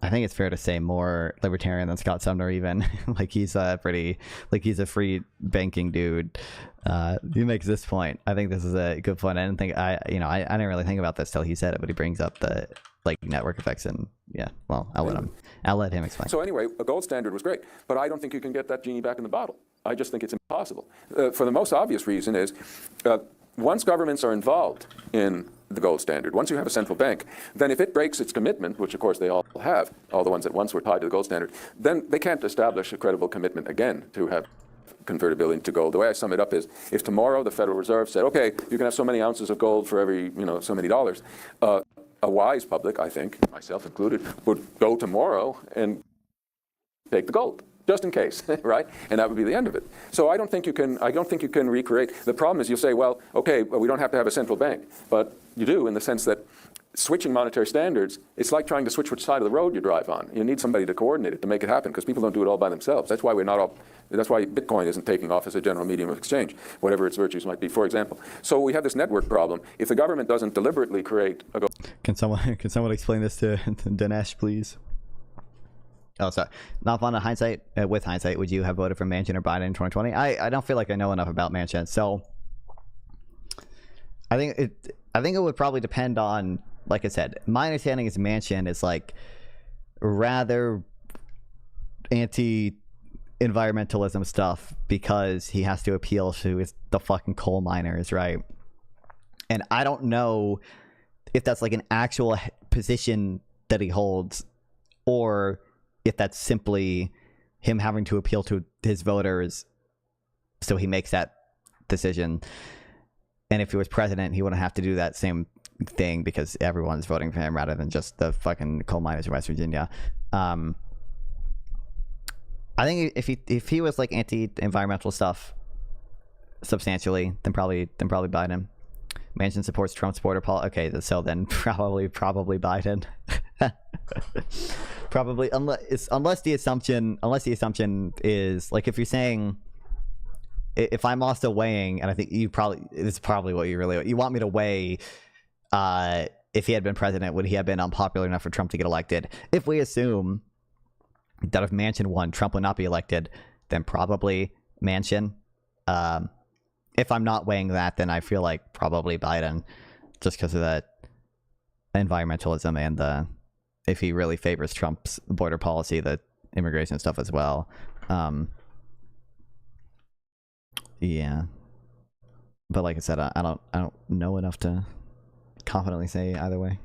I think it's fair to say more libertarian than Scott Sumner even. Like he's he's a free banking dude. He makes this point. I think this is a good point. I didn't really think about this till he said it, but he brings up the like network effects and yeah. Well, I'll let him explain. So anyway, a gold standard was great, but I don't think you can get that genie back in the bottle. I just think it's impossible. For the most obvious reason is once governments are involved in the gold standard, once you have a central bank, then if it breaks its commitment, which of course they all have, all the ones that once were tied to the gold standard, then they can't establish a credible commitment again to have convertibility into gold. The way I sum it up is, if tomorrow the Federal Reserve said, okay, you can have so many ounces of gold for every, so many dollars, a wise public, I think, myself included, would go tomorrow and take the gold, just in case, right? And that would be the end of it. So I don't think you can recreate. The problem is you'll say, well, okay, we don't have to have a central bank, but you do, in the sense that switching monetary standards, it's like trying to switch which side of the road you drive on. You need somebody to coordinate it to make it happen, because people don't do it all by themselves. That's why Bitcoin isn't taking off as a general medium of exchange, whatever its virtues might be, for example. So we have this network problem. If the government doesn't deliberately create a Can someone explain this to Dinesh, please? Oh, sorry. Not on hindsight. With hindsight, would you have voted for Manchin or Biden in 2020? I don't feel like I know enough about Manchin, so I think it would probably depend on, like I said, my understanding is Manchin is like rather anti-environmentalism stuff because he has to appeal to the fucking coal miners, right? And I don't know if that's like an actual position that he holds, or if that's simply him having to appeal to his voters, so he makes that decision. And if he was president, he wouldn't have to do that same thing because everyone's voting for him rather than just the fucking coal miners in West Virginia. I think if he was like anti-environmental stuff substantially, then probably Biden. Manchin supports Trump's border policy. Okay, so then probably Biden. Probably unless the assumption is like, if you're saying, if I'm also weighing, and I think it's probably what you want me to weigh, if he had been president, would he have been unpopular enough for Trump to get elected? If we assume that if Manchin won, Trump would not be elected, then probably Manchin. If I'm not weighing that, then I feel like probably Biden, just because of that environmentalism and if he really favors Trump's border policy, the immigration stuff as well. Yeah, but like I said, I don't know enough to confidently say either way.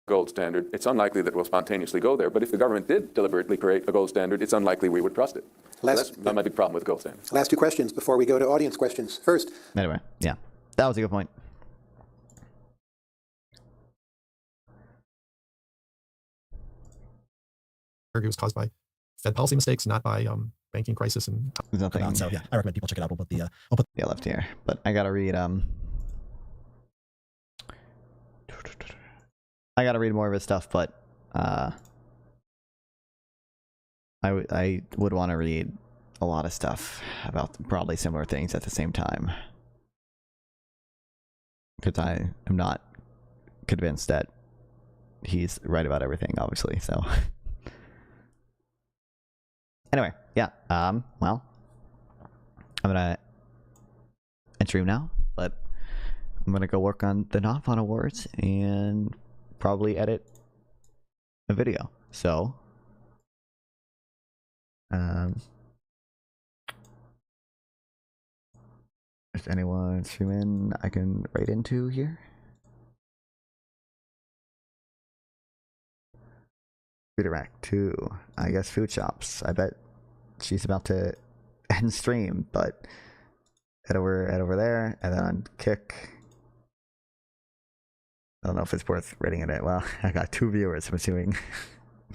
Gold standard, it's unlikely that we'll spontaneously go there. But if the government did deliberately create a gold standard, it's unlikely we would trust it. So that's my big problem with gold standard. Last two questions before we go to audience questions. First. Anyway, yeah, that was a good point. It was caused by Fed policy mistakes, not by banking crisis and nothing. So yeah, I recommend people check it out. We'll put the left here, but I gotta read I gotta read more of his stuff, but I would want to read a lot of stuff about probably similar things at the same time, because I am not convinced that he's right about everything, obviously. So anyway, yeah. Well, I'm gonna end stream now, but I'm gonna go work on the non-fun awards and probably edit a video. So is anyone streaming I can write into here? Redirect to, I guess, food shops. I bet she's about to end stream, but head over there, and then on Kick. I don't know if it's worth rating it. Well, I got 2 viewers. I'm assuming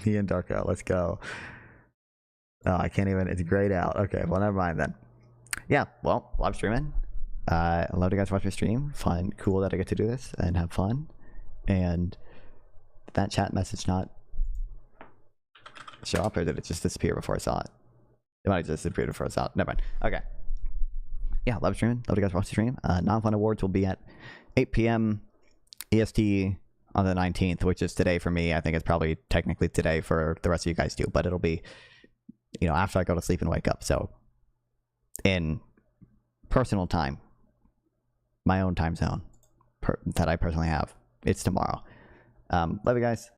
me and Darko. Let's go. Oh, I can't even. It's grayed out. Okay, well, never mind then. Yeah, well, live streaming. I love you guys watch my stream. Fun, cool that I get to do this and have fun. And did that chat message not show up, or did it just disappear before I saw it? It might have just disappeared before I saw it. Never mind. Okay. Yeah, love streaming. Love you guys watch the stream. Non-fun awards will be at 8 p.m. EST on the 19th, which is today for me. I think it's probably technically today for the rest of you guys too, but it'll be, you know, after I go to sleep and wake up. So in personal time, my own time zone that I personally have, it's tomorrow. Love you guys.